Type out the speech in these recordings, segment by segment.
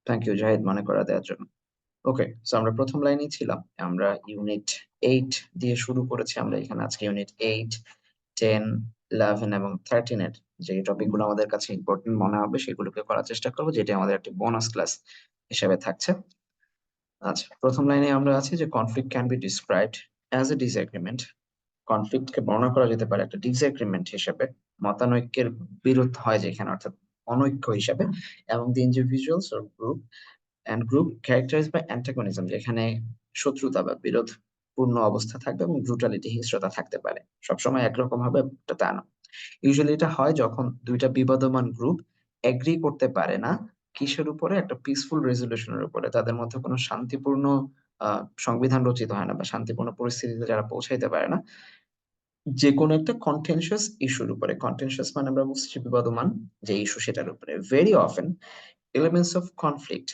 Thank you Zahid মনে করা দেওয়ার জন্য। ওকে, সো আমরা প্রথম লাইনেই ছিলাম। আমরা ইউনিট 8 দিয়ে শুরু করেছি। আমরা এখানে আজকে ইউনিট 8, 10, 11 এবং 13 এর যে টপিকগুলো আমাদের কাছে ইম্পর্টেন্ট মনে হবে সেগুলোকে করার চেষ্টা করবো, যেটা আমাদের একটি বোনাস ক্লাস হিসেবে থাকছে। আচ্ছা, প্রথম লাইনে আমরা আছি যে conflict can be described as a disagreement. কনফ্লিক্টকে বর্ণনা করা যেতে পারে একটা ডিসএগ্রিমেন্ট হিসেবে, মতানৈক্যের বিরোধ হয় যেখানে, অর্থাৎ অনৈক্য হিসাবে। এবং the individuals or group and group characterised by antagonism, যেখানে শত্রুতা বা বিরোধপূর্ণ অবস্থা থাকবে এবং ব্রুটালিটি, হিংস্রতা থাকতে পারে। সবসময় একরকম হবে এটা তা না। ইউজুয়ালি এটা হয় যখন দুইটা বিবাদমান গ্রুপ এগ্রি করতে পারে না কিসের উপরে, একটা পিসফুল রেজলিউশনের উপরে। তাদের মধ্যে কোনো শান্তিপূর্ণ সংবিধান রচিত হয় না, বা শান্তিপূর্ণ পরিস্থিতিতে যারা পৌঁছাইতে পারে না যে কোনো একটা কন্টেনশিয়াস ইস্যুর উপরে। কন্টেনশিয়াস মানে আমরা বুঝছি বিবাদমান যে ইস্যু, সেটার উপরে। Very often elements of conflict,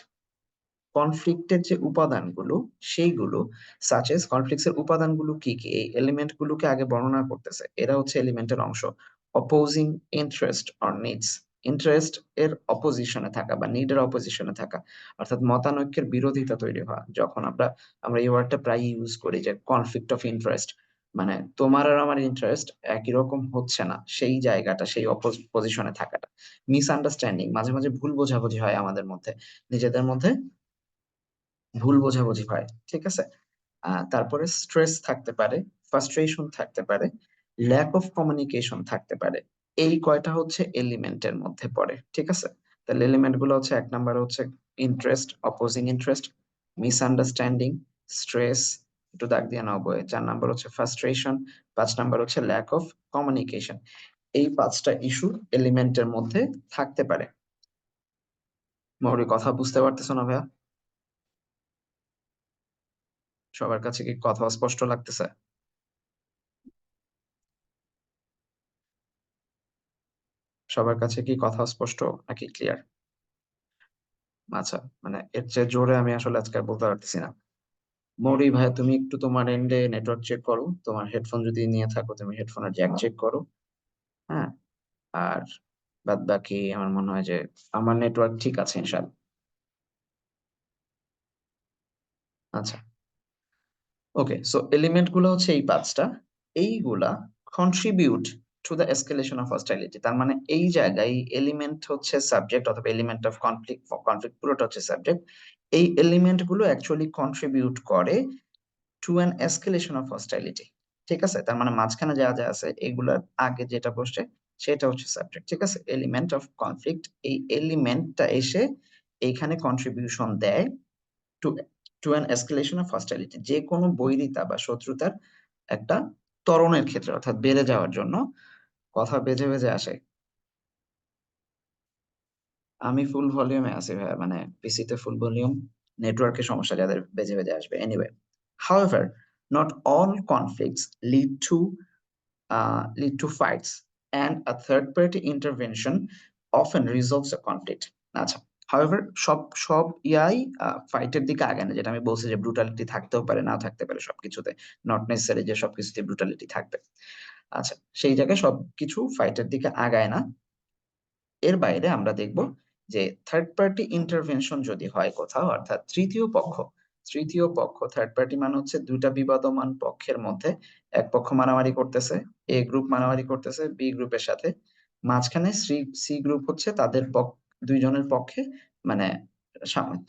কনফ্লিক্টের যে উপাদানগুলো সেইগুলো, সাচ এস কনফ্লিক্টের উপাদানগুলো কি কি, এই এলিমেন্ট গুলোকে আগে বর্ণনা করতেছে। এরা হচ্ছে এলিমেন্টের অংশ। Opposing interest or needs, interest এর অপোজিশনে থাকা বা নিড এর অপোজিশনে থাকা, অর্থাৎ মতানৈক্যের বিরোধিতা তৈরি হওয়া। যখন আমরা আমরা এই ওয়ার্ডটা প্রায় ইউজ করি যে কনফ্লিক্ট অফ ইন্টারেস্ট, মানে তোমার আর আমার ইন্টারেস্ট একই রকম হচ্ছে না, সেই জায়গাটা, সেই পজিশনে থাকাটা। মিসআন্ডারস্ট্যান্ডিং, মাঝে মাঝে ভুল বোঝাবুঝি হয় আমাদের মধ্যে, নিজেদের মধ্যে ভুল বোঝাবুঝি হয়, ঠিক আছে। তারপরে স্ট্রেস থাকতে পারে, ফ্রাস্ট্রেশন থাকতে পারে, ল্যাক অফ কমিউনিকেশন থাকতে পারে। এই কয়টা হচ্ছে এলিমেন্টের মধ্যে পড়ে, ঠিক আছে। তাহলে এলিমেন্ট গুলো হচ্ছে, এক নাম্বার হচ্ছে interest, opposing interest, misunderstanding, stress, একটু দাগ দিয়ে নাও বইয়ে। 4 নাম্বার হচ্ছে ফ্রাস্ট্রেশন, 5 নাম্বার হচ্ছে ল্যাক অফ কমিউনিকেশন। এই 5টা ইস্যু এলিমেন্টের মধ্যে থাকতে পারে। মৌরি, কথা বুঝতে পারতেছো না ভাইয়া? সবার কাছে কি কথা স্পষ্ট লাগতেছে? সবার কাছে কি কথা স্পষ্ট নাকি ক্লিয়ার? আচ্ছা, মানে এর চেয়ে জোরে আমি আসলে আজকে আর বলতে পারতেছি না। মৌরি ভাই, তুমি একটু তোমার এন্ডে নেটওয়ার্ক চেক করো। তোমার হেডফোন যদি নিয়ে থাকো, তুমি হেডফোনের জ্যাক চেক করো। হ্যাঁ। আর বাদ বাকি আমার মনে হয় যে আমার নেটওয়ার্ক ঠিক আছে ইনশাল্লাহ। আচ্ছা, ওকে, সো এলিমেন্ট গুলো হচ্ছে এই 5টা। এইগুলা contribute to the escalation of hostility. তার মানে এই জায়গায় এলিমেন্ট হচ্ছে সাবজেক্ট, অথবা এলিমেন্ট অফ কনফ্লিক্ট, কনফ্লিক্ট পুরোটা হচ্ছে সাবজেক্ট। এই এলিমেন্ট গুলো অ্যাকচুয়ালি কন্ট্রিবিউট করে টু অ্যান এসকেলেশন অফ হস্টাইলিটি, ঠিক আছে। তার মানে মাঝখানে যা যা আছে এগুলার আগে যেটা বসছে সেটা হচ্ছে সাবজেক্ট, ঠিক আছে। এলিমেন্ট অফ কনফ্লিক্ট, এই এলিমেন্টটা এসে এইখানে কন্ট্রিবিউশন দেয় to to an escalation of hostility, যে কোনো বৈরিতা বা শত্রুতার একটা ত্বরণের ক্ষেত্রে, অর্থাৎ বেড়ে যাওয়ার জন্য। কথা বেজে বেজে আসে। আমি ফুল ভলিউমে আছি ভাইয়া, মানে পিসিতে ফুল ভলিউম। নেটওয়ার্কের সমস্যা যাদের বেজে বেজে আসবে। Anyway, however, not all conflicts lead to fights, and a third party intervention often resolves a conflict. আচ্ছা, however, সব সব ইয়াই ফাইটের দিকে আগায় না। যেটা আমি বলছি যে ব্রুটালিটি থাকতেও পারে, না থাকতে পারে সবকিছুতে, নট নেসেসারি যে সবকিছুতে ব্রুটালিটি থাকবে। আচ্ছা, সেই জায়গায় সবকিছু ফাইটের দিকে আগায় না। এর বাইরে আমরা দেখব যে থার্ড পার্টি ইন্টারভেনশন যদি হয় কোথাও, অর্থাৎ তৃতীয় পক্ষ, থার্ড পার্টি মানে হচ্ছে দুইটা বিবাদমান পক্ষের মধ্যে এক পক্ষ মারামারি করতেছে, এ গ্রুপ মারামারি করতেছে বি গ্রুপের সাথে, মাঝখানে সি গ্রুপ হচ্ছে তাদের দুইজনের পক্ষে, মানে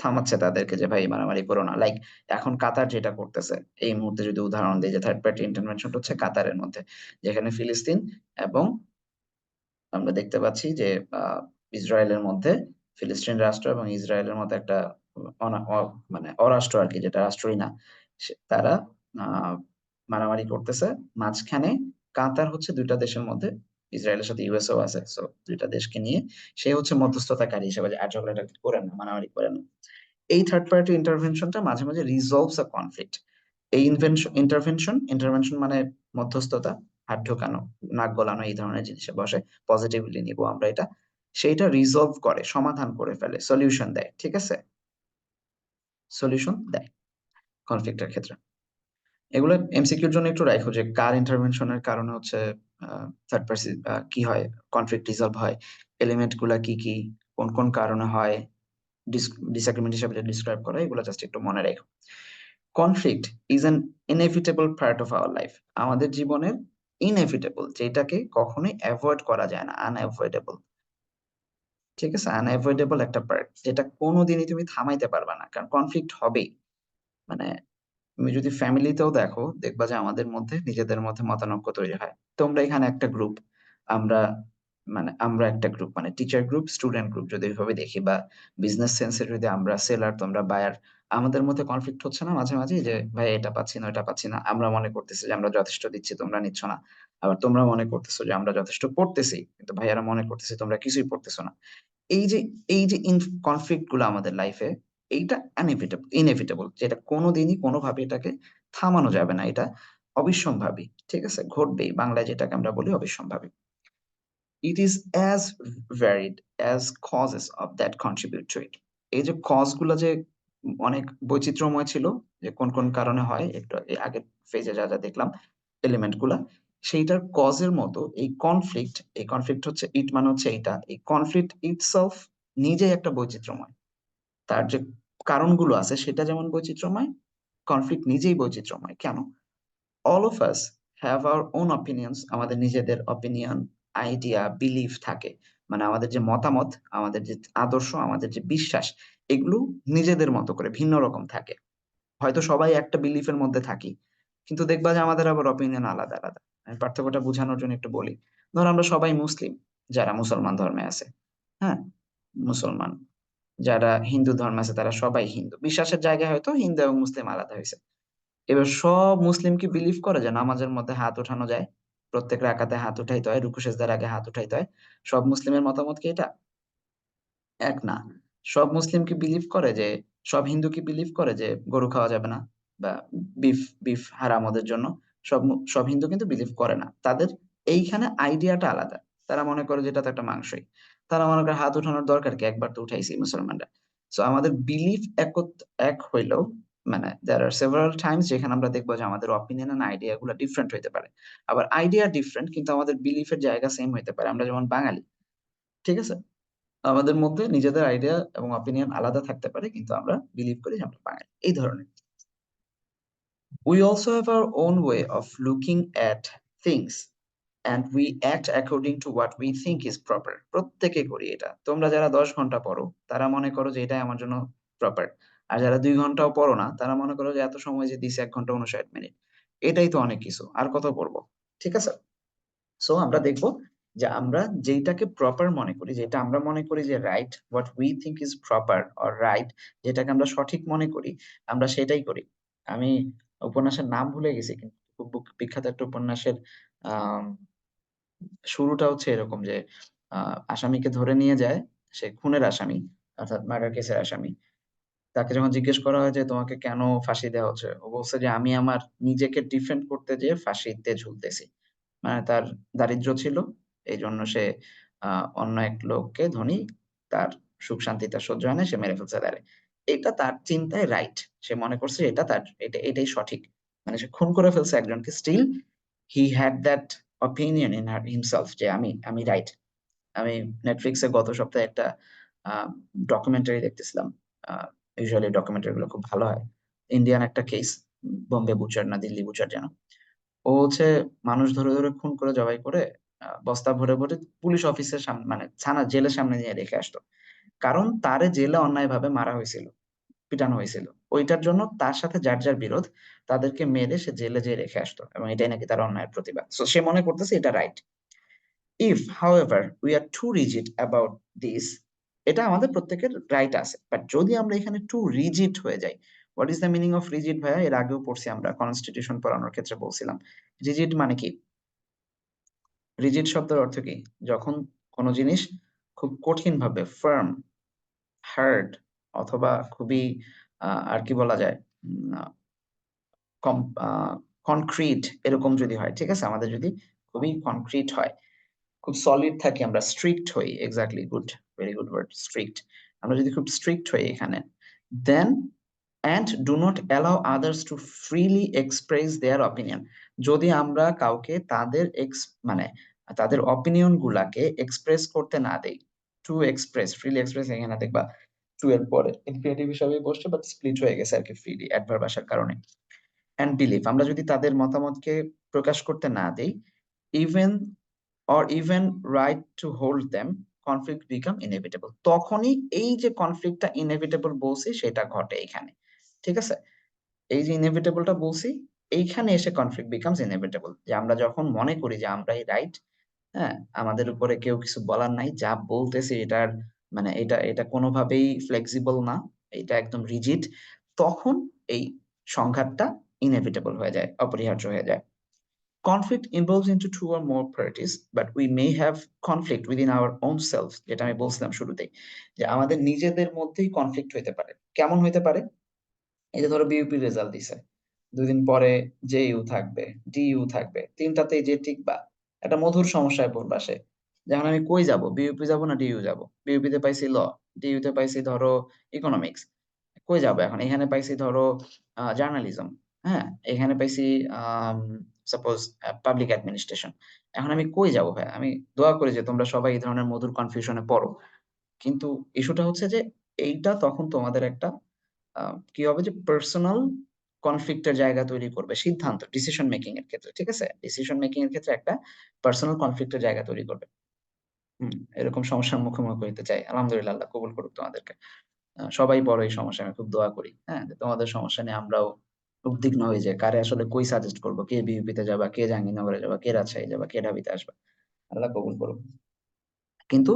থামাচ্ছে তাদেরকে যে ভাই মারামারি করো না। লাইক এখন কাতার যেটা করতেছে এই মুহূর্তে, যদি উদাহরণ দিই, যে থার্ড পার্টি ইন্টারভেনশন হচ্ছে কাতারের মধ্যে, যেখানে ফিলিস্তিন এবং আমরা দেখতে পাচ্ছি যে ইসরায়েলের মধ্যে, ফিলিস্তিন রাষ্ট্র এবং ইসরায়েলের মধ্যে একটা মানে অরাষ্ট্র আর কি, যেটা রাষ্ট্রই না, তারা আহ মারামারি করতেছে। মাঝখানে কাতার হচ্ছে দুইটা দেশের মধ্যে, ইসরায়েলের সাথে ইউএসও আছে, সো দুইটা দেশকে নিয়ে সে হচ্ছে মধ্যস্থতাকারী হিসেবে, যে আর ঝগড়াটা করেন না, মারামারি করেন না। এই থার্ড পার্টি ইন্টারভেনশনটা মাঝে মাঝে রিজলভস আ কনফ্লিক্ট। এই ইন্টারভেনশন মানে মধ্যস্থতা, হাত ঢোকানো, নাক গলানো, এই ধরনের জিনিসে বসে। পজিটিভলি নিব আমরা এটা। সেইটা রিজলভ করে, সমাধান করে ফেলে, সলিউশন দেয়, ঠিক আছে। সলিউশন দেয় কনফ্লিক্টের ক্ষেত্রে। এগুলো এমসিকিউর জন্য একটু রাখো, যে কার ইন্টারভেনশনের কারণে হচ্ছে থার্ড পার্টি কি হয়, কনফ্লিক্ট রিজলভ হয়, এলিমেন্ট গুলা কি কি, কোন কোন কারণে হয়, ডিসএগ্রিমেন্ট হিসেবে ডিসক্রাইব করা, এগুলো জাস্ট একটু মনে রেখো। Conflict is an inevitable part of our life, আমাদের জীবনের ইনএভিটেবল, যেটাকে কখনোই অ্যাভয়েড করা যায় না, আনঅ্যাভয়েডেবল। ঠিক আছে, আনঅ্যাভয়েডেবল একটা পার্ট, যেটা কোনোদিনই তুমি থামাইতে পারবে না, কারণ কনফ্লিক্ট হবেই। মানে তুমি যদি ফ্যামিলিতেও দেখো, দেখবা যে আমাদের মধ্যে নিজেদের মধ্যে মতানৈক্য তৈরি হয়। তোমরা এখানে একটা গ্রুপ, আমরা আমরা একটা গ্রুপ, মানে টিচার গ্রুপ, স্টুডেন্ট গ্রুপ যদি এভাবে দেখি, বা বিজনেস সেন্সে যদি আমরা সেলার, তোমরা বায়ার, আমাদের মধ্যে কনফ্লিক্ট হচ্ছে না মাঝে মাঝে, যে ভাই এটা পাচ্ছি না, এটা পাচ্ছি না, আমরা মনে করতেছি যে আমরা যথেষ্ট দিচ্ছি, তোমরা নিচ্ছ না, আবার তোমরা মনে করতেছো যে আমরা যথেষ্ট পড়তেছি, কিন্তু ভাইয়ারা মনে করতেছে তোমরা কিছুই পড়তেছো না। এই যে এই যে কনফ্লিক্ট গুলো আমাদের লাইফে, এইটা ইনএভিটেবল, যেটা কোনোদিনই কোনোভাবে এটাকে থামানো যাবে না, এটা অবিসম্ভাবী। ঠিক আছে, ঘটবেই, বাংলায় যেটাকে আমরা বলি অবিসম্ভাবী। It is as varied as causes of that contribute to it. এই যে কজ গুলো যে অনেক বৈচিত্র্যময় ছিল, যে কোন কোন কারণে হয়, একটু আগের ফেজে যা যা দেখলাম এলিমেন্ট গুলা, সেইটার কজের মতো এই কনফ্লিক্ট হচ্ছে, ইট মানে হচ্ছে এইটা, এই কনফ্লিক্ট ইটসেলফ নিজেই একটা বৈচিত্র্যময়। তার যে কারণগুলো আছে সেটা যেমন বৈচিত্র্যময়, কনফ্লিক্ট নিজেই বৈচিত্র্যময়। কেন? All of us have our own opinions, আমাদের নিজেদের অপিনিয়ন, আইডিয়া, বিলিফ থাকে। মানে আমাদের যে মতামত, আমাদের যে আদর্শ, আমাদের যে বিশ্বাস, এগুলো নিজেদের মতো করে ভিন্ন রকম থাকে। হয়তো সবাই একটা বিলিফের মধ্যে থাকি, কিন্তু দেখবা যে আমাদের আবার অপিনিয়ন আলাদা আলাদা। আমি পার্থক্যটা বোঝানোর জন্য একটু বলি। ধর আমরা সবাই মুসলিম, যারা মুসলমান ধর্মে আছে, হ্যাঁ, মুসলমান, যারা হিন্দু ধর্মে আছে তারা সবাই হিন্দু, বিশ্বাসের জায়গায় হয়তো হিন্দু এবং মুসলিম আলাদা হয়েছে। এবার সব মুসলিম কি বিলিভ করে যে নামাজের মধ্যে হাত উঠানো যায়, প্রত্যেক রাকাতে হাত উঠাইতে হয়, রুকু সেজদার আগে হাত উঠাইতে হয়? সব মুসলিমের মতামত কি এটা? এক না। সব মুসলিম কি বিলিভ করে যে, সব হিন্দু কি বিলিভ করে যে গরু খাওয়া যাবে না, বা বিফ বিফ হারাম ওদের জন্য? সব হিন্দু কিন্তু বিলিভ করে না, তাদের এইখানে আইডিয়াটা আলাদা। তারা মনে করে যে এটা তো একটা মাংসই, তারা মনে করে হাত উঠানোর দরকার কি, একবার তো উঠাইছি মুসলমানরা। সো আমাদের বিলিফ এক হইলেও, মানে দেয়ার আর সেভারাল টাইমস যেখানে আমরা দেখবো যে আমাদের অপিনিয়ন এন্ড আইডিয়া গুলো ডিফারেন্ট হইতে পারে। আবার আইডিয়া ডিফারেন্ট, কিন্তু আমাদের বিলিফের জায়গা সেম হইতে পারে। আমরা যেমন বাঙালি, ঠিক আছে, আমাদের মধ্যে নিজেদের আইডিয়া এবং অপিনিয়ন আলাদা থাকতে পারে, কিন্তু আমরা বিলিভ করি যে আমরা বাঙালি, এই ধরনের। We also have our own way of looking at things, and we act according to what we think is proper. প্রত্যেকে করি এটা। তোমরা যারা 10 ঘন্টা পড়ো, তারা মনে করো যে এটাই আমার জন্য প্রপার। আর যারা 2 ঘন্টাও পড়ো না, তারা মনে করো যে এত সময় যে দিছে 1 ঘন্টা 59 মিনিট, এটাই তো অনেক কিছু, আর কত পড়বো। ঠিক আছে, সো আমরা দেখব যে আমরা যেটাকে প্রপার মনে করি, যেটা আমরা মনে করি যে right, what we think is proper or right, যেটাকে আমরা সঠিক মনে করি, আমরা সেটাই করি। আমি উপন্যাসের নাম ভুলে গেছি, কিন্তু খুব বিখ্যাত একটা উপন্যাসের আহ শুরুটা হচ্ছে এরকম যে, আসামিকে ধরে নিয়ে যায়, সে খুনের আসামি, অর্থাৎ মার্ডার কেসের আসামি। তাকে যখন জিজ্ঞেস করা হয় যে তোমাকে কেন ফাঁসি দেওয়া হচ্ছে, ও বলছে যে আমি আমার নিজেকে ডিফেন্ড করতে যেয়ে ফাঁসিতে ঝুলতেছি। মানে তার দারিদ্র্য ছিল, এই জন্য সে অন্য এক লোককে, ধনী, তার সুখ শান্তি তার সহ্য হয় না, সে মেরে ফেলছে তারে। এটা তার চিন্তায় রাইট, সে মনে করছে এটা তার, এটাই সঠিক। মানে সে খুন করে ফেলছে একজনকে, still he had that opinion in himself যে আমি রাইট। আমি নেটফ্লিক্সে গত সপ্তাহে একটা ডকুমেন্টারি দেখতেছিলাম। ইউজুয়ালি ডকুমেন্টারি গুলো খুব ভালো হয়। ইন্ডিয়ান একটা কেস, বোম্বে বুচার না দিল্লি বুচার যেন, ও হচ্ছে মানুষ ধরে ধরে খুন করে, জবাই করে বস্তা ভরে ভরে পুলিশ অফিসের সামনে, মানে থানা জেলের সামনে নিয়ে রেখে আসতো। কারণ তারে জেলে অন্যায়ভাবে মারা হয়েছিল, পিটানো হয়েছিল। ওইটার জন্য তার সাথে যার যার বিরোধ, তাদেরকে মেরে সে জেলে যেয়ে রেখে আসতো, এবং এটাই নাকি তার অন্যায়ের প্রতিবাদ। সো সে মনে করতেছে এটা right. If however we are too rigid about this, এটা আমাদের প্রত্যেকের রাইট আছে, বাট যদি আমরা এখানে টু রিজিড হয়ে যাই, what is the meaning of rigid ভাইয়া? এর আগেও পড়ছি আমরা, কনস্টিটিউশন পড়ানোর ক্ষেত্রে বলছিলাম। রিজিড মানে কি? রিজিড শব্দের অর্থ কি? যখন কোনো জিনিস খুব কঠিন ভাবে, ফার্ম, হার্ড, অথবা খুবই আর কি বলা যায়, কনক্রিট, এরকম যদি হয়, ঠিক আছে, আমাদের যদি খুবই কনক্রিট হয়, খুব সলিড থাকি, আমরা স্ট্রিক্ট হই, exactly, good, very good word, strict. আমরা যদি খুব স্ট্রিক্ট হই এখানে, then and do not allow others to freely express their opinion, যদি আমরা কাউকে তাদের মানে তাদের অপিনিয়ন গুলাকে এক্সপ্রেস করতে না দেই। টু এক্সপ্রেস, ফ্রিলি এক্সপ্রেস, এখানে দেখবা টু এর পরে ইনফিনিটিভ হিসাবে বসছে, বাট স্প্লিট হয়ে গেছে আর কি ফ্রিলি অ্যাডভার্ব আসার কারণে। অ্যান্ড বিলিভ, আমরা যদি তাদের মতামতকে প্রকাশ করতে না দেই, even even right to hold them, conflict become inevitable. তখনই এই যে কনফ্লিক্টটা ইনএভিটেবল বলছি সেটা ঘটে এখানে, ঠিক আছে? এই যে ইনএভিটেবলটা বলছি, এইখানে এসে কনফ্লিক্ট বিকামস ইনএভিটেবল, যে আমরা যখন মনে করি যে আমরাই রাইট, হ্যাঁ, আমাদের উপরে কেউ কিছু বলার নাই, যা বলতেছে এটার মানে এটা এটা কোনোভাবেই ফ্লেক্সিবল না, এটা একদম রিজিড, তখন এই সংঘাতটা ইনএভিটেবল হয়ে যায়, অপরিহার্য হয়ে যায়। Conflict involves into two or more parties, but we may have conflict within our own self, যেটা আমি বলছিলাম শুরুতেই, যে আমাদের নিজেদের মধ্যেই কনফ্লিক্ট হইতে পারে। কেমন হইতে পারে? এই যে ধরো বিউপি রেজাল্ট দিছে, 2 দিন পরে জে ইউ থাকবে, ডি ইউ থাকবে, তিনটাতেই যে টিকবা, একটা মধুর সমস্যায় পড়বা সে। যেমন আমি কই যাব, বিউপি যাব না ডিইউ যাব? বিউপি তে পাইছি ল, ডিইউ তে পাইছি ধরো ইকোনমিক্স, কই যাব এখন? এখানে পাইছি ধরো জার্নালিজম, হ্যাঁ, এখানে পাইছি সাপোজ পাবলিক অ্যাডমিনিস্ট্রেশন। এখন আমি কই যাব ভাই? আমি দোয়া করি যে তোমরা সবাই এই ধরনের মধুর কনফিউশনে পড়ো, কিন্তু ইস্যুটা হচ্ছে যে এইটা তখন তোমাদের একটা কি হবে, যে পার্সোনাল কনফ্লিক্টের জায়গা তৈরি করবে, সিদ্ধান্ত ডিসিশন মেকিং এর ক্ষেত্রে, ঠিক আছে? ডিসিশন মেকিং এর ক্ষেত্রে একটা পার্সোনাল কনফ্লিক্টের জায়গা তৈরি করবে। এরকম সমস্যার মুখোমুখি হইতে চাই, আলহামদুলিল্লাহ, আল্লাহ কবুল করুক তোমাদেরকে। সবাই বড় এই সমস্যা, আমি খুব দোয়া করি, হ্যাঁ, যে তোমাদের সমস্যা নিয়ে আমরাও উদ্বিগ্ন হয়ে যাই, কারে আসলে কই সাজেস্ট করবো, কে বিউপি তে যাবা, কে জাহাঙ্গীরনগরে যাবা, কে রাজশাহী যাবা, কে ঢাবিতে আসবা। আল্লাহ কবুল করুক। কিন্তু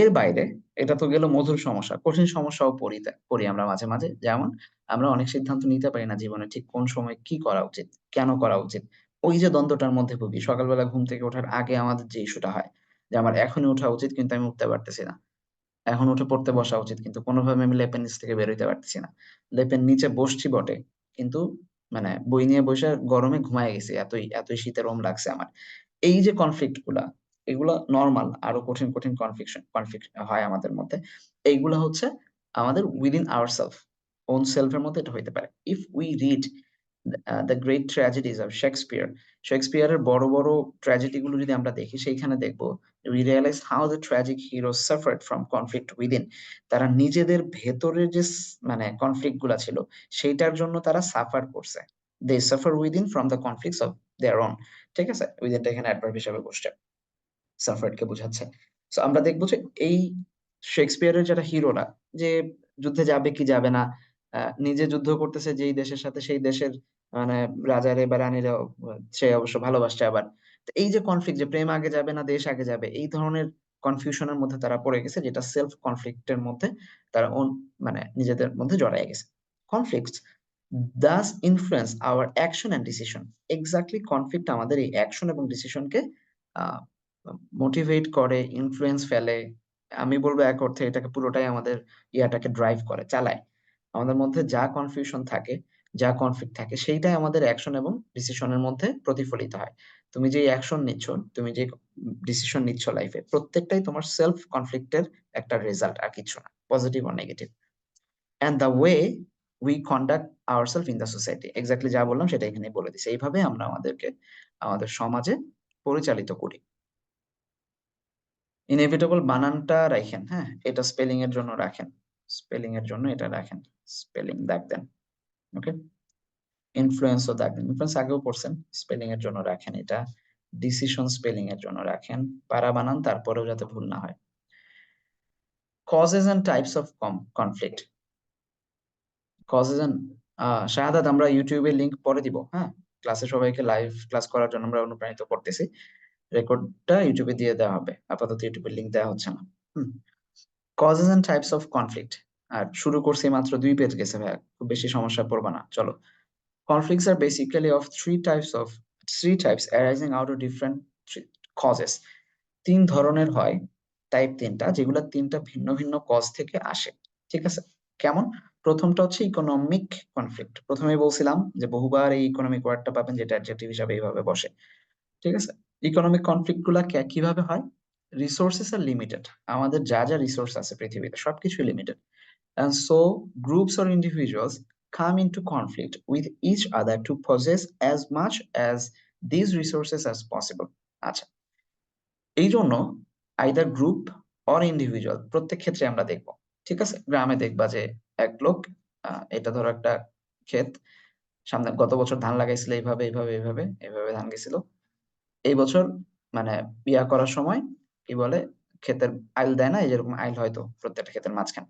এর বাইরে, এটা তো গেল মধুর সমস্যা, কঠিন সমস্যাও পড়ি আমরা মাঝে মাঝে। যেমন আমরা অনেক সিদ্ধান্ত নিতে পারি না জীবনে, ঠিক কোন সময় কি করা উচিত, কেন করা উচিত। ওই যে দ্বন্দ্বটার মধ্যে ভুগি, সকালবেলা ঘুম থেকে ওঠার আগে আমাদের যে ইস্যুটা হয়, যে আমার এখনই ওঠা উচিত কিন্তু আমি উঠতে পারতেছি না, এখন উঠে পড়তে বসা উচিত কিন্তু কোনোভাবে আমি লেপের নিচ থেকে বের হইতে পারতেছি না, লেপের নিচে বসছি বটে, কিন্তু মানে বই নিয়ে বসে গরমে ঘুমায় গেছি, এতই এতই শীতের ওম লাগছে আমার। এই যে কনফ্লিক্ট গুলা, এগুলা নর্মাল, আরো কঠিন কঠিন কনফ্লিক্ট হয় আমাদের মধ্যে। এইগুলা হচ্ছে আমাদের উইদিন আওয়ার সেলফ, ওন সেলফের মধ্যে এটা হইতে পারে। If we read the great tragedies of শেক্সপিয়ারের বড় বড় ট্র্যাজেডি গুলো যদি আমরা দেখি, সেইখানে দেখবো we realize how the tragic heroes suffered from conflict within. তারা নিজেদের ভেতরের যে মানে কনফ্লিক্ট গুলা ছিল, সেইটার জন্য তারা সাফার করছে। they suffer within from the conflicts of their own, ঠিক আছে? উইদিনটা এখানে অ্যাডভার্ব হিসেবে বসছে, সাফার্ড কে বোঝাচ্ছে। সো আমরা দেখবো যে এই শেক্সপিয়ারের যারা হিরোরা, যে যুদ্ধে যাবে কি যাবে না, নিজে যুদ্ধ করতেছে যেই দেশের সাথে, সেই দেশের মানে রাজারে বা রানীরা, সে অবশ্য ভালোবাসছে আবার। তো এই যে কনফ্লিক্ট, যে প্রেম আগে যাবে না দেশ আগে যাবে, এই ধরনের কনফিউশনের মধ্যে তারা পড়ে গেছে, যেটা সেলফ কনফ্লিক্টের মধ্যে তারা মানে নিজেদের মধ্যে জড়ায় গেছে। Conflicts does influence our action and decision. Exactly, conflict আমাদের এই অ্যাকশন এবং ডিসিশনকে মোটিভেট করে, ইনফ্লুয়েন্স ফেলে। আমি বলবো এক অর্থে এটাকে পুরোটাই আমাদের ইয়াটাকে ড্রাইভ করে, চালায়। আমাদের মধ্যে যা কনফিউশন থাকে, যা কনফ্লিক্ট থাকে, সেইটাই আমাদের অ্যাকশন এবং ডিসিশনের মধ্যে প্রতিফলিত হয়। তুমি যে অ্যাকশন নিচ্ছ, তুমি যে ডিসিশন নিচ্ছ লাইফে, প্রত্যেকটাই তোমার সেলফ কনফ্লিক্টের একটা রেজাল্ট, আর কিছু না, পজিটিভ আর negative. And the way we conduct ourselves in the society, exactly যা বললাম সেটা এখানে বলে দিছি। এইভাবে আমরা আমাদেরকে আমাদের সমাজে পরিচালিত করি। ইনএভিটেবল বানানটা রাখেন, হ্যাঁ, এটা স্পেলিং এর জন্য রাখেন, স্পেলিং এর জন্য এটা রাখেন, স্পেলিং দাগ দেন। ওকে, ইনফ্লুয়েন্সও দাগ দেন, ইনফ্লুয়েন্স আগেও পড়ছেন, স্পেলিং এর জন্য রাখেন এটা। ডিসিশন স্পেলিং এর জন্য রাখেন, পারা বানান তারপরেও যাতে ভুল না হয়। Causes and types of conflict. Causes and Shahadat, আমরা ইউটিউবের লিংক পরে দিব, হ্যাঁ, ক্লাসে সবাইকে লাইভ ক্লাস করার জন্য আমরা অনুপ্রাণিত করতেছি। রেকর্ডটা ইউটিউবে দিয়ে দেওয়া হবে, আপাতত ইউটিউবের লিংক দেওয়া হচ্ছে না। Causes and types of conflict. আর শুরু করছি মাত্র 2 পেজ গেছে ভাইয়া, খুব বেশি সমস্যা পড়বা না, চলো। Conflicts are basically of three types arising out of different causes. 3 ধরনের হয়, টাইপ 3টা, যেগুলো 3টা ভিন্ন ভিন্ন কজ থেকে আসে, ঠিক আছে? কেমন? প্রথমটা হচ্ছে ইকোনমিক কনফ্লিক্ট। প্রথমেই বলছিলাম যে বহুবার এই ইকোনমিক ওয়ার্ডটা পাবেন, যেটা অ্যাডজেক্টিভ হিসাবে এইভাবে বসে, ঠিক আছে? ইকোনমিক কনফ্লিক্ট গুলা কিভাবে হয়? রিসোর্সেস আর লিমিটেড, আমাদের যা যা রিসোর্স আছে পৃথিবীতে সবকিছু limited, and so groups or individuals come into conflict with each other to possess as much as these resources as possible. আচ্ছা, এই জন্য আইদার গ্রুপ অর ইন্ডিভিজুয়াল, প্রত্যেক ক্ষেত্রে আমরা দেখব, ঠিক আছে, গ্রামে দেখবা যে এক লোক, এটা ধরো একটা ক্ষেত, সামনে গত বছর ধান লাগাইছিল এইভাবে এইভাবে এইভাবে এইভাবে ধান গেছিল। এই বছর মানে বিয়া করার সময় কি বলে, ক্ষেতের আইল দেয় না, এই যেরকম আইল হয়তো প্রত্যেকটা ক্ষেতের মাঝখানে,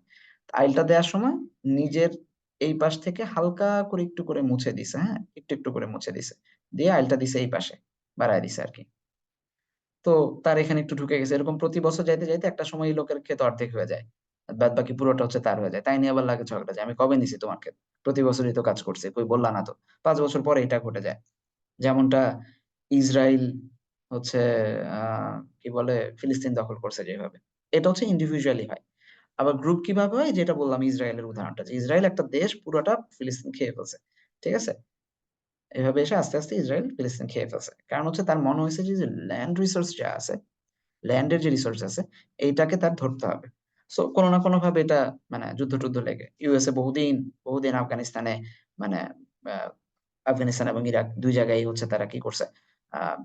আইলটা দেওয়ার সময় নিজের এই পাশ থেকে হালকা করে একটু করে মুছে দিছে, হ্যাঁ একটু একটু করে মুছে দিছে, দিয়ে আইলটা দিছে এই পাশে, বাড়ায় দিছে আর কি। তো তার এখানে একটু ঢুকে গেছে, এরকম প্রতি বছর যাইতে যাইতে একটা সময় এই লোকের ক্ষেত অর্ধেক হয়ে যায়, বাদ বাকি পুরোটা হচ্ছে তার হয়ে যায়, তাই নিয়ে আবার লাগে ঝগড়া, যে আমি কবে নিছি তোমার ক্ষেত, প্রতি বছরই তো কাজ করছে, কই বললা না তো। 5 বছর পরে এটা ঘটে যায়। যেমনটা ইসরায়েল হচ্ছে কি বলে ফিলিস্তিন দখল করছে যেভাবে, এটা হচ্ছে ইন্ডিভিজুয়ালি হয়। আবার গ্রুপ কিভাবে হয়, যেটা বললাম ইসরায়েলের উদাহরণটা, যে ইসরায়েল একটা দেশ পুরোটা ফিলিস্তিন খেয়ে ফেলছে, ঠিক আছে, এভাবে এসে আস্তে আস্তে ইসরায়েল ফিলিস্তিন খেয়ে ফেলছে, কারণ হচ্ছে তার মনে হয়েছে যে ল্যান্ড রিসোর্স যা আছে, ল্যান্ডের যে রিসোর্স আছে, এইটাকে তার ধরতে হবে। সো কোনো না কোনো ভাবে এটা মানে যুদ্ধ টুদ্ধ লেগে ইউএসএ বহুদিন বহুদিন আফগানিস্তানে মানে আহ, আফগানিস্তান এবং ইরাক দুই জায়গায় হচ্ছে তারা কি করছে, আহ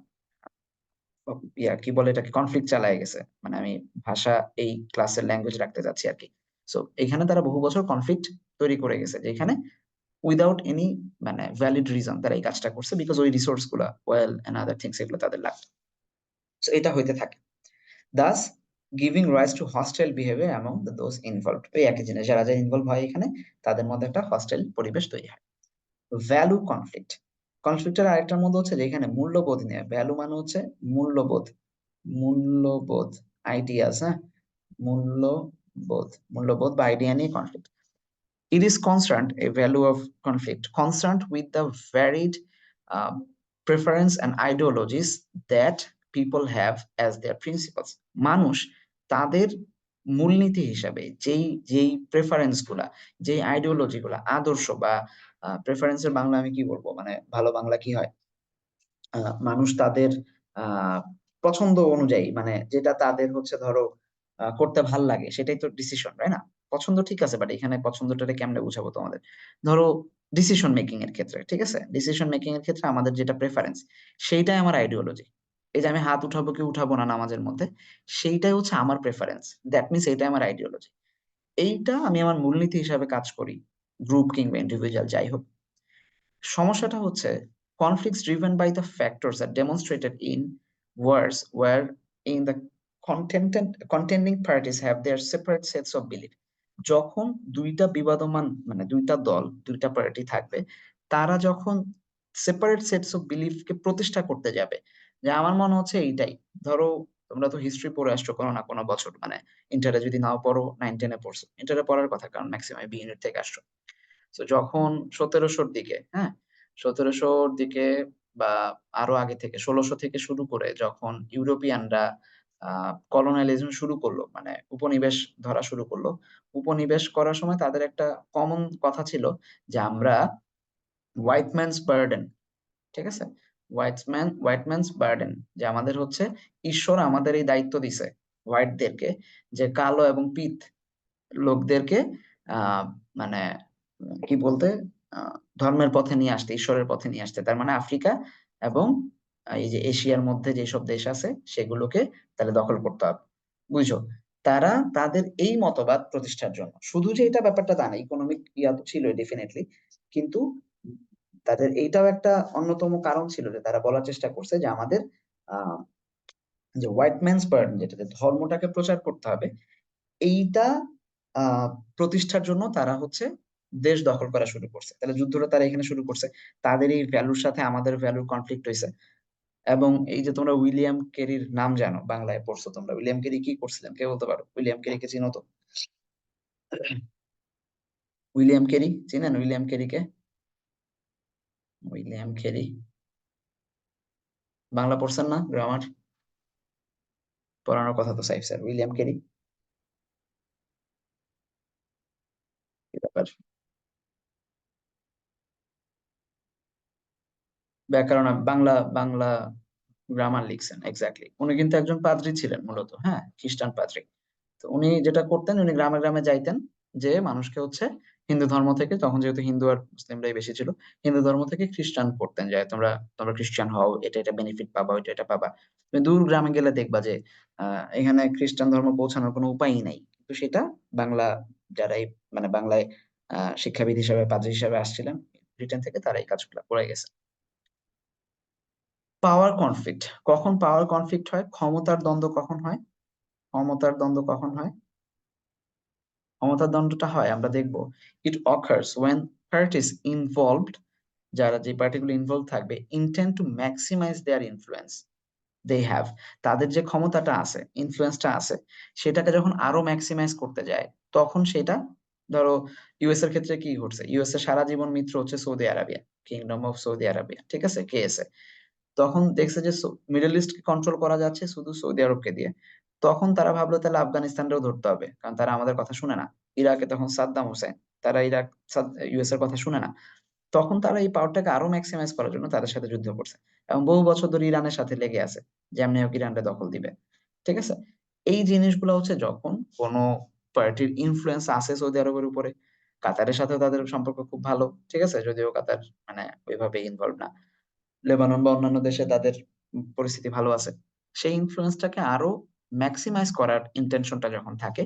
কি বলে এটাকে, কনফ্লিক্ট চালায় গেছে, মানে আমি ভাষা এই ক্লাসের ল্যাঙ্গুয়েজ রাখতে যাচ্ছি আর কি। সো এখানে তারা বহু বছর কনফ্লিক্ট তৈরি করে গেছে, যেখানে উইদাউট এনি মানে ভ্যালিড রিজন তারা এই কাজটা করছে, বিকজ ওই রিসোর্স গুলা ওয়েল এন্ড আদার থিংস এগুলো তাদের লাগতো। সো এটা হইতে থাকে, Das giving rise to hostile behaviour among those involved. ওই একই জিনিস, যারা যারা ইনভলভ হয় এখানে, তাদের মধ্যে একটা হস্টাইল পরিবেশ তৈরি হয়। ভ্যালু কনফ্লিক্ট, কনফ্লিক্টের আরেকটার মধ্যে হচ্ছে যেখানে মূল্যবোধ নিয়ে, ভ্যালু মানে হচ্ছে মূল্যবোধ, মূল্যবোধ, আইডিয়াস, হ্যাঁ, মূল্যবোধ বা আইডিয়া নিয়ে conflict. It is concerned a value of conflict, concerned with the varied preference and ideologies that people have as their principles. মানুষ তাদের মূলনীতি হিসাবে যেই যেই প্রেফারেন্স গুলা, যেই আইডিওলজি গুলা, আদর্শ বা প্রেফারেন্সের বাংলা আমি কি বলবো, মানে ভালো বাংলা কি হয়, মানুষ তাদের আহ পছন্দ অনুযায়ী, মানে যেটা তাদের হচ্ছে ধরো করতে ভাল লাগে, সেটাই তো ডিসিশন, তাই না? পছন্দ ঠিক আছে, বাট এখানে পছন্দটাকে কেমনে বুঝাবো তোমাদের, ধরো ডিসিশন মেকিং এর ক্ষেত্রে, ঠিক আছে, ডিসিশন মেকিং এর ক্ষেত্রে আমাদের যেটা প্রেফারেন্স, সেইটাই আমার আইডিওলজি। এই যে আমি হাত উঠাবো কি উঠাবো না নামাজের মধ্যে, সেইটাই হচ্ছে আমার প্রেফারেন্স, দ্যাট মিনস এইটাই আমার আইডিওলজি। এইটা আমি আমার মূলনীতি হিসাবে কাজ করি, গ্রুপ কিংবা ইন্ডিভিজুয়াল যাই হোক। সমস্যাটা হচ্ছে conflicts driven by the factors are demonstrated in wars where in the contending parties have their separate sets of belief. যখন দুইটা বিবাদমান মানে দুইটা দল, দুইটা পার্টি থাকবে, তারা যখন সেপারেট সেটস অফ বিলিফ কে প্রতিষ্ঠা করতে যাবে, যে আমার মনে হচ্ছে এইটাই, ধরো তোমরা তো হিস্ট্রি পড়ে আসছো কোনো না কোনো বছর, মানে ইন্টারে যদি নাও পড়ো 9-10-এ পড়ছো, ইন্টারে পড়ার কথা, কারণ ম্যাক্সিমাম বি ইউনিট থেকে আসছো। তো যখন 1700-র দিকে, হ্যাঁ 1700-র দিকে বা আরো আগে থেকে 1600 থেকে শুরু করে যখন ইউরোপিয়ানরা কলোনিয়ালিজম শুরু করলো, মানে উপনিবেশ ধরা শুরু করলো, উপনিবেশ করার সময় তাদের একটা কমন কথা ছিল, যে আমরা হোয়াইট ম্যানস বার্ডেন, ঠিক আছে, হোয়াইট ম্যানস বার্ডেন, যে আমাদের হচ্ছে ঈশ্বর আমাদের এই দায়িত্ব দিছে হোয়াইটদেরকে, যে কালো এবং পিত লোকদেরকে আহ মানে কি বলতে, আহ, ধর্মের পথে নিয়ে আসতে, ঈশ্বরের পথে নিয়ে আসতে, তার মানে আফ্রিকা এবং এই যে এশিয়ার মধ্যে যেসব দেশ আছে সেগুলোকে তাহলে দখল করতে হবে, বুঝছো। তারা তাদের এই মতবাদ প্রতিষ্ঠার জন্য, শুধু যে এটা ব্যাপারটা তা না, ইকোনমিক ইয়া তো ছিল ডেফিনেটলি, কিন্তু তাদের এইটাও একটা অন্যতম কারণ ছিল, যে তারা বলার চেষ্টা করছে যে আমাদের আহ যে হোয়াইট ম্যানস বার্ডেন, যেটা যে ধর্মটাকে প্রচার করতে হবে, এইটা আহ প্রতিষ্ঠার জন্য তারা হচ্ছে দেশ দখল করা শুরু করছে, তাহলে যুদ্ধটা তারা এখানে শুরু করছে, তাদের এই ভ্যালুর সাথে আমাদের ভ্যালুর কনফ্লিক্ট হয়েছে। এবং এই যে তোমরা উইলিয়াম কেরির নাম জানো, বাংলায় পড়ছো তোমরা, উইলিয়াম কেরি কি করছিলেন কে বলতে পারো, উইলিয়াম কেরিকে চিনো তো? উইলিয়াম কেরি চিনেন, উইলিয়াম কেরিকে? উইলিয়াম কেরি, বাংলা পড়ছেন না, গ্রামার পড়ানোর কথা তো সাইফ স্যার, উইলিয়াম কেরি কি ব্যাপার? ব্যাকরণ বাংলা বাংলা গ্রামার লিখছেন, এক্স্যাক্টলি, উনি কিন্তু একজন পাদ্রী ছিলেন মূলত, হ্যাঁ খ্রিস্টান পাদ্রী। তো উনি যেটা করতেন, উনি গ্রামে গ্রামে যাইতেন, যে মানুষকে হচ্ছে হিন্দু ধর্ম থেকে, তখন যেহেতু হিন্দু আর মুসলিমরাই বেশি ছিল, হিন্দু ধর্ম থেকে খ্রিস্টান করতেন, যে তোমরা তোমরা খ্রিস্টান হও, এটা এটা বেনিফিট পাবা, ওইটা এটা পাবা। তুমি দূর গ্রামে গেলে দেখবা যে এখানে খ্রিস্টান ধর্ম পৌঁছানোর কোনো উপায়ই নাই, কিন্তু সেটা বাংলা যারা এই মানে বাংলায় শিক্ষাবিদ হিসাবে পাদ্রী হিসাবে আসছিলেন ব্রিটেন থেকে, তারা এই কাজগুলো করে গেছে। পাওয়ার কনফ্লিক্ট, কখন পাওয়ার কনফ্লিক্ট হয়? ক্ষমতার দ্বন্দ্ব কখন হয়? ক্ষমতার দ্বন্দ্ব কখন হয়? ক্ষমতার দ্বন্দ্বটা হয় আমরা দেখব, it occurs when parties involved, যারা যে পার্টিগুলো ইনভলভ থাকবে, intend to maximise their influence they have, তাদের যে ক্ষমতাটা আছে, ইনফ্লুয়েন্সটা আছে, সেটাকে যখন আরো ম্যাক্সিমাইজ করতে যায়, তখন সেটা, ধরো ইউএস এর ক্ষেত্রে কি ঘটছে, ইউএস এর সারা জীবন মিত্র হচ্ছে Saudi Arabia, kingdom of Saudi Arabia, ঠিক আছে, কেএসএ। তখন দেখছে যে মিডল ইস্ট কে কন্ট্রোল করা যাচ্ছে শুধু সৌদি আরবকে দিয়ে, তখন তারা ভাবলো তাহলে আফগানিস্তানটাও ধরতে হবে, কারণ তারা আমাদের কথা শুনে না। ইরাকে তখন সাদ্দাম হোসেন, তারা ইউএস এর কথা শুনে না। তখন তারা এই পাওয়ারটাকে আরো ম্যাক্সিমাইজ করার জন্য তাদের সাথে যুদ্ধ করছে, এবং বহু বছর ধরে ইরানের সাথে লেগে আছে, যেমনি হোক ইরানটা দখল দিবে, ঠিক আছে। এই জিনিসগুলো হচ্ছে যখন কোনো পার্টির ইনফ্লুয়েন্স আছে সৌদি আরবের উপরে। কাতারের সাথে তাদের সম্পর্ক খুব ভালো, ঠিক আছে, যদিও কাতার মানে ওইভাবে ইনভলভ না। লেবানন বা অন্যান্য দেশে তাদের পরিস্থিতি ভালো আছে। সেই ইনফ্লুয়েন্সটাকে আরো ম্যাক্সিমাইজ করার ইন্টেনশনটা যখন থাকে,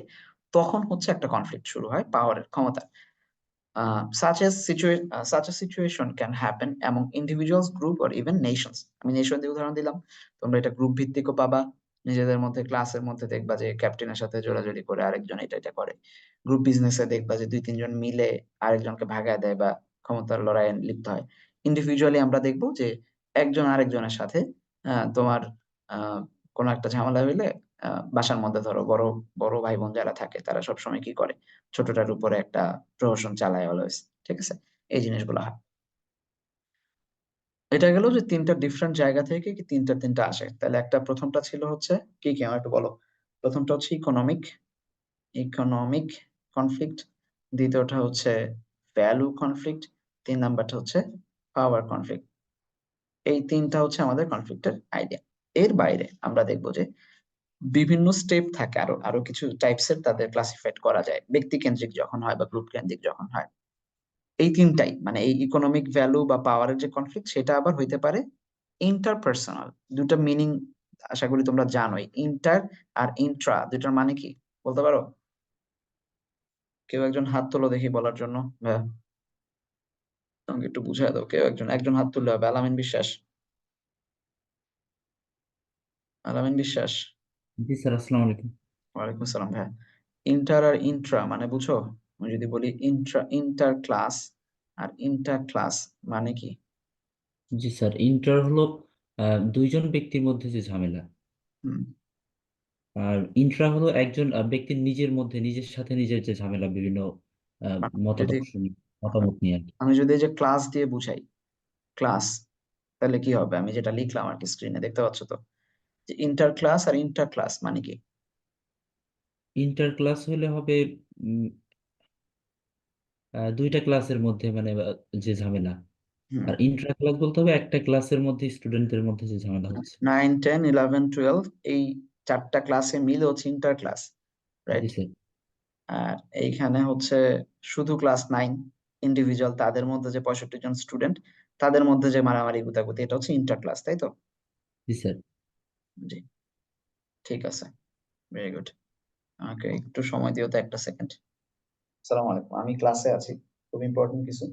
তখন হচ্ছে একটা কনফ্লিক্ট শুরু হয় পাওয়ারের, ক্ষমতা। Such a situation can happen among individuals, group or even nations. আমি নেশন দিয়ে উদাহরণ দিলাম, তোমরা এটা গ্রুপ ভিত্তিকও পাবা। নিজেদের মধ্যে ক্লাসের মধ্যে দেখবা যে ক্যাপ্টেনের সাথে জোরাজুরি করে আরেকজন এটা এটা করে। গ্রুপ বিজনেসে দেখবা যে দুই তিনজন মিলে আরেকজনকে ভাগায় দেয় বা ক্ষমতার লড়াইয়ে লিপ্ত হয়। ইন্ডিভিজুয়ালি আমরা দেখবো যে একজন আরেকজনের সাথে তোমার আহ কোনো একটা ঝামেলা হইলে, বাসার মধ্যে ধরো বড় বড় ভাই বোন যারা থাকে, তারা সবসময় কি করে, ছোটটার উপরে একটা প্রহসন চালায় অলওয়েজ, ঠিক আছে। এই জিনিসগুলো হয়। এটা গেল যে তিনটা ডিফারেন্ট জায়গা থেকে কি তিনটা তিনটা আসে, তাহলে একটা প্রথমটা ছিল হচ্ছে কি কি আমার একটু বলো। প্রথমটা হচ্ছে ইকোনমিক, ইকোনমিক কনফ্লিক্ট। দ্বিতীয়টা হচ্ছে ভ্যালু কনফ্লিক্ট। 3 নাম্বারটা হচ্ছে পাওয়ার কনফ্লিক্ট। এই তিনটা হচ্ছে আমাদের কনফ্লিক্টের আইডিয়া। এর বাইরে আমরা দেখবো যে বিভিন্ন স্টেপ থাকে, আরো আরো কিছু টাইপসের তাদের ক্লাসিফাইড করা যায়, ব্যক্তি কেন্দ্রিক যখন হয় বা গ্রুপ কেন্দ্রিক যখন হয়। এই তিনটাই মানে এই ইকোনমিক ভ্যালু বা পাওয়ারের যে কনফ্লিক্ট, সেটা আবার হইতে পারে ইন্টারপার্সোনাল। দুটা মিনিং আশা করি তোমরা জানোই, ইন্টার আর ইন্ট্রা, দুটার মানে কি বলতে পারো? কেউ একজন হাত তোলো দেখি বলার জন্য। ভাইয়া, তোমাকে একটু বুঝাই দাও, কেউ একজন, একজন হাত তুললে হবে। আলামিন বিশ্বাস, আলামিন বিশ্বাস। জি স্যার, আসসালামু আলাইকুম। ওয়ালাইকুম আসসালাম ভাইয়া। ইন্টার আর ইন্ট্রা মানে বুঝো? আমি যদি বলি ইন্ট্রা, ইন্টার ক্লাস আর ইন্টার ক্লাস মানে কি? জি স্যার, ইন্টার হলো দুইজন ব্যক্তির মধ্যে যে ঝামেলা। হুম, আর ইন্ট্রা হলো একজন ব্যক্তির নিজের মধ্যে, নিজের সাথে নিজের যে ঝামেলা, বিভিন্ন মানে যদি মতাদর্শ নিয়ে, মতামত নিয়ে আর কি। আমি যদি এই যে ক্লাস দিয়ে বুঝাই, ক্লাস, তাহলে কি হবে? আমি যেটা লিখলাম আর কি, স্ক্রিনে দেখতে পাচ্ছ তো, যে ইন্টার ক্লাস আর ইন্টার ক্লাস মানে কি? ইন্টার ক্লাস হলে হবে উম, দুইটা ক্লাসের মধ্যে মানে যে ঝামেলা। হুম, আর ইন্ট্রা ক্লাস বলতে হবে একটা ক্লাসের মধ্যে স্টুডেন্টদের মধ্যে যে ঝামেলা হচ্ছে। 9, 10, 11, 12 এই চারটা ক্লাসে মিলে হচ্ছে ইন্টার ক্লাস, জি রাইট? স্যার। আর এইখানে হচ্ছে শুধু ক্লাস 9 ইন্ডিভিজুয়াল, তাদের মধ্যে যে 65 জন স্টুডেন্ট, তাদের মধ্যে যে মারামারি গুতাগুতি, এটা হচ্ছে ইন্টার ক্লাস, তাই তো? জি স্যার। জি, ঠিক আছে, ভেরি গুড। আমাকে একটু সময় দিও তো, একটা সেকেন্ড। সালাম আলাইকুম, আমি ক্লাসে আছি, খুব ইম্পর্টেন্ট কিছু।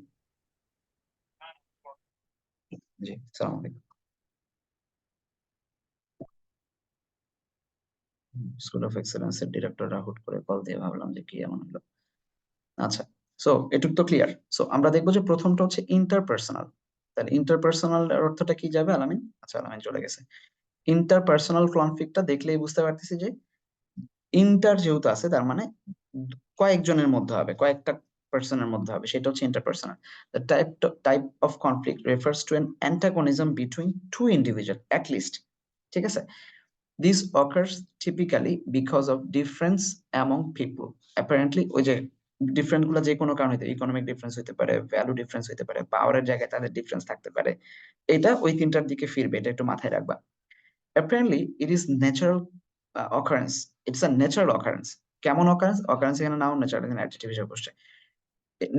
জি, সালাম আলাইকুম। স্কুল অফ এক্সেলেন্স এর ডিরেক্টররা হুট করে কল দিয়ে, ভাবলাম যে কি এমন হলো। আচ্ছা, সো এটুক তো ক্লিয়ার। সো আমরা দেখবো যে প্রথমটা হচ্ছে ইন্টারপার্সোনাল। তাহলে ইন্টারপার্সোনাল এর অর্থটা কি যাবে আলামিন? আচ্ছা, আলামিন চলে গেছে। ইন্টারপার্সোনাল কনফ্লিক্টটা দেখলেই বুঝতে পারতেছি যে ইন্টার যেহেতু আছে, তার মানে কয়েকজনের মধ্যে হবে, কয়েকটা পার্সনের মধ্যে হবে, সেটা হচ্ছে interpersonal. The type of conflict refers to an antagonism between two individual at least, ঠিক আছে। This occurs typically because of difference among people. Apparently, ওই যে ডিফারেন্ট গুলো যে কোনো কারণ হইতে, ইকোনমিক ডিফারেন্স হইতে পারে, ভ্যালু ডিফারেন্স হইতে পারে, পাওয়ারের জায়গায় তাদের ডিফারেন্স থাকতে পারে। এটা ওই তিনটার দিকে ফিরবে, এটা একটু মাথায় রাখবা। Apparently, it is natural occurrence. It's a natural occurrence. কেমন occurrence? Occurrence এখানে নাউন, ন্যাচারাল এখানে অ্যাডজেক্টিভ হিসেবে বসছে।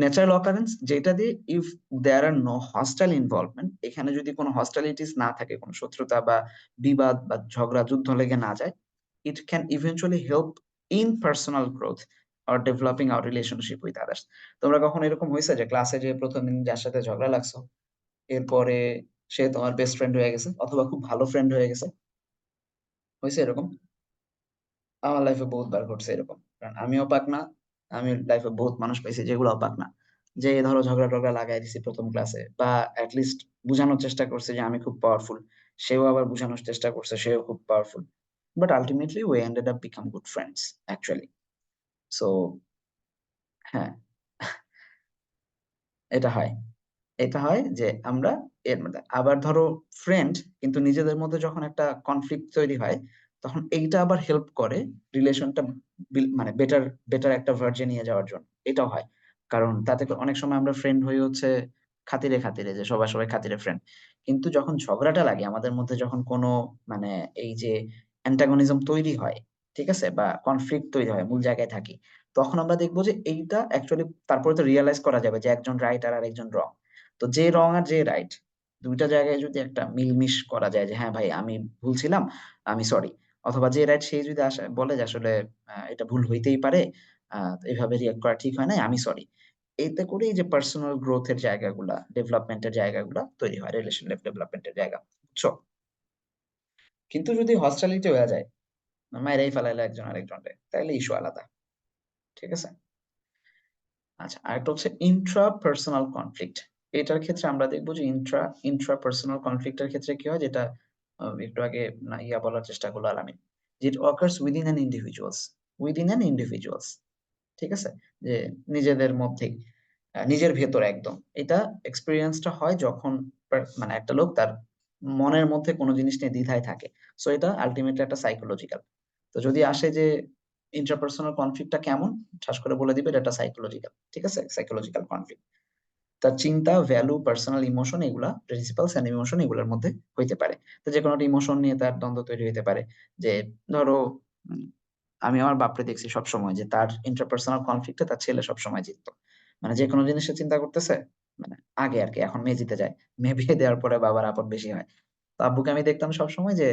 ন্যাচারাল অকারেন্স যেটা দিয়ে if there are no hostile involvement, এখানে যদি কোনো হস্টাইলিটিস না থাকে, কোনো শত্রুতা বা বিবাদ বা ঝগড়া যুদ্ধ লেগে না যায়, it can eventually help in personal growth. or developing our relationship with others. তোমরা কখনো এরকম হয়েছে যে ক্লাসে যে প্রথম দিন যার সাথে ঝগড়া লাগছো এরপরে সে তোমার বেস্ট ফ্রেন্ড হয়ে গেছে অথবা খুব ভালো ফ্রেন্ড হয়ে গেছে? হয়েছে এরকম? আমার লাইফে বহুতবার ঘটছে এরকম, কারণ আমিও পাক না, আমি লাইফে বহুত মানুষ পাইছি যেগুলো পাক না, যে ধরো ঝগড়া টগড়া লাগাই দিছি প্রথম ক্লাসে, বা লিস্ট বুঝানোর চেষ্টা করছে যে আমি খুব পাওয়ারফুল, সেও আবার বুঝানোর চেষ্টা করছে সেও খুব powerful, but ultimately we ended up become good friends actually. So হ্যাঁ, এটা হয়, এটা হয় যে আমরা এর মধ্যে আবার ধরো ফ্রেন্ড, কিন্তু নিজেদের মধ্যে যখন একটা কনফ্লিক্ট তৈরি হয় তখন এইটা আবার হেল্প করে রিলেশনটা মানে বেটার বেটার একটা ভার্জে নিয়ে যাওয়ার জন্য। এটাও হয়, কারণ তাতে করে অনেক সময় আমরা ফ্রেন্ড হয়ে হচ্ছে খাতিরে খাতিরে, যে সবাই সবাই খাতিরে ফ্রেন্ড, কিন্তু যখন ঝগড়াটা লাগে আমাদের মধ্যে, যখন কোনো মানে এই যে অ্যান্টাগনিজম তৈরি হয়, ঠিক আছে, বা কনফ্লিক্ট তৈরি হয়, মূল জায়গায় থাকি, তখন আমরা দেখবো যে এইটা অ্যাকচুয়ালি তারপরে তো রিয়েলাইজ করা যাবে যে একজন রাইট আর আরেকজন রং। তো যে রং আর যে রাইট, দুইটা জায়গায় যদি একটা মিলমিশ করা যায় যে হ্যাঁ ভাই আমি ভুল ছিলাম, আমি সরি, অথবা যে রাইট সেই যদি আসে বলে যে আসলে এটা ভুল হইতেই পারে, এইভাবে রিয়েক্ট করা ঠিক হয় নাই, আমি সরি, এতে করে এই যে পার্সোনাল গ্রোথের জায়গাগুলা, ডেভেলপমেন্টের জায়গাগুলা তৈরি হয়, রিলেশন ডেভেলপমেন্টের জায়গা, বুঝছো? কিন্তু যদি হস্টালিটি হয়ে যায়, মাইরাই ফেলাইলো একজন আরেকজনকে, তাহলে ইস্যু আলাদা, ঠিক আছে? আচ্ছা, আরেকটা হচ্ছে ইন্ট্রা পার্সোনাল কনফ্লিক্ট। এটার ক্ষেত্রে আমরা দেখবো যে ইন্ট্রা পার্সোনাল কনফ্লিক্টের ক্ষেত্রে কি হয়, যেটা একটু আগে না ইয়া বলার চেষ্টা করলো আলামিন, যে ইট অকার্স উইদিন অ্যান ইন্ডিভিজুয়ালস, ঠিক আছে, যে নিজেদের মধ্যেই, নিজের ভেতর একদম, এটা এক্সপিরিয়েন্সটা হয় যখন মানে একটা লোক তার মনের মধ্যে কোনো জিনিস নিয়ে দ্বিধায় থাকে। সো এটা আলটিমেটলি একটা সাইকোলজিক্যাল। তো যদি আসে যে ইন্টারপার্সোনাল কনফ্লিক্টটা কেমন, ঠাস করে বলে দিবে এটা একটা সাইকোলজিক্যাল, ঠিক আছে, সাইকোলজিক্যাল কনফ্লিক্ট। তার চিন্তা, ভ্যালু, পার্সোনাল ইমোশন, এগুলা প্রিন্সিপালস এন্ড ইমোশন এগুলোর মধ্যে হইতে পারে। তো যে কোনো একটা ইমোশন নিয়ে তার দ্বন্দ্ব তৈরি হইতে পারে, যে ধরো উম, আমি আমার বাপরে দেখছি সবসময় যে তার ইন্টারপার্সোনাল কনফ্লিক্টে তার ছেলে সবসময় জিততো। মানে যে কোনো জিনিসে চিন্তা করতেছে, মানে আগে আর কি, এখন মেয়ে জিতে যায়, মেয়ে বিয়ে দেওয়ার পরে বাবার আপদ বেশি হয়। তো আব্বুকে আমি দেখতাম সবসময় যে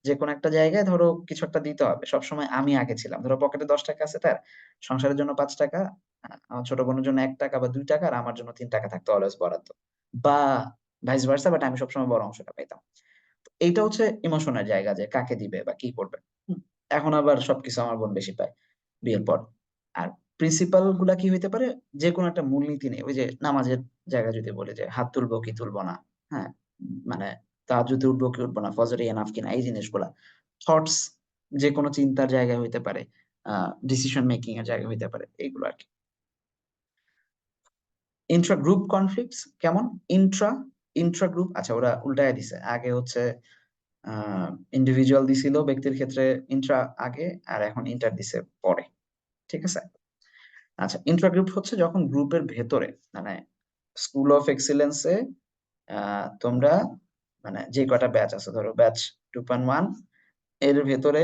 যে কোনো একটা জায়গায় ধরো কিছু একটা দিতে হবে, সবসময় আমি আগে ছিলাম, ধরো পকেটে 10 টাকা আছে তার, সংসারের জন্য 5 টাকা, আমার ছোট বোনের জন্য 1 টাকা বা 2 টাকা, আর আমার জন্য 3 টাকা থাকতো অলওয়েজ বরাদ্দ, বা ভাইস ভার্সা, বাট আমি সবসময় বড় অংশটা পাইতাম। এইটা হচ্ছে ইমোশনের জায়গা, যে কাকে দিবে বা কি করবে। এখন আবার সবকিছু আমার বোন বেশি পায় বিয়ের পর। আর প্রিন্সিপাল গুলা কি হইতে পারে, যে কোনো একটা মূলনীতি নেই, ওই যে নামাজের জায়গা যদি বলে যে হাত তুলবো কি তুলবো না, হ্যাঁ, মানে তাহাজ্জুদে উঠবো কি উঠবো না, ফজরে এনাফ কিনা, এই জিনিসগুলা, থটস, যে কোনো চিন্তার জায়গায় হইতে পারে, ডিসিশন মেকিং এর জায়গা হইতে পারে, এইগুলো আর কি। ইন্ট্রা গ্রুপ কনফ্লিক্টস কেমন? ইন্ট্রা ইন্ট্রা গ্রুপ, আচ্ছা ওরা উল্টায় দিছে, আগে হচ্ছে ইন্ডিভিজুয়াল দিছিল ব্যক্তির ক্ষেত্রে ইন্ট্রা আগে, আর এখন ইন্টার দিছে পরে, ঠিক আছে? আচ্ছা, ইন্ট্রা গ্রুপ হচ্ছে যখন গ্রুপের ভেতরে, মানে স্কুল অফ এক্সিলেন্সে তোমরা মানে যে কটা ব্যাচ আছে, ধরো ব্যাচ 2.1, এর ভেতরে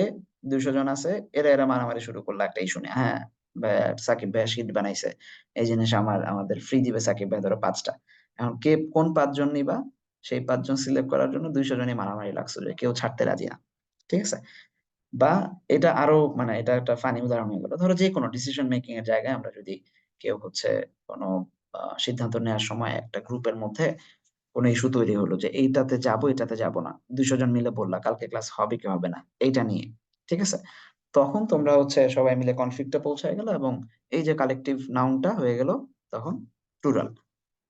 200 জন আছে, এরা এরা মারামারি শুরু করলো একটা ইস্যু নিয়ে, হ্যাঁ সাকিব ভাই শীট বানাইছে, এই জিনিস আমাদের ফ্রি দিবে সাকিব ভাই, ধরো 5টা, এখন কে কোন 5 জন নিবা, সেই 5 জন সিলেক্ট করার জন্য 200 জনই মারামারি লাগছে, যে কেউ ছাড়তে রাজি না, ঠিক আছে? বা এটা আরো মানে এটা একটা ফানি উদাহরণ হয়ে গেল, ধরো যে কোনো ডিসিশন মেকিং এর জায়গায় আমরা যদি কেউ হচ্ছে কোনো সিদ্ধান্ত নেওয়ার সময় একটা গ্রুপের মধ্যে কোনো ইস্যু তৈরি হলো যে এইটাতে যাব এটাতে যাব না, 200 জন মিলে বললা কালকে ক্লাস হবে কি হবে না এইটা নিয়ে, ঠিক আছে, তখন তোমরা হচ্ছে সবাই মিলে কনফ্লিক্টে পৌঁছায় গেল, এবং এই যে কালেকটিভ নাউনটা হয়ে গেল তখন প্লুরাল,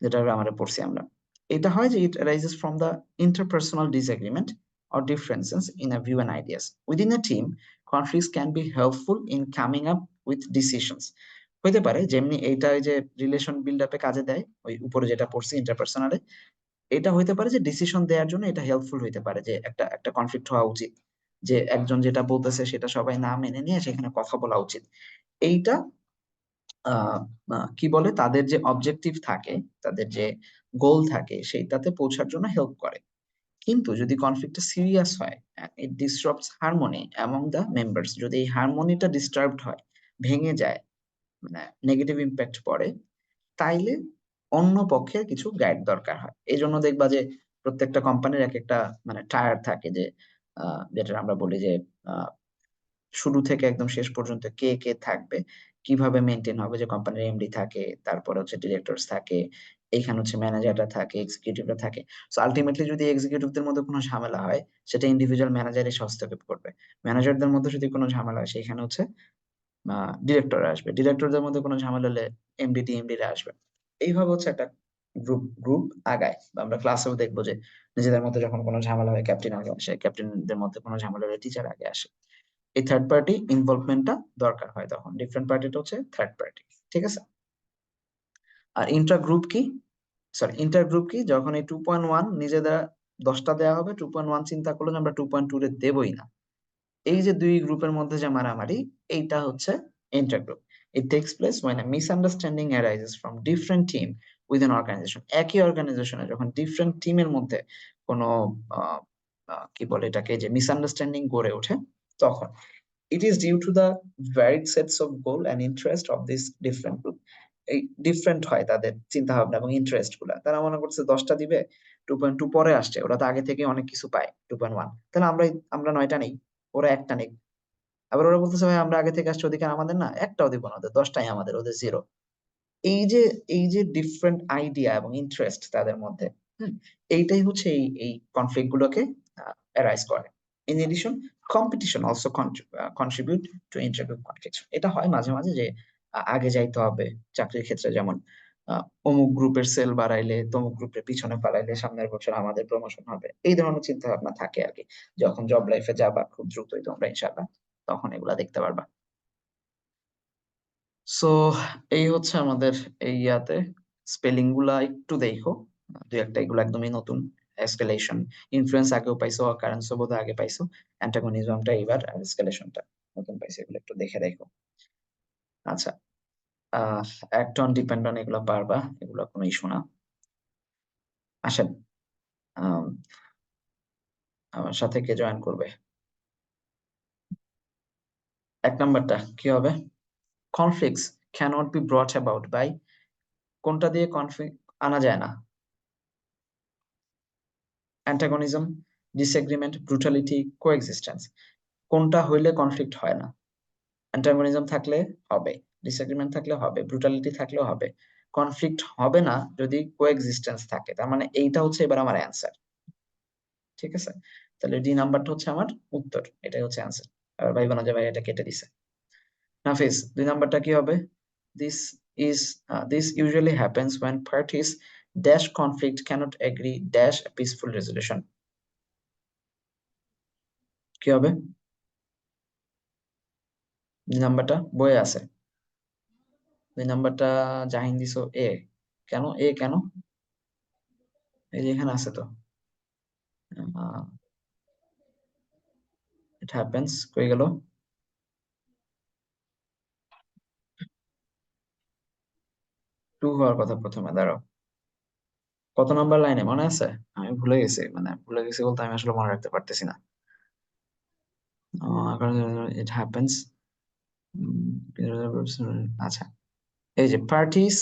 যেটা আমরা পড়ছি আমরা। এটা হয় যে ইট arises from the interpersonal disagreement or differences in a view and ideas. Within a team, conflicts can be helpful in coming up with decisions. হইতে পারে যেমনি এইটা ওই যে রিলেশন বিল্ড আপে কাজে দেয়, ওই উপরে যেটা পড়ছি ইন্টারপার্সোনালে, এটা হইতে পারে যে ডিসিশন দেওয়ার জন্য এটা হেল্পফুল হইতে পারে, যে একটা একটা কনফ্লিক্ট হওয়া উচিত, যে একজন যেটা বলতেছে সেটা সবাই না মেনে নিয়ে সেখানে কথা বলা উচিত। এইটা আহ কি বলে, তাদের যে অবজেক্টিভ থাকে, তাদের যে গোল থাকে সেইটাতে পৌঁছার জন্য হেল্প করে। কিন্তু যদি কনফ্লিক্টটা সিরিয়াস হয়, ইট ডিসরাপ্টস হারমোনি অ্যামং দ্য মেম্বার্স, যদি এই হারমোনিটা ডিস্টার্বড হয়, ভেঙে যায়, মানে নেগেটিভ ইম্প্যাক্ট পড়ে, তাইলে অন্য পক্ষের কিছু গাইড দরকার হয়। এই জন্য দেখবা যে প্রত্যেকটা কোম্পানির এক একটা মানে টায়ার থাকে, যে যেটা আমরা বলি যে আহ, শুরু থেকে একদম শেষ পর্যন্ত কে কে থাকবে, কিভাবে মেনটেন হবে, যে কোম্পানির এমডি থাকে, তারপরে হচ্ছে ডিরেক্টরস থাকে, এইখানে হচ্ছে ম্যানেজাররা থাকে, এক্সিকিউটিভরা থাকে। সো আলটিমেটলি যদি এক্সিকিউটিভদের মধ্যে কোনো ঝামেলা হয়, সেটা ইন্ডিভিজুয়াল ম্যানেজারই হস্তক্ষেপ করবে। ম্যানেজারদের মধ্যে যদি কোনো ঝামেলা হয়, সেখানে হচ্ছে ডিরেক্টর আসবে। ডিরেক্টরদের মধ্যে কোনো ঝামেলা হলে এমডি টিএমডি রা আসবে। এইভাবে হচ্ছে একটা গ্রুপ গ্রুপ আগায়। বা আমরা ক্লাসেও দেখবো যে নিজেদের মধ্যে যখন কোনো ঝামেলা হয়, ক্যাপ্টেন আগে আসে, ক্যাপ্টেনদের মধ্যে কোনো ঝামেলা হলে টিচার আগে আসে। এই থার্ড পার্টি ইনভলভমেন্টটা দরকার হয় তখন। ডিফারেন্ট পার্টিটা হচ্ছে থার্ড পার্টি। ঠিক আছে। আর ইন্টার গ্রুপ কি, সরি ইন্টার গ্রুপ কি, যখন এই 2.1 নিজেদের 10টা দেওয়া হবে, 2.1 চিন্তা করলো যে আমরা 2.2 রে দেবই না, এই যে দুই গ্রুপের মধ্যে যে মারামারি, এইটা হচ্ছে intergroup. It takes place when a misunderstanding arises from different team within organization। একই অর্গানাইজেশনে যখন ডিফারেন্ট টিমের মধ্যে কোনো আহ, কি বলে এটাকে, যে মিসআন্ডারস্ট্যান্ডিং গড়ে ওঠে, তখন it is due to the varied sets of goal and interest of this different group। এই ডিফারেন্ট হয় তাদের চিন্তা ভাবনা এবং ইন্টারেস্ট গুলা। তারা মনে করছে 10টা দিবে, 2.2 পরে আসছে, ওরা তো আগে থেকে অনেক কিছু পায় 2.1, তাহলে আমরা 9টা নেই, ওরা একটা নেই। আবার ওরা বলতেছে ভাই আমরা আগে থেকে আসছি, অধিকার আমাদের না, একটাও দিব না, ওদের 10টাই আমাদের, ওদের 0। এই যে ডিফারেন্ট আইডিয়া এবং ইন্টারেস্ট তাদের মধ্যে, হুম, এইটাই হচ্ছে এই কনফ্লিক্ট গুলোকে অ্যারাইজ করে। In addition, competition also contribute to intergroup conflict. এটা হয় মাঝে মাঝে যে আগে যাইতে হবে। চাকরির ক্ষেত্রে যেমন অমুক গ্রুপের সেল বাড়াইলে তমুক গ্রুপের পিছনে পালাইলে সামনের বছর আমাদের প্রমোশন হবে, এই ধরনের চিন্তা ভাবনা থাকে আর কি। যখন জব লাইফে যাবা খুব দ্রুতই তোমরা ইনশাআল্লাহ তখন এগুলা দেখতে পারবা। সো এই হচ্ছে আমাদের এই ইয়াতে স্পেলিং গুলা একটু দেখো, দুই একটা এগুলো একদমই নতুন। এসকেলেশন, ইনফ্লুয়েন্স আগেও পাইছো, কারেন্সি বোধ আগে পাইছো, অ্যান্টাগনিজমটা এবার, আর এসকেলেশনটা নতুন পাইছো, এগুলো একটু দেখে দেখো। আচ্ছা, অ্যাক্ট অন, ডিপেন্ড অন, এগুলো পারবা, এগুলো কোনো ইস্যু না। আসেন, আম, আমার সাথে কে জয়েন করবে? এক নাম্বারটা কি হবে? Conflicts cannot be brought about by, কোনটা দিয়ে কনফ্লিক্ট আনা যায় না? Antagonism, disagreement, brutality, coexistence. কোনটা হইলে কনফ্লিক্ট হয় না? অ্যান্টাগনিজম থাকলে হবে, ডিসএগ্রিমেন্ট থাকলে হবে, ব্রুটালিটি থাকলেও হবে। কনফ্লিক্ট হবে না যদি কোএক্সিস্টেন্স থাকে। তার মানে এইটা হচ্ছে এবার আমার অ্যান্সার। ঠিক আছে, তাহলে ডি নাম্বারটা হচ্ছে আমার উত্তর, এটাই হচ্ছে অ্যান্সার। আর ভাই বোনা যে ভাই এটা কেটে দিছে। নাফিস, দুই নাম্বারটা কি হবে? This is this usually happens when parties dash conflict cannot agree dash a peaceful resolution। কি হবে? দুই নাম্বারটা বইয়ে আছে। দুই নাম্বারটা জাহিন দিছো এ, কেন এ কেন? এই যে এখানে আছে তো, ইট হ্যাপেন্স, কই গেল? টু হওয়ার কথা প্রথমে, দাঁড়াও, কত নাম্বার লাইনে মনে আছে? আমি ভুলে গেছি, মানে ভুলে গেছি বলতে আমি আসলে মনে রাখতে পারতেছি না। ইট হ্যাপেন্স, আচ্ছা, এই যে পার্টিস,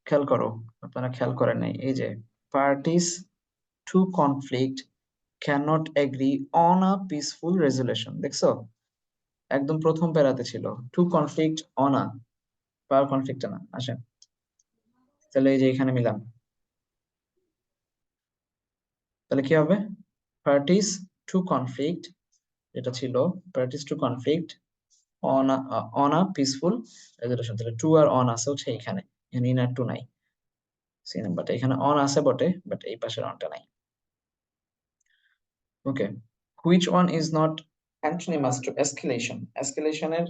খেয়াল করো, আপনারা খেয়াল করেন নাই, এই যে parties to conflict cannot agree on a peaceful resolution, দেখছো? একদম প্রথম প্যারাতে ছিল to conflict on a, power conflict না। আসেন, তাহলে এই যে এখানে মিলাম, তাহলে কি হবে? পার্টিস টু কনফ্লিক্ট, যেটা ছিল parties to conflict on a peaceful resolution, তাহলে টু আর অন আছে হচ্ছে এখানে, এখানে ইন আর টু নাই। সি নাম্বারটা এখানে অন আছে বটে, বাট এই পাশের অনটা নাই। Okay, which one is not antonymous to escalation? এসকেলেশনের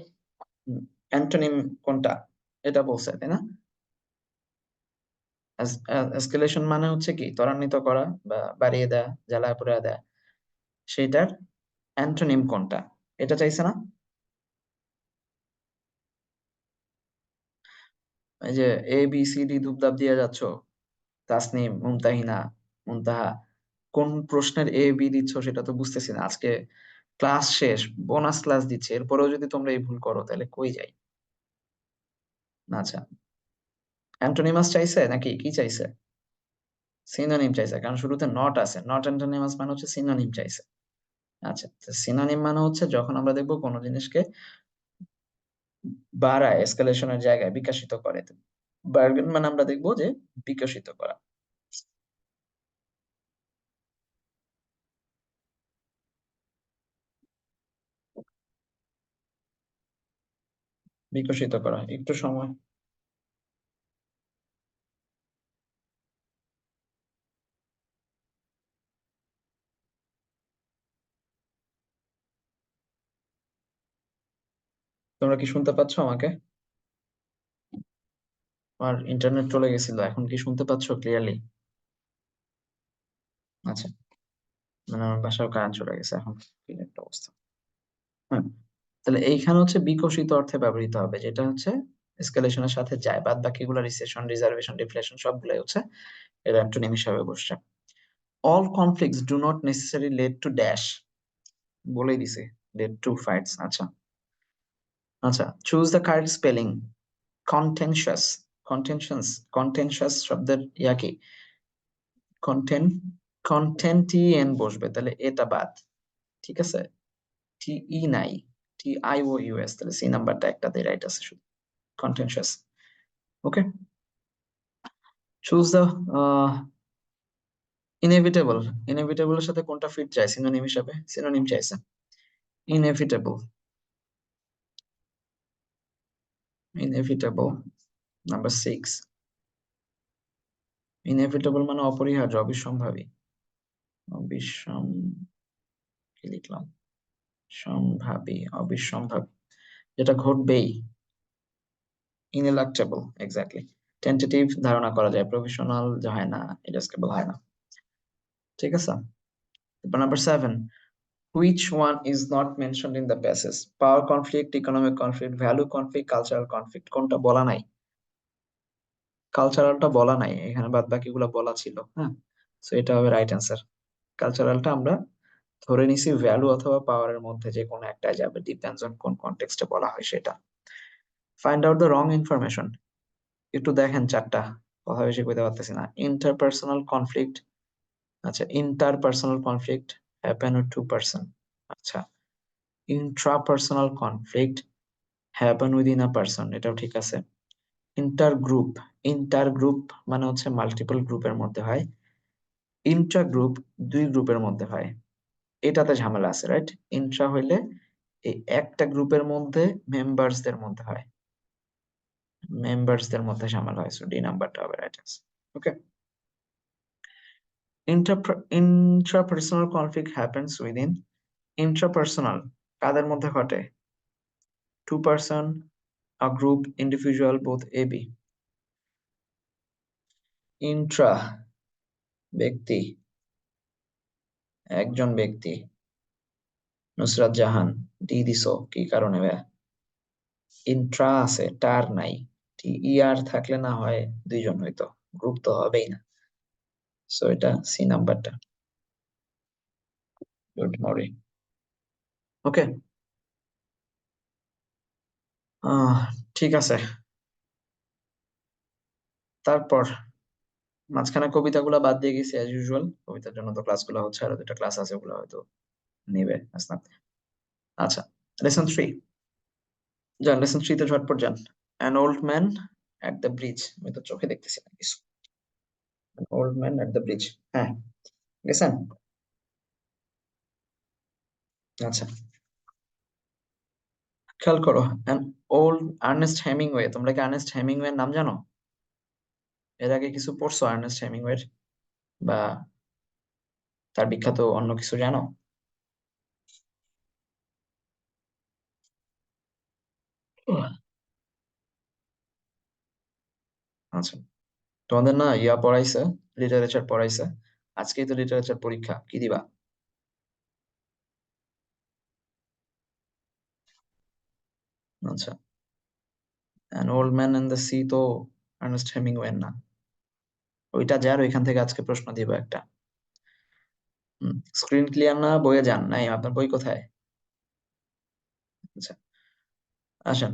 অ্যান্টোনিম কোনটা, এটা বলছে তাই না? এসকেলেশন মানে হচ্ছে কি, ত্বরান্বিত করা বা বাড়িয়ে দেয়া, জ্বালায় পুড়ে দেয়া, সেটার অ্যান্টোনিম কোনটা, এটা চাইছে না? এই যে এ বি সি ডি ধূপধাপ দিয়ে যাচ্ছ, তাসনিম, মুমতাহিনা, মুনতাহা, কোন প্রশ্নের এ বি দিচ্ছ সেটা তো বুঝতেছি না। আজকে ক্লাস শেষ, বোনাস ক্লাস দিচ্ছে, এরপরেও যদি তোমরা এই ভুল করো তাহলে কই যাই? আচ্ছা, অ্যান্টোনিমাস চাইছে নাকি কি চাইছে? সিনোনিম চাইছে, কারণ শুরুতে নট আছে, নট অ্যান্টোনিমাস মানে হচ্ছে সিনোনিম চাইছে। আচ্ছা, সিনোনিম মানে হচ্ছে যখন আমরা দেখবো কোনো জিনিসকে বাড়ায়, এসকালেশনের জায়গায় বিকশিত করে। বার্গেন মানে আমরা দেখবো যে বিকশিত করা। বিকশিত করা, একটু সময়। তোমরা কি শুনতে পাচ্ছ আমাকে? আমার ইন্টারনেট চলে গেছিল, এখন কি শুনতে পাচ্ছ ক্লিয়ারলি? আচ্ছা, মানে আমার বাসায় কারেন্ট চলে গেছে এখন, কি একটা অবস্থা। হ্যাঁ, তাহলে এইখানে হচ্ছে বিকশিত অর্থে ব্যবহৃত হবে, যেটা হচ্ছে এসকালেশনের সাথে যায়। বাদ বাকিগুলো রিসেশন, রিজার্ভেশন, ডিফ্লেশন সবগুলাই হচ্ছে এর অ্যান্টোনিম হিসাবে বসছে। All conflicts do not necessary lead to dash, বলেই দিছে লেড টু ফাইটস। আচ্ছা আচ্ছা, choose the correct spelling. Contentious, contentions, contentious শব্দের ইয়া কি? কন্টেন্ট, কন্টেন্টিএন বসবে, তাহলে এটা বাদ। ঠিক আছে, টি ই নাই, T I O U S, তাহলে সি নাম্বারটা একটাতে রাইট আছে শুধু, contentious. Okay, choose the inevitable. ইনএভিটেবলের সাথে কোনটা ফিট চাই সিনোনিম হিসাবে? সিনোনিম চাইছে ইনএভিটেবল। Inevitable number 6। ইনএভিটেবল মানে অপরিহার্য, অবিসম্ভাবী। অবিসম, কি লিখলাম? সম্ভাবী, অবিসম্ভাবী, যেটা ঘটবেই। ইনএলাক্টেবল, এক্স্যাক্টলি। টেন্টেটিভ, ধারণা করা যায়। প্রফেশনাল যা হয় না, ইলাস্টেবল হয় না। ঠিক আছে, এবার number 7। Which one is not mentioned in the passage? Power conflict, economic conflict, value conflict, cultural conflict, কোনটা বলা নাই? কালচারালটা বলা নাই এখানে, বাদ বাকিগুলো বলা ছিল। হ্যাঁ, সো এটা হবে রাইট অ্যান্সার। কালচারালটা আমরা ধরে নিছি ভ্যালু অথবা পাওয়ারের মধ্যে যে কোনো একটাই যাবে, ডিপেন্ডস অন কোন কনটেক্সটে বলা হয় সেটা। Find out the wrong information. একটু দেখেন চারটা, কথা বেশি কইতে পারতেছি না। ইন্টারপার্সোনাল কনফ্লিক্ট, আচ্ছা interpersonal conflict happen with two person. আচ্ছা, intrapersonal conflict happen within a person, এটাও ঠিক আছে। ইন্টার গ্রুপ, ইন্টার গ্রুপ মানে হচ্ছে মাল্টিপল গ্রুপের মধ্যে হয়। ইন্ট্রা গ্রুপ দুই গ্রুপের মধ্যে হয়, এটাতে ঝামেলা আছে, রাইট? ইন্ট্রা হইলে এই একটা গ্রুপের মধ্যে মেম্বার্সদের মধ্যে হয়, মেম্বার্সদের মধ্যে ঝামেলা হয়, সো ডি নাম্বারটা হবে রাইট অ্যান্সার। ওকে, intrapersonal conflict happens within, intrapersonal কাদের মধ্যে ঘটে? Two person, a group, individual, both A B। Intra ব্যক্তি, একজন ব্যক্তি। নুসরাত জাহান, ডি দিছো কি কারণে ভাইয়া? ইন্ট্রা আছে, টার নাই। টি ই আর থাকলে না হয় দুইজন হইতো, গ্রুপ তো হবেই না, সো এটা সি নাম্বারটা। Good morning. ওকে, ঠিক আছে। তারপর মাঝখানে কবিতাগুলো বাদ দিয়ে গেছি অ্যাজ ইউজুয়াল, কবিতার জন্য তো ক্লাসগুলো হচ্ছে, আরো দুটো ক্লাস আছে, ওগুলো হয়তো নিবে আসলাম। আচ্ছা, লেসন 3 যান, লেসন 3 তে ঝটপট যান। An old man at the bridge, আমি তো চোখে দেখতেছি না কিছু। Old man at the bridge, হ্যাঁ গেছেন? আচ্ছা, খেয়াল করো। অ্যান ওল্ড, আর্নেস্ট হেমিংওয়ে, তোমরা কি আর্নেস্ট হেমিংওয়ে নাম জানো? এর আগে কিছু পড়ছো আর্নেস্ট হেমিংওয়ের, বা তার বিখ্যাত অন্য কিছু জানো? আচ্ছা, তোমাদের না ইয়া পড়াইছে, লিটারেচার পড়াইছে, আজকেই তো লিটারেচার পরীক্ষা, কি দিবা? আচ্ছা, an old man in the sea তো আর্নেস্ট হেমিংওয়ে না, ওইটা যার ওইখান থেকে আজকে প্রশ্ন দিব একটা। স্ক্রিন ক্লিয়ার না, বইয়ে যান নাই? আপনার বই কোথায়? আচ্ছা, আসেন।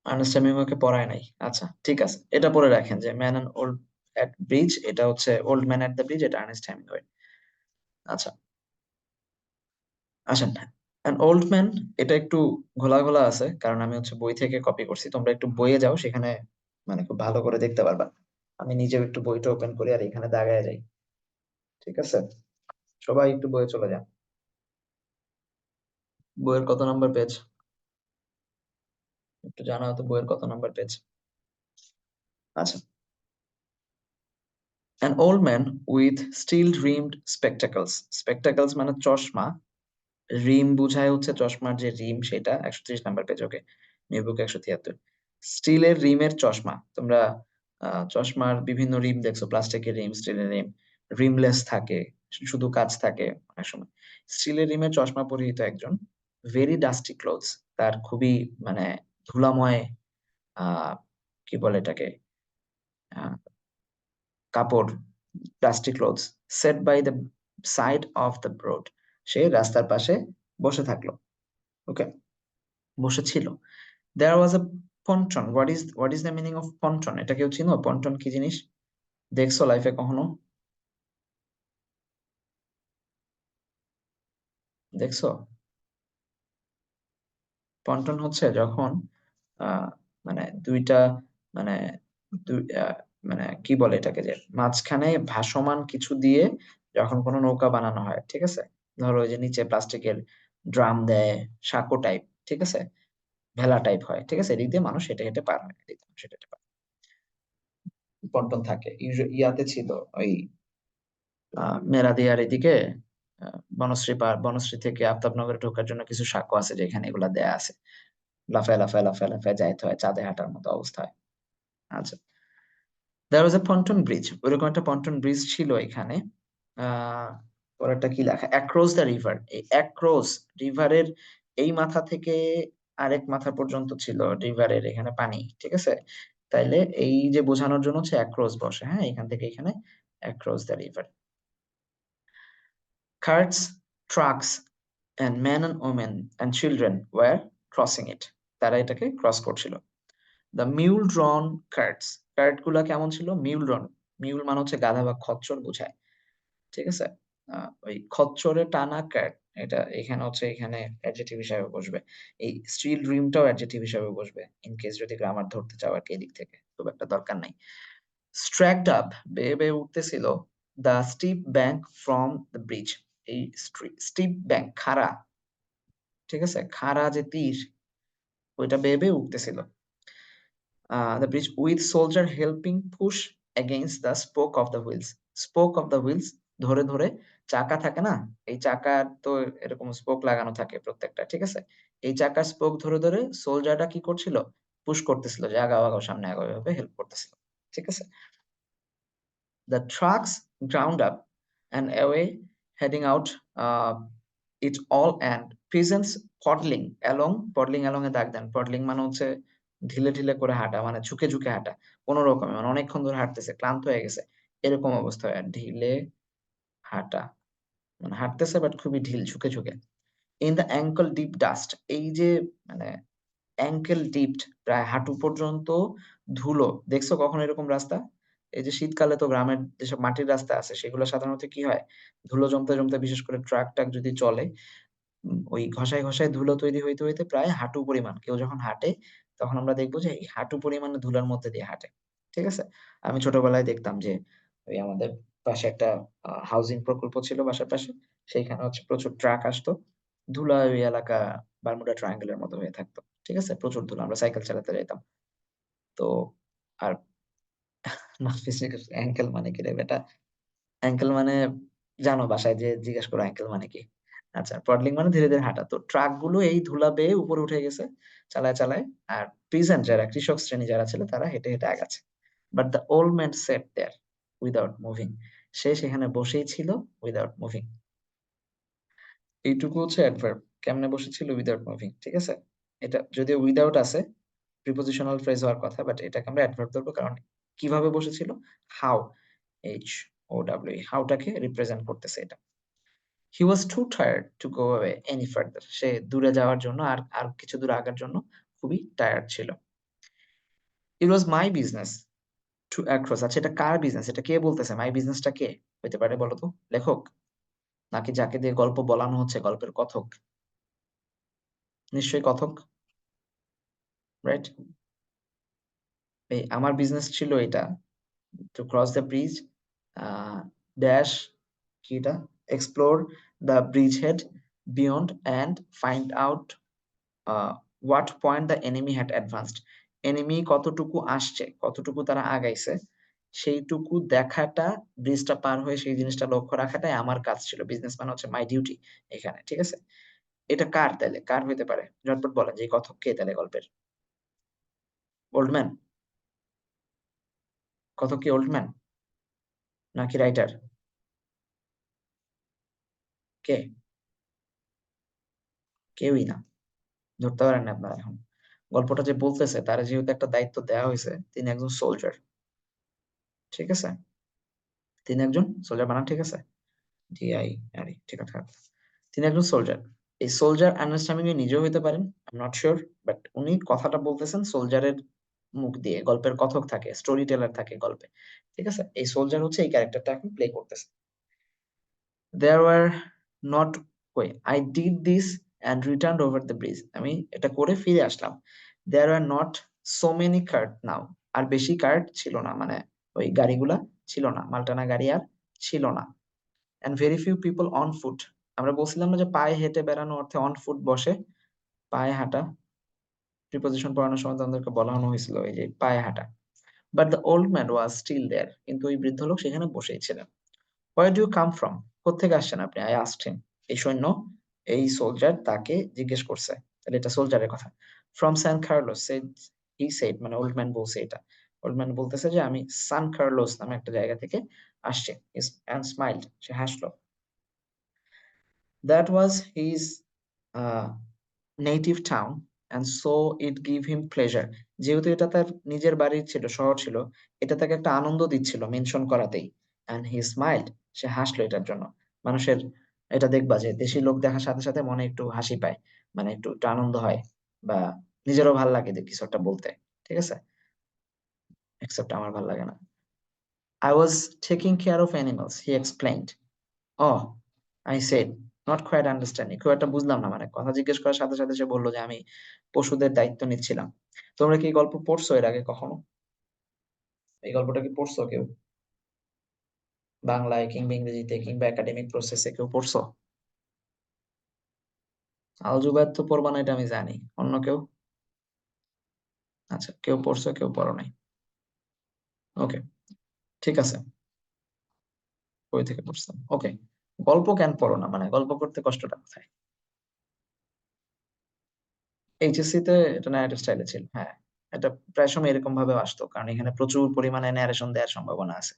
আর্নেস্ট হেমিংওয়েকে পড়ায় নাই, আচ্ছা ঠিক আছে, এটা পড়ে রাখেন যে man and old at bridge, এটা হচ্ছে old man at the bridge, এটা আর্নেস্ট হেমিংওয়ে। আচ্ছা, আসেন। অ্যান ওল্ড ম্যান, এটা একটু ঘোলা ঘোলা আছে কারণ আমি হচ্ছে বই থেকে কপি করছি, তোমরা একটু বইয়ে যাও, সেখানে মানে খুব ভালো করে দেখতে পারবা। আমি নিজেও একটু বইটা ওপেন করি আর এখানে দাগায় যাই, ঠিক আছে? সবাই একটু বইয়ে চলে যান। বইয়ের কত নাম্বার পেজ একটু জানাও তো, বইয়ের কত নাম্বার পেজ? আচ্ছা। An old man with steel rimmed spectacles, spectacles মানে চশমা, রিম বুঝায় হচ্ছে চশমার যে রিম সেটা। 130 number page, okay. New book 173। স্টিলের রিমের চশমা, তোমরা চশমার বিভিন্ন রিম দেখছো, প্লাস্টিকের রিম, স্টিলের রিম, রিমলেস থাকে, শুধু কাঁচ থাকে অনেক সময়। স্টিলের রিমের চশমা পরিহিত একজন, ভেরি ডাস্টি ক্লোথস, তার খুবই মানে ধুলাময় আহ কি বলে এটাকে, আহ, কাপড়, dusty clothes, sat by the side of the road, সে রাস্তার পাশে বসে থাকলো, ওকে, বসেছিল। There was a pontoon, what is the meaning of pontoon? এটা কেউ চিনো? পন্টন কি জিনিস? দেখছো লাইফে কখনো? দেখছো? পন্টন হচ্ছে যখন আহ মানে দুইটা মানে মানে কি বলে এটাকে, যে মাঝখানে ভাসমান কিছু দিয়ে যখন কোনো নৌকা বানানো হয়, ঠিক আছে? ধরো ওই যে নিচে প্লাস্টিকের ড্রাম দেয়, সাঁকো টাইপ, ঠিক আছে, ভেলা টাইপ হয়, ঠিক আছে, এদিক দিয়ে মানুষ হেঁটে হেঁটে পার হয়, এদিক দিয়ে মানুষ হেঁটে হেঁটে পার হয়। পন্টন থাকে ইয়াতে ছিল ওই মেরাদিয়ার এদিকে, বনশ্রী থেকে আফতাবনগরে ঢোকার জন্য কিছু সাঁকো আছে যেখানে এগুলা দেয়া আছে, লাফায় লাফায় লাফায় লাফায় যাইতে হয়, চাঁদে হাঁটার মতো অবস্থা হয়। আচ্ছা। দেয়ার ওয়াজ এ পন্টন ব্রিজ, ওইরকম একটা পন্টন ব্রিজ ছিল এখানে। আহ পরেরটা কি লেখা, অ্যাক্রস দ্য রিভার, এই অ্যাক্রস রিভারের এই মাথা থেকে আরেক মাথা পর্যন্ত ছিল রিভারের এখানে পানি, ঠিক আছে? তাইলে এই যে বোঝানোর জন্য হচ্ছে অ্যাক্রস বসে, হ্যাঁ, এখান থেকে এখানে across the river. Carts, trucks, and men and women and children were crossing it. তারা এটাকে ক্রস করছিল। The mule drawn carts, cart গুলা কেমন ছিল? মিউল ড্রন, মিউল মানে হচ্ছে গাধা বা খচ্চর বোঝায়, ঠিক আছে? ওই খচ্চরে টানা কার্ট, এটা এখানে হচ্ছে এখানে অ্যাডজেক্টিভ হিসাবে বসবে। এই স্টিল রিমটাও অ্যাডজেক্টিভ হিসাবে বসবে, ইন কেস যদি গ্রামার ধরতে চাও আর কি, এদিক থেকে খুব একটা দরকার নাই। স্ট্র্যাকড আপ, বেয়ে বেয়ে উঠতেছিল, the steep bank from the bridge, এই স্টিপ ব্যাংক খাড়া, ঠিক আছে, খাড়া যে তীর, ওইটা বেয়ে বেয়ে উঠতেছিল। The bridge with soldier helping push against the spoke of the wheels, spoke of the wheels, ধরে ধরে চাকা থাকে না, এই চাকার তো এরকম স্পোক লাগানো থাকে প্রত্যেকটা, ঠিক আছে? এই চাকার স্পোক ধরে ধরে সোলজারটা কি করছিল? পুশ করতেছিল, যে আগাও আগাও, সামনে আগাও, এভাবে হেল্প করতেছিল, ঠিক আছে? The trucks ground up and away, heading out, it all and peasants paddling along এ দাগ দেন। পডলিং মানে হচ্ছে ঢিলে ঢিলে করে হাঁটা, মানে ঝুঁকে ঝুঁকে হাঁটা, কোন রকমে, মানে অনেকক্ষণ ধরে হাঁটতেছে, ক্লান্ত হয়ে গেছে, এরকম অবস্থা হয়। আর ঢিলে হাঁটা মানে হাঁটতেছে বাট খুবই ঢিল, ঝুঁকে ঝুঁকে। In the ankle deep dust, এই যে মানে অ্যাঙ্কেল ডিপড, প্রায় হাঁটু পর্যন্ত ধুলো। দেখছো কখনো এরকম রাস্তা? এই যে শীতকালে তো গ্রামের যেসব মাটির রাস্তা আছে সেগুলো সাধারণত কি হয়, ধুলো জমতে জমতে, বিশেষ করে ট্রাক টাক যদি চলে, ওই ঘষায় ঘষায় ধুলো তৈরি হইতে হইতে প্রায় হাঁটু পরিমাণ, কেউ যখন হাঁটে তখন আমরা দেখবো যে এই হাঁটু পরিমাণে ধুলার মধ্যে দিয়ে হাঁটে, ঠিক আছে? আমি ছোটবেলায় দেখতাম যে ওই আমাদের পাশে একটা হাউজিং প্রকল্প ছিল বাসার পাশে, সেইখানে হচ্ছে প্রচুর ট্রাক আসতো, ধুলা ওই এলাকা বারমুডা ট্রায়াঙ্গেলের মতো হয়ে থাকতো, ঠিক আছে, প্রচুর ধুলো, আমরা সাইকেল চালাতে যেতাম। তো আর অ্যাঙ্কেল মানে কি রে বেটা? অ্যাঙ্কেল মানে জানো, বাসায় যে জিজ্ঞেস করো অ্যাঙ্কেল মানে কি। আচ্ছা, পডলিং মানে ধীরে ধীরে হাঁটা। তো ট্রাক গুলো এই ধুলা বেয়ে উপরে উঠে গেছে চালায় চালায়, আর পিজেন্ট যারা, কৃষক শ্রেণী যারা ছিল, তারা হেঁটে হেঁটে আগাচ্ছে। But the old man sat there without moving, সে সেখানে বসেই ছিল উইদাউট মুভিং। এইটুকু হচ্ছে অ্যাডভার্ব, কেমনে বসেছিল, উইদাউট মুভিং, ঠিক আছে? এটা যদিও উইদাউট আছে, প্রিপোজিশনাল ফ্রেজ হওয়ার কথা, বাট এটাকে আমরা অ্যাডভার্ব ধরবো, কারণ কিভাবে বসেছিল, হাউ, এইচ ও ডাব্লিউ, হাউটাকে রিপ্রেজেন্ট করতেছে এটা। He was too tired to go away any farther, সে দূরে যাওয়ার জন্য, আর আর কিছু দূর আগার জন্য খুবই টায়ার্ড ছিল। ইট ওয়াজ মাই বিজনেস টু অ্যাক্রস, আচ্ছা এটা কার বিজনেস, এটা কে বলতেছে, মাই বিজনেসটা কে হইতে পারে বলো তো? লেখক, নাকি যাকে দিয়ে গল্প বলানো হচ্ছে, গল্পের কথক? নিশ্চয়ই কথক, রাইট? এই আমার বিজনেস ছিল এটা, to cross the bridge, dash কি এটা, explore the bridge head beyond and find out what point the enemy had advanced. Enemy কতটুকু আসছে, কতটুকু তারা আগাইছে, সেইটুকু দেখাটা, ব্রিজটা পার হয়ে সেই জিনিসটা লক্ষ্য রাখাটাই আমার কাজ ছিল। বিজনেস মানে হচ্ছে মাই ডিউটি এখানে, ঠিক আছে? এটা কার তাহলে, কার হইতে পারে? ঝটপট বলেন যে এই কথক কে তাহলে গল্পের? ওল্ডম্যান? কথক কি ওল্ডম্যান নাকি রাইটার? কে? কেউই না। ধরতে পারেন না আপনারা এখন? গল্পটা যে বলতেছে তার যেহেতু একটা দায়িত্ব দেওয়া হয়েছে, তিনি একজন সোলজার, ঠিক আছে? তিনি একজন সোলজার, বানান ঠিক আছে? ডিআই আরে ঠিক আছে। তিনি একজন সোলজার। এই সোলজার আন্ডারস্ট্যান্ডিং এ নিজেও হইতে পারেন, I am not sure, but উনি কথাটা বলতেছেন সোলজারের মুখ দিয়ে। গল্পের কথক থাকে, স্টোরি টেলার থাকে গল্পে, ঠিক আছে? এই সোলজার হচ্ছে এই ক্যারেক্টারটা এখন প্লে করতেছে। There were not way. I did this and returned over the bridge. আমি এটা করে ফিরে আসলাম। There were not so many cart now. আর বেশি কার্ট ছিল না, মানে ওই গাড়িগুলা ছিল না, মালটানা গাড়ি আর ছিল না। And very few people on foot. আমরা বলছিলাম না যে পায়ে হেঁটে বেড়ানো অর্থে অন ফুট বসে, পায়ে হাঁটা, প্রিপোজিশন পড়ানোর সময় তোমাদেরকে বলানো হয়েছিল এই যে পায়ে হাঁটা। But the old man was still there. কিন্তু ওই বৃদ্ধ লোক সেখানে বসেই ছিলেন। Where do you come from? কোত্থেকে আসছেন আপনি? I asked him. এই সৈন্য, এই সোলজার তাকে জিজ্ঞেস করছে। তাহলে এটা সোলজারের কথা। From San Carlos, said he said, মানে ওল্ড ম্যান বলছে এটা। ওল্ড ম্যান বলতেছে যে আমি সান কার্লোস নামে একটা জায়গা থেকে আসছি। And smiled, সে হাসলো। That was his native town, and so it gave him pleasure. যেহেতু এটা তার নিজের বাড়ি ছিল, শহর ছিল, এটা তাকে একটা আনন্দ দিচ্ছিল মেনশন করাতেই। And he smiled, সে হাসলো এটার জন্য। মানুষের এটা দেখবা যে দেশি লোক দেখার সাথে সাথে মনে একটু হাসি পায়, মানে একটু একটু আনন্দ হয়, বা নিজেরও ভাল লাগে যে কিছু একটা বলতে, ঠিক আছে? এক্সেপ্ট আমার ভাল লাগে না। I was taking care of animals, he explained. Oh, I said, not quite understanding. খুব একটা বুঝলাম না, মানে কথা জিজ্ঞেস করার সাথে সাথে সে বললো যে আমি পশুদের দায়িত্ব নিচ্ছিলাম। তোমরা কি এই গল্প পড়ছো এর আগে কখনো? এই গল্পটা কি পড়ছো কেউ? বাংলায় কিংবা ইংরেজিতে কিংবা একাডেমিক প্রসেসে কেউ পড়ছো? আলজুবাদ তো পড়বা না, এটা আমি জানি। অন্য কেউ? আচ্ছা, কেউ পড়ছো, কেউ পড়ো নাই। ওকে, ঠিক আছে, বই থেকে পড়ছো। ওকে, গল্প কেন পড়ো না, মানে গল্প পড়তে কষ্টটা কোথায়? এইচএসসি তে এটা ন্যারেটিভ স্টাইলে ছিল, হ্যাঁ। এটা প্রায় সময় এরকম ভাবে আসতো, কারণ এখানে প্রচুর পরিমাণে ন্যারেশন দেওয়ার সম্ভাবনা আছে।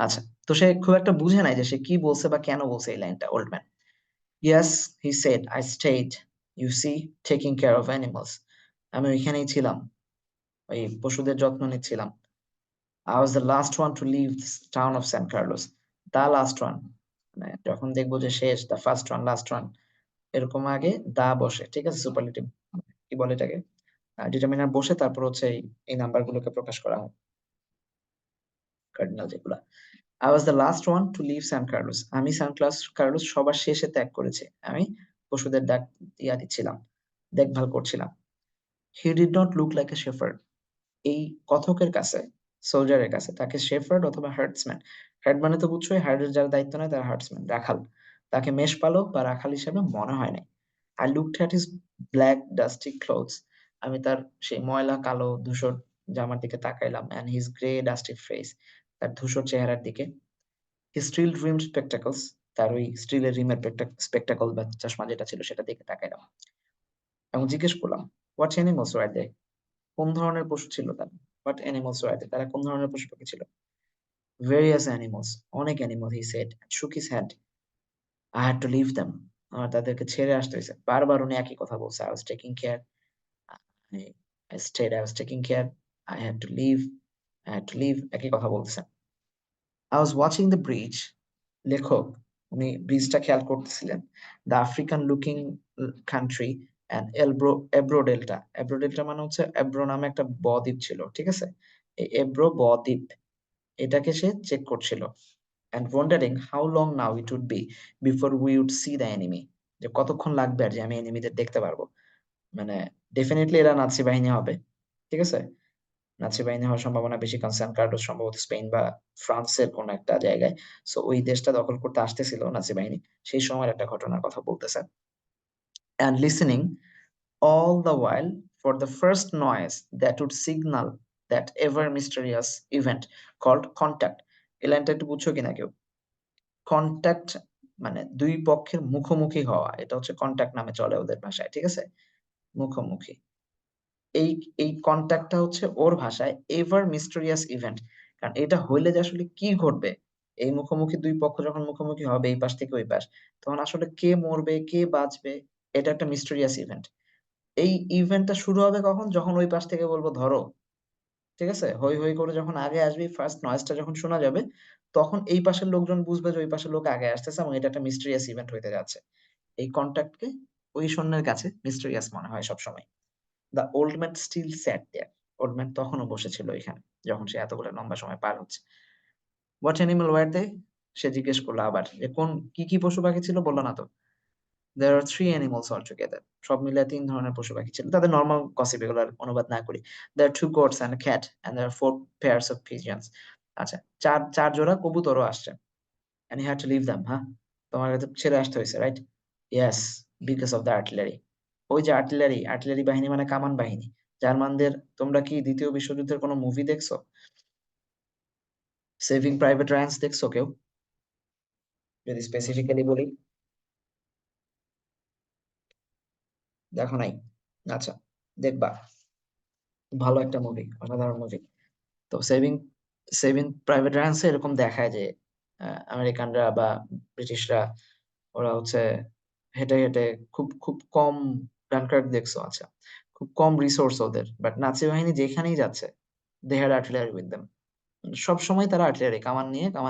আচ্ছা, তো সে খুব একটা বুঝে নাই যে সে কি বলছে বা কেন বলছে এই লাইনটা, old man. Yes, he said, I stayed, you see, taking care of animals. আমি ওইখানেই ছিলাম, ওই পশুদের যত্ন নিচ্ছিলাম। I was the last one to leave this town of San Carlos. The last one, মানে যখন দেখবো যে শেষ, the first one, last one, এরকম আগে দা বসে, ঠিক আছে? সুপারলেটিভ কি বলে এটাকে, ডিটারমিনার বসে, তারপর হচ্ছে এই নাম্বার গুলোকে প্রকাশ করা হয়, কার্ডিনাল যেগুলা। I was the last one to leave San Carlos. আমি সান কার্লোস সবার শেষে ত্যাগ করেছি। আমি পশুদের দিচ্ছিলাম, দেখভাল করছিলাম। He did not look like a shepherd. এই কথকের কাছে, সোলজারের কাছে তাকে শেফার্ড অথবা হার্ডসম্যান, হার্ড মানে তো বুঝছোই, হার্ডের যারা দায়িত্ব নেয় তারা হার্ডসম্যান, রাখাল, তাকে মেষপালক বা রাখাল হিসেবে মনে হয় নাই। I looked at his black dusty clothes. আমি তার সেই ময়লা কালো ধূসর জামার দিকে তাকাইলাম, and his grey dusty face, তার ধূসর চেহারার দিকে। His steel rimmed spectacles, তার ওই স্টিলের রিমের স্পেকটাকল বা চশমা যেটা ছিল সেটা দিকে তাকাইলাম, এবং জিজ্ঞেস করলাম, what animals were they? কোন ধরনের পশু ছিল তারা? What animals were they? তারা কোন ধরনের পশু পাখি ছিল? Various animals, অনেক animal, he said, and shook his head. I had to leave them. আমার তাদেরকে ছেড়ে আসতে হয়েছে। বারবার উনি একই কথা বলছে, I was taking care, I, I stayed, I was taking care, I had to leave, I had to leave, একই কথা বলতেছেন। I was watching the bridge. লেখক উনি ব্রিজটা খেয়াল করতেছিলেন। The African looking country and Ebro delta. Ebro delta মানে হচ্ছে, এব্রো নামে একটা বদ্বীপ ছিল, ঠিক আছে? এই এব্রো বদ্বীপ, এটাকে সে চেক করছিল। And wondering how long now it would be before we would see the enemy. যে কতক্ষণ লাগবে আর যে আমি এনিমিদের দেখতে পারবো। মানে ডেফিনেটলি এরা নাৎসি বাহিনী হবে, ঠিক আছে। নাৎসি বাহিনী হওয়ার সম্ভাবনা বেশি, কারণ সান কার্লোস সম্ভবত স্পেন বা ফ্রান্সের কোন একটা জায়গায়, সো ওই দেশটা দখল করতে আসতেছিল নাৎসি বাহিনী, সেই সময়ের একটা ঘটনার কথা বলতেছে। And listening all the while for the first noise that would signal that ever mysterious event called contact. এই লাইনটা একটু বুঝছো কিনা কেউ? কন্ট্যাক্ট মানে দুই পক্ষের মুখোমুখি হওয়া, এটা হচ্ছে কন্ট্যাক্ট নামে চলে ওদের ভাষায়, ঠিক আছে, মুখোমুখি। এই এই কন্ট্যাক্টটা হচ্ছে ওর ভাষায় এভার মিস্টেরিয়াস ইভেন্ট, কারণ এটা হইলে যে আসলে কি ঘটবে, এই মুখোমুখি দুই পক্ষ যখন মুখোমুখি হবে এই পাশ থেকে ওই পাশ, তখন আসলে কে মরবে কে বাঁচবে, এটা একটা মিস্টেরিয়াস ইভেন্ট। এই ইভেন্টটা শুরু হবে কখন, যখন ওই পাশ থেকে বলবো ধরো, ঠিক আছে, হই হই করে যখন আগে আসবে, ফার্স্ট নয়েজটা যখন শোনা যাবে, তখন এই পাশের লোকজন বুঝবে যে ওই পাশের লোক আগে আসতেছে এবং এটা একটা মিস্টেরিয়াস ইভেন্ট হইতে যাচ্ছে। এই কন্ট্যাক্টকে ওই সৈন্যের কাছে মিস্টেরিয়াস মনে হয় সবসময়। The old man still sat there, old man তখনও বসেছিল এখানে, যখন সে এতগুলো লম্বা সময় পার হচ্ছে। হোয়াট অ্যানিমাল ওয়ার দে, সে জিজ্ঞেস করলো আবার, যে কোন কি কি পশু পাখি ছিল, বললো না তো। There are three animals altogether. সব মিলে তিন ধরনের পশু পাখি ছিল, তাদের নর্মাল গসিপ এগুলোর অনুবাদ না করি। There are two goats and a cat and there are four pairs of pigeons. আচ্ছা, চার চার জোড়া কবুতরও আসছে। And you had to leave them, হ্যাঁ, তোমার কাছে ছেড়ে আসতে হয়েছে, right? Yes, because of the artillery. ওই যে আর্টিলারি, আর্টিলারি বাহিনী মানে কামান বাহিনী, জার্মানদের। তোমরা কি দ্বিতীয় বিশ্বযুদ্ধের কোনো মুভি দেখছো? সেভিং প্রাইভেট রায়ান দেখছো কেউ? যদি স্পেসিফিক্যালি বলি, দেখো নাই? আচ্ছা, দেখবা, ভালো একটা মুভি, অসাধারণ মুভি। তো সেভিং সেভিং প্রাইভেট রায়ানসে এরকম দেখায় যে আমেরিকানরা বা ব্রিটিশরা, ওরা হচ্ছে হেঁটে হেঁটে, খুব খুব কম, ডানকার্ক দেখছো, আচ্ছা, খুব কম রিসোর্স ওদের, বাট নাৎসি বাহিনী যেখানেই যাচ্ছে they had artillery with them. সব সময় তারা আর্টিলারি, কামান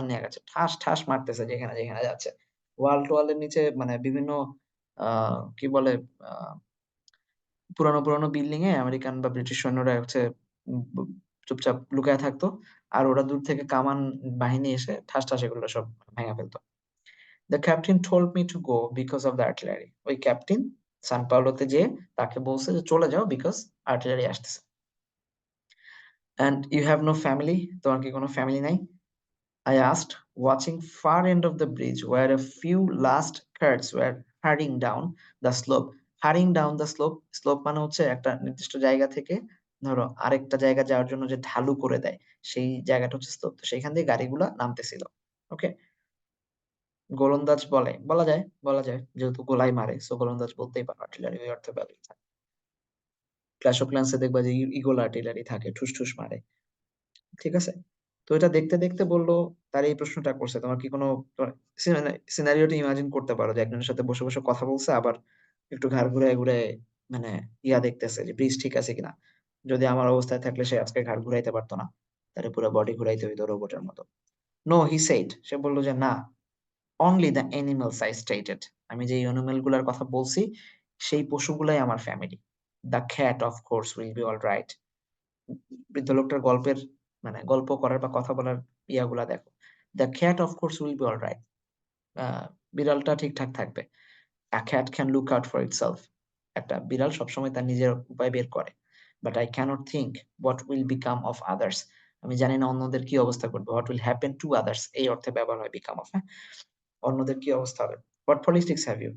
নিয়ে গেছে, ঠাস ঠাস মারতেছে যেখানে যেখানে যাচ্ছে। ওয়াল টোয়ালের নিচে মানে বিভিন্ন কি বলে, আহ পুরানো পুরানো বিল্ডিং এ আমেরিকান বা ব্রিটিশ সৈন্যরা হচ্ছে চুপচাপ লুকায় থাকতো, আর ওরা দূর থেকে কামান বাহিনী এসে ঠাস ঠাস এগুলো সব ভেঙে ফেলতো। The captain told me to go because of the artillery, ওই ক্যাপ্টেন সান পাওলোতে যে তাকে বলছে যে চলে যাও বিকজ আর্টিলারি আসতেছে। And you have no family, তোমার কি কোনো ফ্যামিলি নাই? I asked, watching far end of the bridge where a few last carts were hurrying down the slope. Hurrying down the slope, slope মানে হচ্ছে একটা নির্দিষ্ট জায়গা থেকে ধরো আরেকটা জায়গা যাওয়ার জন্য যে ঢালু করে দেয়, সেই জায়গাটা হচ্ছে স্লোপ। তো সেইখান দিয়ে গাড়িগুলা নামতেছিল। ওকে, গোলন্দাজ বলে, বলা যায় যেহেতু গোলাই মারে, সো গোলন্দাজ বলতেই পারো, আর্টিলারি ওই অর্থে ব্যবহৃত হয়। ক্ল্যাশ অফ ক্ল্যান্সে দেখবা যে ইগল আর্টিলারি থাকে, ঠুস ঠুস মারে, ঠিক আছে। তো এটা দেখতে দেখতে বললো, তার এই প্রশ্নটা করছে, তোমার কি কোনো সিনারিওটা ইমাজিন করতে পারো যে একজনের সাথে বসে বসে কথা বলছে, আবার একটু ঘাড় ঘুরে ঘুরে মানে দেখতেছে যে ব্রিজ ঠিক আছে কিনা। যদি আমার অবস্থায় থাকলে সে আজকে ঘাড় ঘুরাইতে পারতো না, তাহলে পুরো বডি ঘুরাইতে হইতো রোবটের মতো। নো, হি সেইড, সে বললো যে না, only the animals I stated, আমি যে অ্যানিমেল গুলার কথা বলছি সেই পশুগুলাই আমার family. The cat of course will be all right. বৃদ্ধ লোকটার গল্পের মানে গল্প করার বা কথা বলার ইয়াগুলা দেখো। The cat of course will be alright, বিড়ালটা ঠিকঠাক থাকবে। A cat can look out for itself, একটা বিড়াল সবসময় তার নিজের উপায় বের করে। But I cannot think what will become of others, আমি জানি না অন্যদের কি অবস্থা করবে। What will happen to others এই অর্থে ব্যবহার হয় বিকাম অফ, হ্যাঁ, অন্যদের কি অবস্থা হবে। হোয়াট পলিটিক্স হ্যাভ ইউ,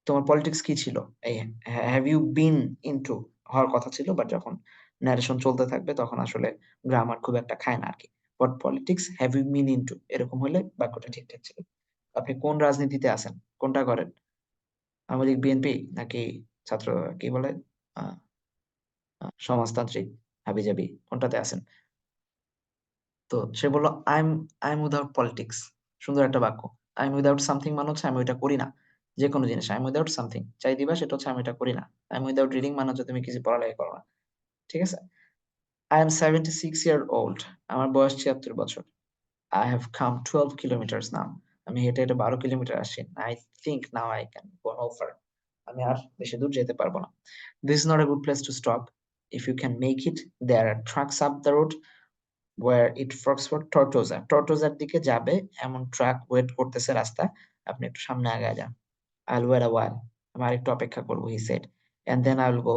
তোমার পলিটিক্স কি ছিল, এই হ্যাভ ইউ বিন ইনটু হওয়ার কথা ছিল, বাট যখন ন্যারেশন চলতে থাকবে তখন আসলে গ্রামার খুব একটা খায় না আর কি। What politics have you been into, এরকম হলে বাক্যটা ঠিকঠাক ছিল। আপনি কোন রাজনীতিতে আছেন, কোনটা করেন, আওয়ামী লীগ বিএনপি নাকি ছাত্র কি বলে আহ সমাজতান্ত্রিক হাবিজাবি, কোনটাতে আছেন? তো সে বললো আই এম উইদাউট পলিটিক্স। সুন্দর একটা বাক্য। আই এম উইদাউট সামথিং মানে হচ্ছে আমি ওইটা করি না, যে কোনো জিনিস আই এম উইদাউট সামথিং চাই দিবা, সেটা হচ্ছে আমি এটা করি না। আই এম উইদাউট রিডিং মানে হচ্ছে তুমি কিছু পড়ালেখা করো না, ঠিক আছে। আই এম 76 ইয়ার ওল্ড, আমার বয়স 76 বছর। I have come 12 kilometres now, আমি হেঁটে হেঁটে 12 কিলোমিটার আসছি। I think now I can go no far, আমি আর বেশি দূর যেতে পারবো না। This is not a good place to stop, if you can make it there are trucks up the road where it forks for Tortosa, টর্টোজার দিকে যাবে এমন ট্রাক ওয়েট করতেছে রাস্তা, আপনি একটু সামনে আগায় যান। I'll wait a while, আমি আরেকটু অপেক্ষা করবো, he said, and then I will go,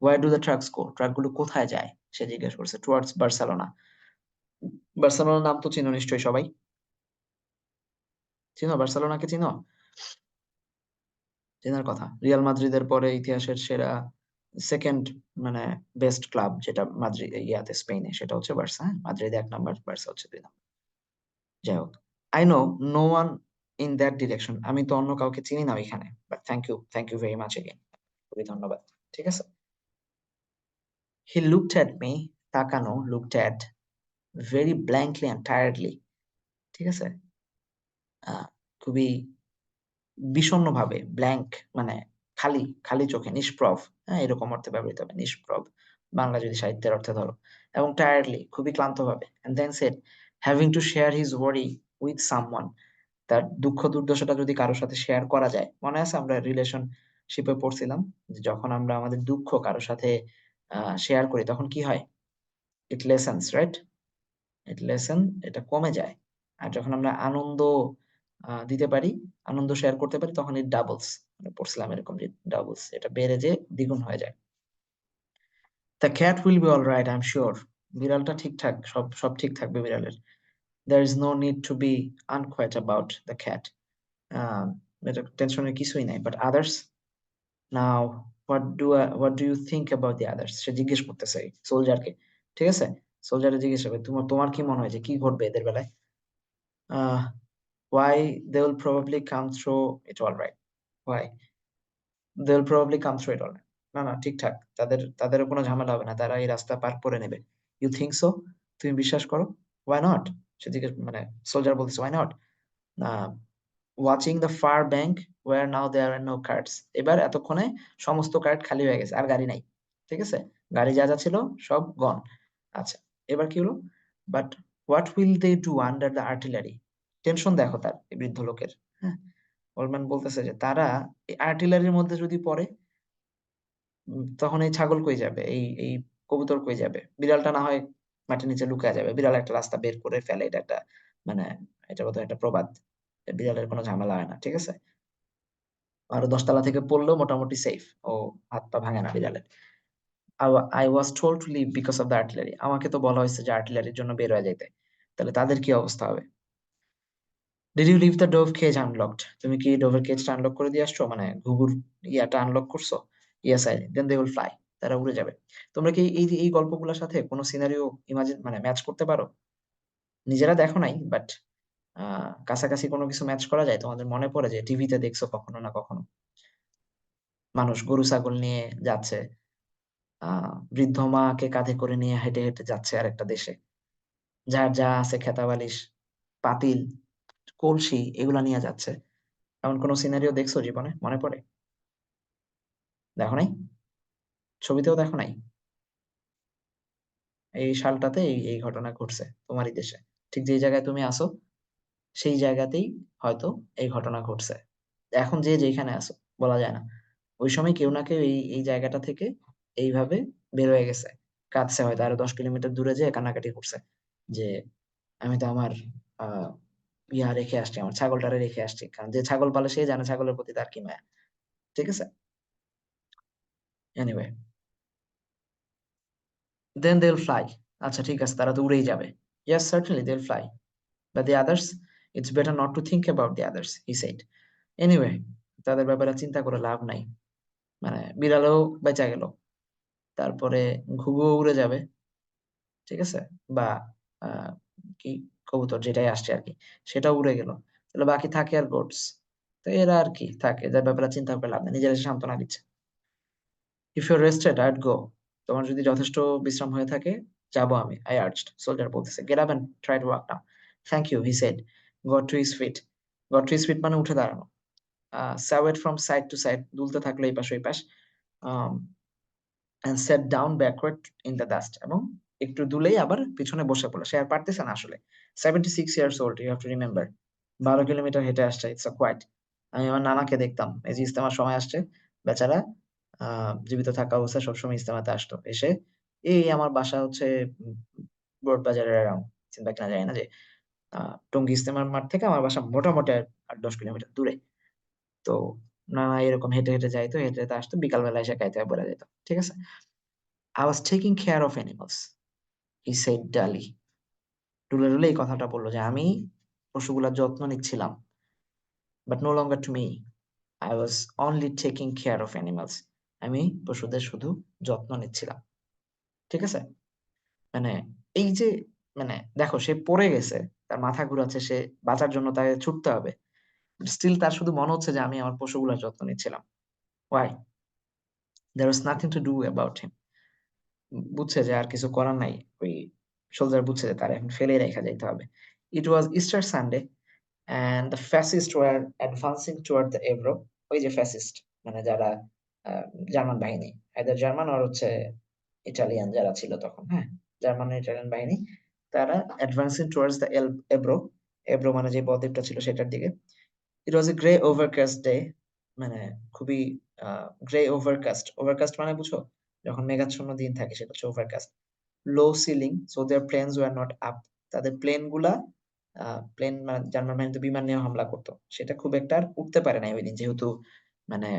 where do the trucks go? ট্রাকগুলো কোথায় যায়? সে জিজ্ঞেস করছে, towards বার্সেলোনা। বার্সেলোনার নাম তো চিনো নিশ্চয়ই সবাই। চিনো বার্সেলোনাকে চিনো? চেনার কথা। রিয়াল মাদ্রিদের পরে ইতিহাসের সেরা সেকেন্ড মানে বেস্ট ক্লাব যেটা মাদ্রিদ ইয়াতে স্পেনে সেটা হচ্ছে বার্সা। হ্যাঁ, মাদ্রিদ 1 নাম্বার, বার্সা হচ্ছে 2 নাম্বার। যাই হোক, I know no one in that direction. আমি তো অন্য কাউকে চিনি না ওইখানে, but thank you very much again. খুবই ধন্যবাদ। ঠিক আছে। হি লুকড অ্যাট মি, তাকানো, looked at very blankly and tiredly. ঠিক আছে। খুবই বিষণ্ণ ভাবে, ব্ল্যাঙ্ক মানে খালি, খালি চোখে, নিষ্প্রভ। হ্যাঁ, এরকম অর্থে ব্যবহৃত হবে, নিষ্প্রভ, বাংলা যদি সাহিত্যের অর্থে ধরো। এবং টায়ার্ডলি, খুবই ক্লান্ত ভাবে। And then said, having to share his worry with someone. তার দুঃখ দুর্দশাটা যদি কারোর সাথে শেয়ার করা যায়। মনে আছে আমরা রিলেশনশিপে পড়ছিলাম যে যখন আমরা আমাদের দুঃখ কারোর সাথে শেয়ার করি তখন কি হয়? ইট লেসেন্স, রাইট? ইট লেসেন, এটা কমে যায়। আর যখন আমরা আনন্দ দিতে পারি, আনন্দ শেয়ার করতে পারি, তখন ইট ডাবলস। মানে পড়ছিলাম এরকম যে ডাবলস, এটা বেড়ে যে দ্বিগুণ হয়ে যায়। The cat will be all right, I am sure. বিড়ালটা ঠিকঠাক, সব সব ঠিক থাকবে বিড়ালের। There is no need to be unquiet about the cat. এটা টেনশনের কিছুই নাই। But others, now what do you think about the others? সে জিজ্ঞেস করতেছে সোলজারকে। ঠিক আছে, সোলজারে জিজ্ঞেস করবে, তোমার তোমার কি মনে হয় যে কি ঘটবে এদের বেলায়? Why they will probably come through it all right. Why? They will probably come through it all right. না, না, ঠিকঠাক। তাদেরও কোনো ঝামেলা হবে না। তারা এই রাস্তা পার করে নেবে। You think so? তুমি বিশ্বাস করো? Why not? সে জিজ্ঞেস মানে সোলজার বলতেছে, why not? Ah watching the far bank where now there are no carts. এবার এতক্ষণে সমস্ত কার্ড খালি হয়ে গেছে, আর গাড়ি নাই। ঠিক আছে, গাড়ি যা যা ছিল সব গন। আচ্ছা, এবার কি হলো? But what will they do under the artillery? Tension দেখো তার, এই বৃদ্ধ লোকের। হ্যাঁ, ওল্ডম্যান বলতেছে যে তারা এই আর্টিলারির মধ্যে যদি পড়ে, তখন এই ছাগল কই যাবে, এই কবুতর কই যাবে, বিড়ালটা না হয় মাটির নিচে লুকায় যাবে। বিড়াল একটা রাস্তা বের করে ফেলে, এটা একটা মানে এটা বোধহয় একটা প্রবাদ। বিড়ালের কোনো ঝামেলা হয় না। ঠিক আছে, আর 10 তলা থেকে পড়লেও মোটামুটি সেফ, ও হাত পা ভাঙে না বিড়ালের। I was told to leave because of the artillery. আমাকে তো বলা হয়েছে যে আর্টিলারির জন্য বের হয়ে যাইতে। তাহলে তাদের কি অবস্থা হবে? Did you leave the dove cage unlocked? তুমি কি ডোভের কেজটা আনলক করে দিয়ে আসছো, মানে ঘুঘুর ইয়াটা আনলক করছো? Yes I, then they will fly. তারা উড়ে যাবে। তোমরা কি এই গল্পগুলোর সাথে কোনো সিনারিও ইমাজিন মানে ম্যাচ করতে পারো? নিজেরা দেখো নাই, বাট কাছাকাছি কোনো কিছু ম্যাচ করা যায়? তোমাদের মনে পড়ে যে টিভিতে দেখছো কখনো না কখনো, মানুষ গরু ছাগল নিয়ে যাচ্ছে, বৃদ্ধ মাকে কাঁধে করে নিয়ে হেঁটে হেঁটে যাচ্ছে আরেকটা দেশে, যার যা আছে খেতা বালিশ, পাতিল, কলসি, এগুলা নিয়ে যাচ্ছে। এমন কোনো সিনারিও দেখছো জীবনে, মনে পড়ে? দেখো নাই? ছবিতেও দেখো নাই? এই সালটাতে এই ঘটনা ঘটছে তোমারই দেশে। ঠিক যে জায়গায় তুমি আছো, সেই জায়গাতেই হয়তো এই ঘটনা ঘটছে। এখন যে যেখানে আছো বলা যায় না। ওই সময় কেউ না কেউ এই জায়গাটা থেকে এইভাবে বের হয়ে গেছে, কাঁদছে, হয়তো আরো 10 কিলোমিটার দূরে যেয়ে কান্নাকাটি করছে যে আমি তো আমার আহ ইয়া রেখে আসছি, আমার ছাগলটারে রেখে আসছি। কারণ যে ছাগল পালে সে জানে ছাগলের প্রতি তার কি মায়া। ঠিক আছে, anyway, then they will fly. আচ্ছা ঠিক আছে, তারা তো উড়েই যাবে। Yes certainly they will fly, but the others, it's better not to think about the others, he said. Anyway, তাদের ব্যাপারে চিন্তা করে লাভ নাই। মানে বিড়ালও বেঁচে গেল, তারপরে ঘুঘুও উড়ে যাবে। ঠিক আছে, বা আহ কি কবুতর যেটাই আসছে আর কি, সেটা উড়ে গেল। তাহলে বাকি থাকে আর গোটস। তো এরা আর কি থাকে, যার ব্যাপারে চিন্তা করে লাভ নেই, নিজেরা এসে সান্ত্বনা দিচ্ছে। If you rested I'd go. তোমার যদি যথেষ্ট বিশ্রাম হয়ে থাকে, যাবো আমি, আই আর্জড। সোলজার বলতেছে, get up and try to walk now. Thank you, he said. Got to his feet. Got to his feet মানে উঠে দাঁড়ানো। Swayed from side to side, দুলতে থাকলো এই পাশ ওই পাশ। and sat down backward in the dust, এবং একটু দুলেই আবার পিছনে বসে পড়লো। সে আর পারতেছে না আসলে। 76 years old, you have to remember। 12 kilometre হেঁটে আসছে, ইটস আ কোয়াইট। আমি আমার নানাকে দেখতাম, এই যে ইস্তেমার সময় আসছে, বেচারা জীবিত থাকা অবস্থায় সবসময় ইস্তেমাতে আসতো। এসে এই আমার বাসা হচ্ছে বোর্ড বাজারের অ্যারাউন্ড, চিন্তা কিনা যায় না যে টঙ্গী ইস্তেমার মাঠ থেকে আমার বাসা মোটামুটি 8-10 কিলোমিটার দূরে। তো না না এরকম হেঁটে হেঁটে যাইতো, হেঁটে হেঁটে আসতো, বিকালবেলা এসে খাইতে বলে যেত। ঠিক আছে? I was taking care of animals, he said ডালি। টুলে টুলে এই কথাটা বললো যে আমি পশুগুলার যত্ন নিচ্ছিলাম, but no longer to me, I was only taking care of animals. আমি পশুদের শুধু যত্ন নিচ্ছিলাম। ঠিক আছে? মানে এই যে, মানে দেখো সে পড়ে গেছে, তার মাথা ঘুরাচ্ছে, সে বাঁচার জন্য তাকে ছুটতে হবে, স্টিল তার শুধু মনে হচ্ছে যে আমি আমার পশুগুলোর যত্ন নিচ্ছিলাম। Why? There was nothing to do about him. বুঝছে যে আর কিছু করার নাই, ওই সোলজার বুঝছে যে তার এখন ফেলে রেখা যাইতে হবে। It was Easter Sunday and the fascist were advancing toward the Ebro. ওই যে ফ্যাসিস্ট মানে যারা আহ, জার্মান বাহিনী, আইদার জার্মান আর হচ্ছে ইটালিয়ান যারা ছিল তখন, হ্যাঁ, জার্মান আর ইটালিয়ান বাহিনী, তারা অ্যাডভান্সিং টুয়ার্ডস দ্য এব্রো। এব্রো মানে যে বদ্বীপটা ছিল সেটার দিকে। ইট was a grey overcast day, মানে খুবই গ্রে ওভারকাস্ট। ওভারকাস্ট মানে বুঝো, যখন মেঘাচ্ছন্ন দিন থাকে সেটা হচ্ছে overcast. Low ceiling, so their planes were not up. তাদের প্লেন গুলা, প্লেন মানে জার্মান বাহিনী তো বিমান নিয়ে হামলা করতো, সেটা খুব একটা আর উঠতে পারে না ওই দিন, যেহেতু মানে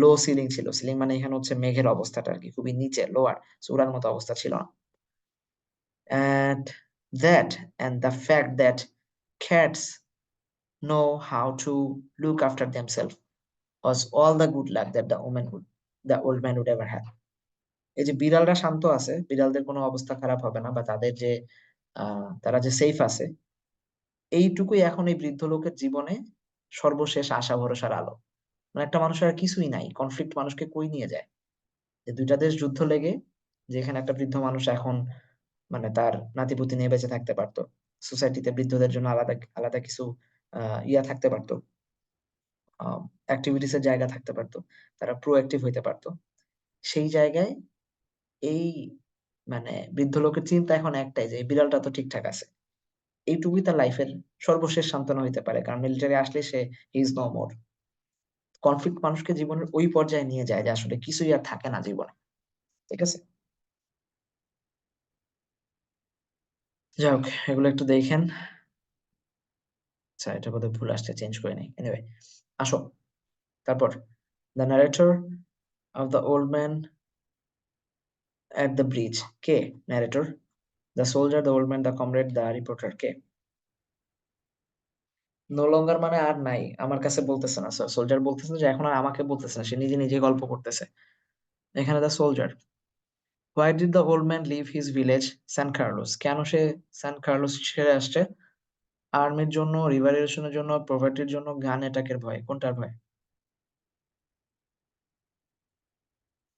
লো সিলিং ছিল। সিলিং মানে এখানে হচ্ছে মেঘের অবস্থাটা আর কি খুবই নিচে, লোয়ার, উড়ার মতো অবস্থা ছিল না। and and the fact that cats know how to look after themselves was all the good luck that the old man would ever have. এই যে বিড়ালরা শান্ত আছে, বিড়ালদের কোনো অবস্থা খারাপ হবে না, বা তাদের যে তারা যে সেফ আছে, এইটুকুই এখন এই বৃদ্ধ লোকের জীবনে সর্বশেষ আশা ভরসার আলো। মানে একটা মানুষের আর কিছুই নাই, কনফ্লিক্ট মানুষকে কই নিয়ে যায়, যে দুইটা দেশ যুদ্ধ লেগে, যেখানে একটা বৃদ্ধ মানুষ এখন মানে তার নাতিপুতি নিয়ে বেঁচে থাকতে পারতো, সোসাইটিতে বৃদ্ধদের জন্য আলাদা আলাদা কিছু ইয়া থাকতে পারতো, অ্যাক্টিভিটিস এর জায়গা থাকতে পারতো, তারা প্রোঅ্যাক্টিভ হইতে পারতো। সেই জায়গায় এই মানে বৃদ্ধ লোকের চিন্তা এখন একটাই, যে এই বিড়ালটা তো ঠিকঠাক আছে। এইটুকুই তার লাইফের সর্বশেষ সান্ত্বনা হইতে পারে, কারণ মিলিটারি আসলে সে ইজ নো মোর। কনফ্লিক্ট মানুষকে জীবনের ওই পর্যায়ে নিয়ে যায় যে আসলে কিছুই আর থাকে না জীবনে। ঠিক আছে? যাই হোক, এগুলো একটু দেখেন। আচ্ছা, এটা বোধহয় ভুল আসছে, চেঞ্জ করে নেই। এনিওয়ে, আসো তারপর। The narrator of the old man at the bridge, কে narrator? The soldier, the old man, the comrade, the reporter, কে? নো লঙ্গার মানে আর নাই, আমার কাছে বলতেছে না। সোলজার বলতেছে যে এখন আর আমাকে বলতেছে না, সে নিজে নিজে গল্প করতেছে। এখানে the soldier. Why did the old man leave his village San Carlos? কেন সে সান কার্লোস ছেড়ে আসছে? আর্মির জন্য, রিভারেশনের জন্য, প্রভার্টির জন্য, গান অ্যাটাকের ভয়। কোনটার ভয়?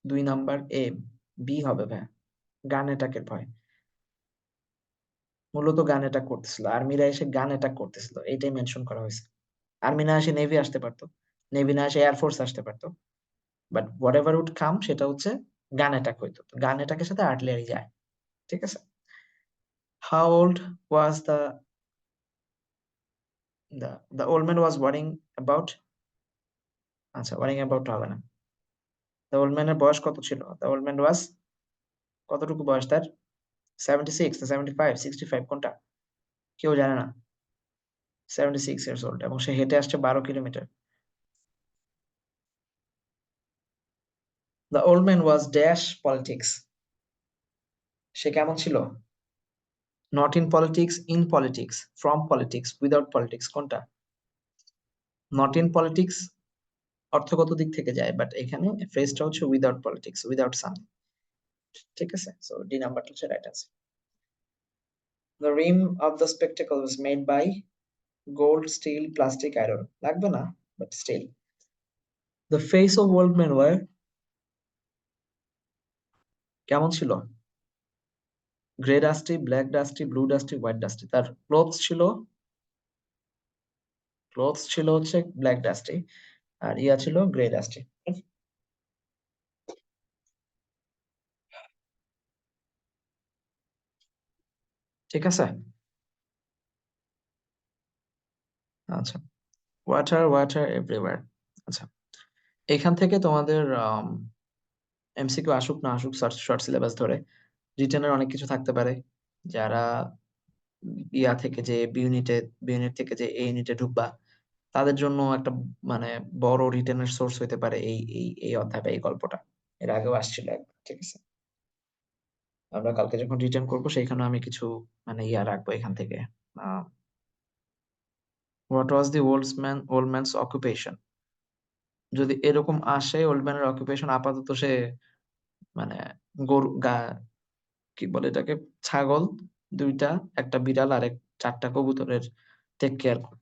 2 নাম্বার এ। বি হবে ভাই, গান অ্যাটাকের ভয়। মূলত গান অ্যাটাক করতেছিল, আর্মিরা এসে গান অ্যাটাক করতেছিল, এইটাই মেনশন করা হয়েছে। আর্মি না এসে নেভি আসতে পারতো, নেভি না এসে এয়ারফোর্স আসতে পারতো, but whatever would come সেটা হচ্ছে গান অ্যাটাক হইতো। গান অ্যাটাকের সাথে আর্টিলারি যায়। ঠিক আছে? How old was the old man was wearing about, আচ্ছা ওয়ারিং অ্যাবাউট হবে না। দ্য ওল্ড ম্যানের বয়স কত ছিল? দ্য ওল্ড ম্যান ওয়াজ, কতটুকু বয়স তার? 76 না 75, 65 কোনটা? কেউ জানে না। 76 ইয়ার্স ওল্ড, এবং সে হেঁটে আসছে 12 kilometre. The old man was dash politics, সে কেমন ছিল? Not in politics, in politics, from politics, without politics, কোনটা? নট ইন পলিটিক্স অর্থগত দিক থেকে যায়, বাট এখানে ফ্রেজটা হচ্ছে উইদাউট পলিটিক্স, উইদাউট সাম। ঠিক আছে? সো ডি নাম্বারটা হচ্ছে right answer. The rim of the spectacle was made by gold, steel, plastic, iron. লাগবে না, but steel. The face of old man were, কেমন ছিল? Grey dusty, black dusty, blue dusty, white dusty. তার clothes ছিল হচ্ছে black dusty, আর ইয়া ছিল grey dusty. ঠিক আছে? আচ্ছা, ওয়াটার ওয়াটার এভরিওয়্যার। আচ্ছা, এখান থেকে তোমাদের এমসিকিউ আসুক না আসুক, শর্ট সিলেবাস ধরে রিটেনের অনেক কিছু থাকতে পারে। যারা ইয়া থেকে যে বি ইউনিট থেকে যে এ ইউনিটে ঢুকবা, তাদের জন্য একটা মানে বড় রিটেনের সোর্স হইতে পারে এই অধ্যায় বা এই গল্পটা। এর আগেও আসছিল একবার, ঠিক আছে? আমরা কালকে যখন রিটেন করবো সেইখানে আমি কিছু মানে ইয়া রাখবো এখান থেকে। What was the old man's occupation, যদি এরকম আসে ওল্ড ম্যানের অকুপেশন আপাতত সে মানে গরু কি বলে এটাকে, ছাগল দুইটা, একটা বিড়াল আর চারটা কবুতরের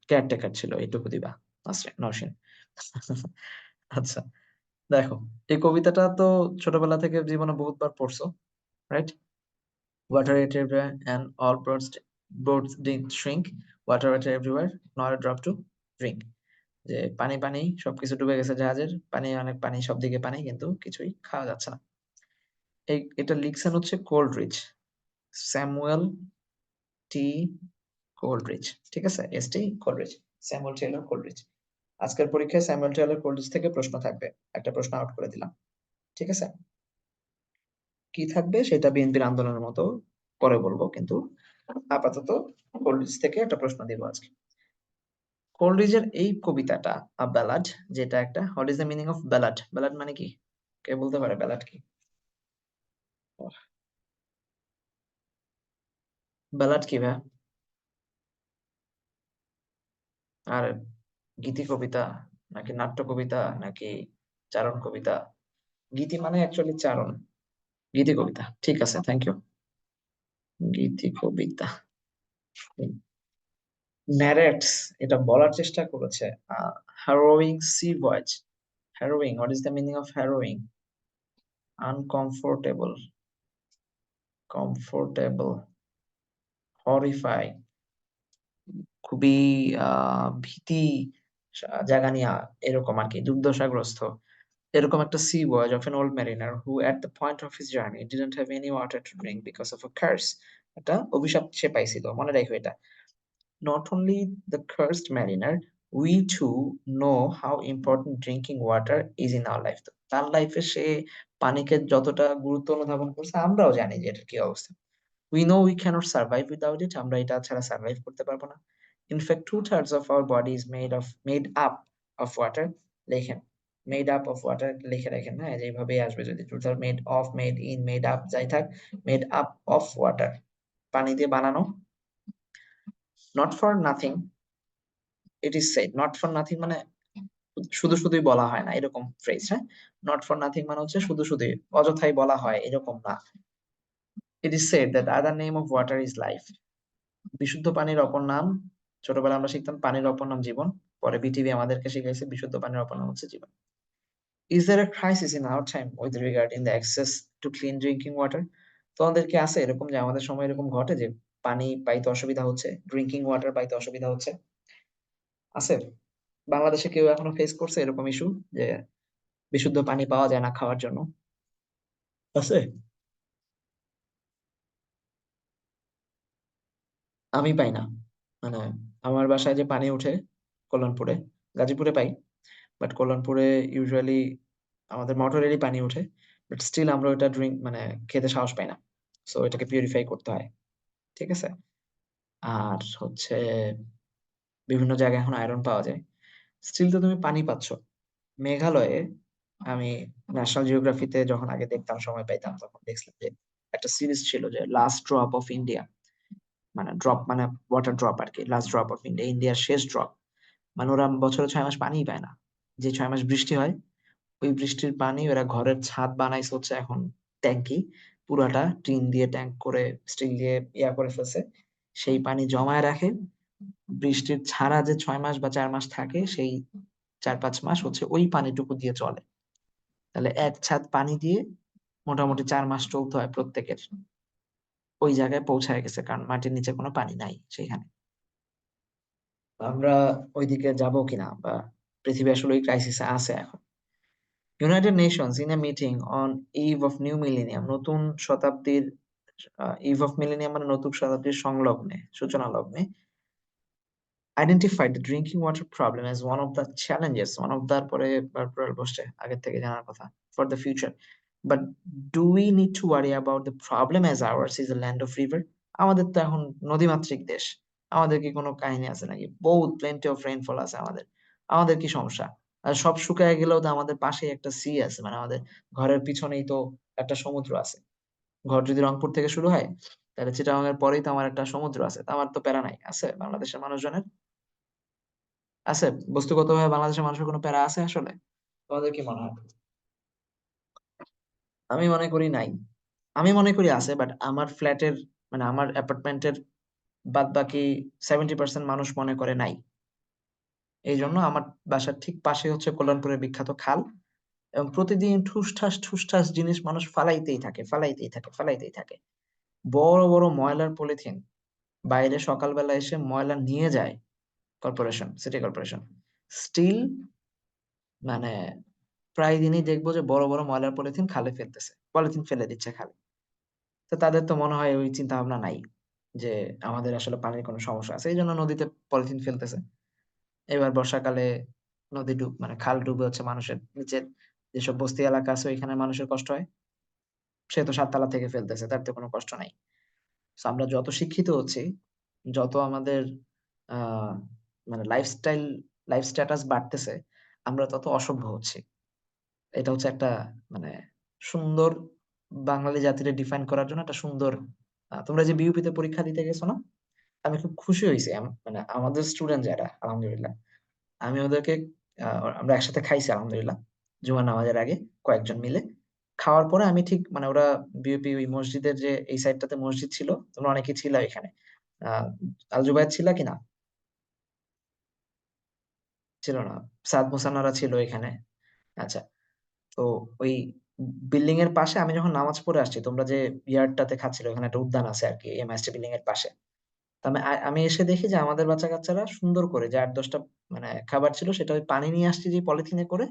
কেয়ারটেকার ছিল, এইটুকু দিবা নওশিন। আচ্ছা, দেখো, এই কবিতাটা তো ছোটবেলা থেকে জীবনে বহুতবার পড়ছো, right? Water ate everywhere and all birds didn't shrink. Water ate everywhere, not a drop to drink. যে পানি পানি সবকিছু ডুবে গেছে জাহাজের, পানি অনেক পানি, সব দিকে পানি, কিন্তু কিছুই খাওয়া যাচ্ছে না। এটা লিখছেন হচ্ছে কোল্ডরিচ, স্যামুয়েল টি কোল্ডরিচ, ঠিক আছে? S T. Coleridge, Samuel Taylor Coleridge. আজকের পরীক্ষায় স্যামুয়েল টেলর কোল্ডরিচ থেকে প্রশ্ন থাকবে, একটা প্রশ্ন আউট করে দিলাম, ঠিক আছে? কি থাকবে সেটা বিএনপির আন্দোলনের মতো পরে বলবো, কিন্তু আপাতত কোল্ডরিচ থেকে একটা প্রশ্ন দিব আজকে। কোল্ডরিচের এই কবিতাটা ব্যালাড, যেটা একটা, what is the meaning of ballad? Ballad মানে কি? কে বলতে পারে ব্যালাড কি? ব্যালাড কি ভাই? আর গীতি কবিতা নাকি নাট্য কবিতা নাকি চারণ কবিতা? গীতি মানে অ্যাকচুয়ালি চারণ, গীতি কবিতা, ঠিক আছে, থ্যাংক ইউ। গীতি কবিতা ন্যারেটস, এটা বলার চেষ্টা করেছে, harrowing sea voyage. Harrowing, what is the meaning of harrowing? Uncomfortable, comfortable, horrify, খুবই ভীতি জাগানিয়া, এরকম আর কি, দুর্দশাগ্রস্ত, এরকম একটা sea voyage of an old mariner who at the point of his journey didn't have any water to drink because of a curse. একটা অভিশাপ সে পাইছিল, মনে রাখো এটা। Not only the cursed mariner, we too know how important drinking water is in our life. তো তার লাইফে সে পানিকে যতটা গুরুত্ব অনুধাবন করছে, আমরাও জানি যে এটার কি অবস্থা। We know we cannot survive without it. আমরা এটা ছাড়া সার্ভাইভ করতে পারবো না। In fact, 2/3 of our body is made up of water. লেখেন made up of water লিখে রাখেন, হ্যাঁ, যেভাবে আসবে, যদি 2/3 made of, made in, made up যাই থাক, made up of water, পানি দিয়ে বানানো। Not for nothing it is said, not for nothing মানে শুধু শুধুই বলা হয় না, এরকম ফ্রেজ, হ্যাঁ? Not for nothing মানে হচ্ছে শুধু শুধুই, অযথাই বলা হয়, এরকম না। It is said that other name of water is life. বিশুদ্ধ পানির অপর নাম, ছোটবেলায় আমরা শিখতাম পানির অপর নাম জীবন, পরে বিটিভি আমাদেরকে শিখাইছে বিশুদ্ধ পানির অপর নাম হচ্ছে জীবন। Is there a crisis in our time with regarding the access to clean drinking water? তোমাদের কি আছে এরকম যে আমাদের সময় এরকম ঘটে যে পানি পাইতে অসুবিধা হচ্ছে, ড্রিঙ্কিং ওয়াটার পাইতে অসুবিধা হচ্ছে? আছে? বাংলাদেশে কেউ এখনো ফেস করছে এরকম ইস্যু যে বিশুদ্ধ পানি পাওয়া যায় না খাওয়ার জন্য? আছে? আমি পাই না, মানে আমার বাসায় যে পানি উঠে কল্যাণপুরে, গাজীপুরে পাই, বাট কল্যাণপুরে ইউজুয়ালি আমাদের মোটরেরই পানি ওঠে, বাট স্টিল আমরা ওটা মানে খেতে সাহস পাই না, সো এটাকে পিউরিফাই করতে হয়, ঠিক আছে? আর হচ্ছে বিভিন্ন জায়গায় এখন আয়রন পাওয়া যায়, স্টিল তো তুমি পানি পাচ্ছ। মেঘালয়ে আমি ন্যাশনাল জিওগ্রাফিতে যখন আগে দেখতাম, সময় পাইতাম, তখন দেখছিলাম যে একটা সিরিজ ছিল যে লাস্ট ড্রপ অফ ইন্ডিয়া, মানে ড্রপ মানে ওয়াটার ড্রপ আর কি, লাস্ট ড্রপ অফ ইন্ডিয়া, ইন্ডিয়ার শেষ ড্রপ। মানে ওরা বছরে 6 মাস পানিই পায় না, যে 6 মাস বৃষ্টি হয় ওই বৃষ্টির পানি ওরা ঘরের ছাদ বানাইছে হচ্ছে এখন ট্যাঙ্কি, পুরাটা টিন দিয়ে ট্যাঙ্ক করে, স্টিল দিয়ে ইয়া করে ফেলছে, সেই পানি জমায় রাখে। বৃষ্টির ছাড়া যে 6 মাস বা 4 মাস থাকে, সেই 4-5 মাস হচ্ছে ওই পানিটুকু দিয়ে চলে। তাহলে এক ছাদ পানি দিয়ে মোটামুটি 4 মাস চলতে হয় প্রত্যেকের। ওই জায়গায় পৌঁছায় গেছে, কারণ মাটির নিচে কোনো পানি নাই সেখানে। আমরা ওইদিকে যাব কিনা, বা পৃথিবী আসলে ওই ক্রাইসিসে আছে এখন। United Nations in a meeting on eve of new millennium, নতুন শতাব্দীর, ইভ অফ মিলেনিয়াম মানে নতুন শতাব্দীর সংলগ্নে, সূচনা লগ্নে, identified the drinking water problem as one of the challenges, one of the পরে ভার্ব বসছে, আগের থেকে জানার কথা, for the future. But do we need to worry about the problem as ours is a land of river? আমাদের তো এখন নদীমাতৃক দেশ, আমাদের কি কোনো কাহিনী আছে নাকি? বহুত plenty of rainfall আছে আমাদের, আমাদের কি সমস্যা? আর সব শুকায় গেলেও তো আমাদের পাশেই একটা সি আছে, মানে আমাদের ঘরের পিছনেই তো একটা সমুদ্র আছে। ঘর যদি রংপুর থেকে শুরু হয়, তাহলে চিটাগাং এর পরেই তো আমার একটা সমুদ্র আছে। তো আমার তো প্যারা নাই, আছে বাংলাদেশের মানুষজনের? আছে? বস্তুগতভাবে বাংলাদেশের মানুষের কোনো প্যারা আছে আসলে? তোমাদের কি মনে হয়? আমি মনে করি নাই। আমি মনে করি আছে, বাট আমার ফ্ল্যাটের, মানে আমার অ্যাপার্টমেন্টের বাদ বাকি 70% মানুষ মনে করে নাই। এই জন্য আমার বাসার ঠিক পাশে হচ্ছে কল্যাণপুরের বিখ্যাত খাল, এবং প্রতিদিন ঠুসঠাস ঠুসঠাস জিনিস মানুষ ফালাইতেই থাকে, ফালাইতেই থাকে, ফালাইতেই থাকে। বড় বড় ময়লার পলিথিন বাইরে সকালবেলা এসে ময়লা নিয়ে যায় কর্পোরেশন, সিটি কর্পোরেশন। স্টিল, মানে প্রায় দিনই দেখবো যে বড় বড় ময়লার পলিথিন খালে ফেলতেছে, পলিথিন ফেলে দিচ্ছে খালে। তো তাদের তো মনে হয় ওই চিন্তা ভাবনা নাই যে আমাদের আসলে পানির কোনো সমস্যা আছে, এই জন্য নদীতে পলিথিন ফেলতেছে। এবার বর্ষাকালে নদী মানে খাল ডুবে হচ্ছে, মানুষের নিচের যেসব বস্তি এলাকা আছে ওইখানে মানুষের কষ্ট হয়। সে তো 7 তলা থেকে ফেলতেছে, তার তো কোনো কষ্ট নাই। So আমরা যত শিক্ষিত হচ্ছি, যত আমাদের আহ মানে লাইফ স্ট্যাটাস বাড়তেছে, আমরা তত অসভ্য হচ্ছি। এটা হচ্ছে একটা, মানে সুন্দর বাঙালি জাতিকে ডিফাইন করার জন্য একটা সুন্দর, তোমরা যে বিউপিতে পরীক্ষা দিতে গেছো না, আমি খুব খুশি হয়েছি। মানে আমাদের স্টুডেন্ট যারা, আলহামদুলিল্লাহ, আমি ওদেরকে, আমরা একসাথে খাইছি আলহামদুলিল্লাহ জুমার নামাজের আগে, কয়েকজন মিলে। খাওয়ার পরে আমি ঠিক, মানে ওরা বিউপি ওই মসজিদের যে এই সাইডটাতে মসজিদ ছিল, তোমরা অনেকেই ছিল এখানে, আহ আল জুবায়ের ছিল কিনা? ছিল না? সাদ মুসান্নারা ছিল এখানে। আচ্ছা। তো ওই বিল্ডিং এর পাশে আমি যখন নামাজ পড়ে আসছি, তোমরা যে ইয়ার্ডটাতে খাচ্ছিল, ওখানে একটা উদ্যান আছে আর কি, এমআইএসটি বিল্ডিং এর পাশে। তো আমি এসে দেখি যে আমাদের বাচ্চা কাচ্চারা সুন্দর করে, যে 8-10টা মানে খাবার ছিল, সেটা ওই পানি নিয়ে আসছে যে পলিথিনে করে,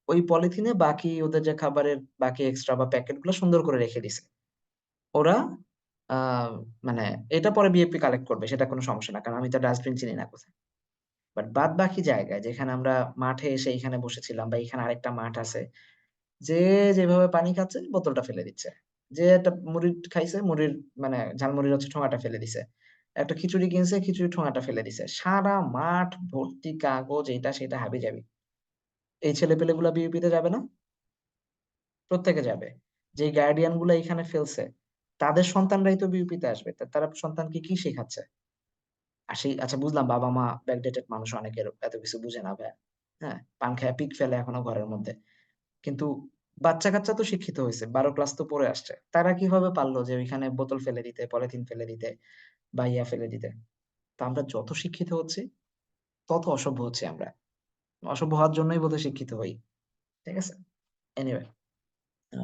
ওই পলিথিনে বাকি ওদের যে খাবারের বাকি এক্সট্রা বা প্যাকেট গুলো সুন্দর করে রেখে দিছে ওরা। আহ মানে এটা পরে বিএপি কালেক্ট করবে, সেটা কোনো সমস্যা না, কারণ আমি তো ডাস্টবিন চিনি না কোথায়। বাট বাদ বাকি জায়গায় যেখানে আমরা মাঠে এসে এখানে বসেছিলাম, বা এখানে আরেকটা মাঠ আছে, যে যেভাবে পানি খাচ্ছে বোতলটা ফেলে দিচ্ছে। যে একটা মুড়ি খাইছে, মুড়ির মানে ঝালমুড়ির হচ্ছে ঠোঙাটা ফেলে দিছে। একটা খিচুড়ি কিনছে, খিচুড়ি ঠোঙাটা ফেলে দিছে। সারা মাঠ ভর্তি কাগজ, এটা সেটা হাবি যাবি। এই ছেলে পেলে গুলা বিউপিতে যাবে না? প্রত্যেকে যাবে। যে গার্ডিয়ান গুলা এখানে ফেলছে, তাদের সন্তানরাই তো বিউপিতে আসবে। তারা সন্তানকে কি শেখাচ্ছে? আর সেই, আচ্ছা বুঝলাম বাবা মা ব্যাকডেটেড মানুষ, অনেকের এত কিছু বুঝে না ভাই। হ্যাঁ, পান খায় পিক ফেলে এখনো ঘরের মধ্যে। কিন্তু বাচ্চা কাচ্চা তো শিক্ষিত হয়েছে, 12 ক্লাস তো পড়ে আসছে। তারা কিভাবে পারলো যে ওইখানে বোতল ফেলে দিতে, পলিথিন ফেলে দিতে, বা ইয়া ফেলে দিতে? তো আমরা যত শিক্ষিত হচ্ছি, তত অসভ্য হচ্ছি আমরা। অসভ্য হওয়ার জন্যই বোধহয় শিক্ষিত হই। ঠিক আছে? এনিওয়ে,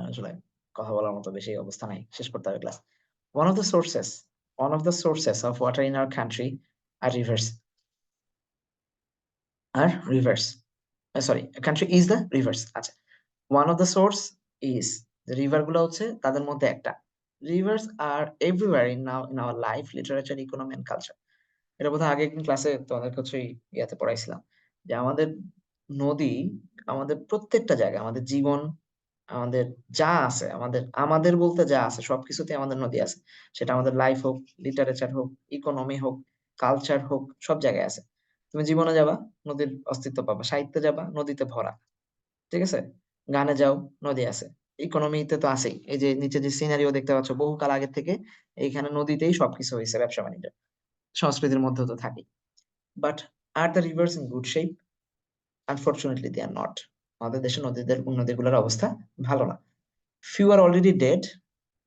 আসলে কথা বলার মতো বেশি অবস্থা নাই, শেষ করতে হবে class. One of the sources one of the sources of water in our country are rivers. Are rivers, sorry, country is the rivers. আচ্ছা, one of the source is, river গুলো হচ্ছে তাদের মধ্যে একটা। Rivers are everywhere in our life, literature, economy and culture. এটা বোধহয় আগে একদিন ক্লাসে তোমাদের কাছে ইয়াতে পড়াইছিলাম, যে আমাদের নদী, আমাদের প্রত্যেকটা জায়গায়, আমাদের জীবন, আমাদের যা আছে, আমাদের আমাদের বলতে যা আছে সবকিছুতে আমাদের নদী আছে। সেটা আমাদের লাইফ হোক, লিটারেচার হোক, ইকোনমি হোক, কালচার হোক, সব জায়গায় আছে। তুমি জীবনে যাবা, নদীর অস্তিত্ব পাবা। সাহিত্যে যাবা, নদীতে ভরা। ঠিক আছে? গানে যাও, নদী আছে। ইকোনমিতে তো আছেই, এই যে নিচে যে সিনারিও দেখতে পাচ্ছ, বহুকাল আগে থেকে এইখানে নদীতেই সবকিছু হয়েছে, ব্যবসা বাণিজ্য, সংস্কৃতির মধ্যে তো থাকি। But are the rivers in good shape? Unfortunately they are not. আমাদের দেশে নদীগুলোর অবস্থা ভালো না। Few are already dead,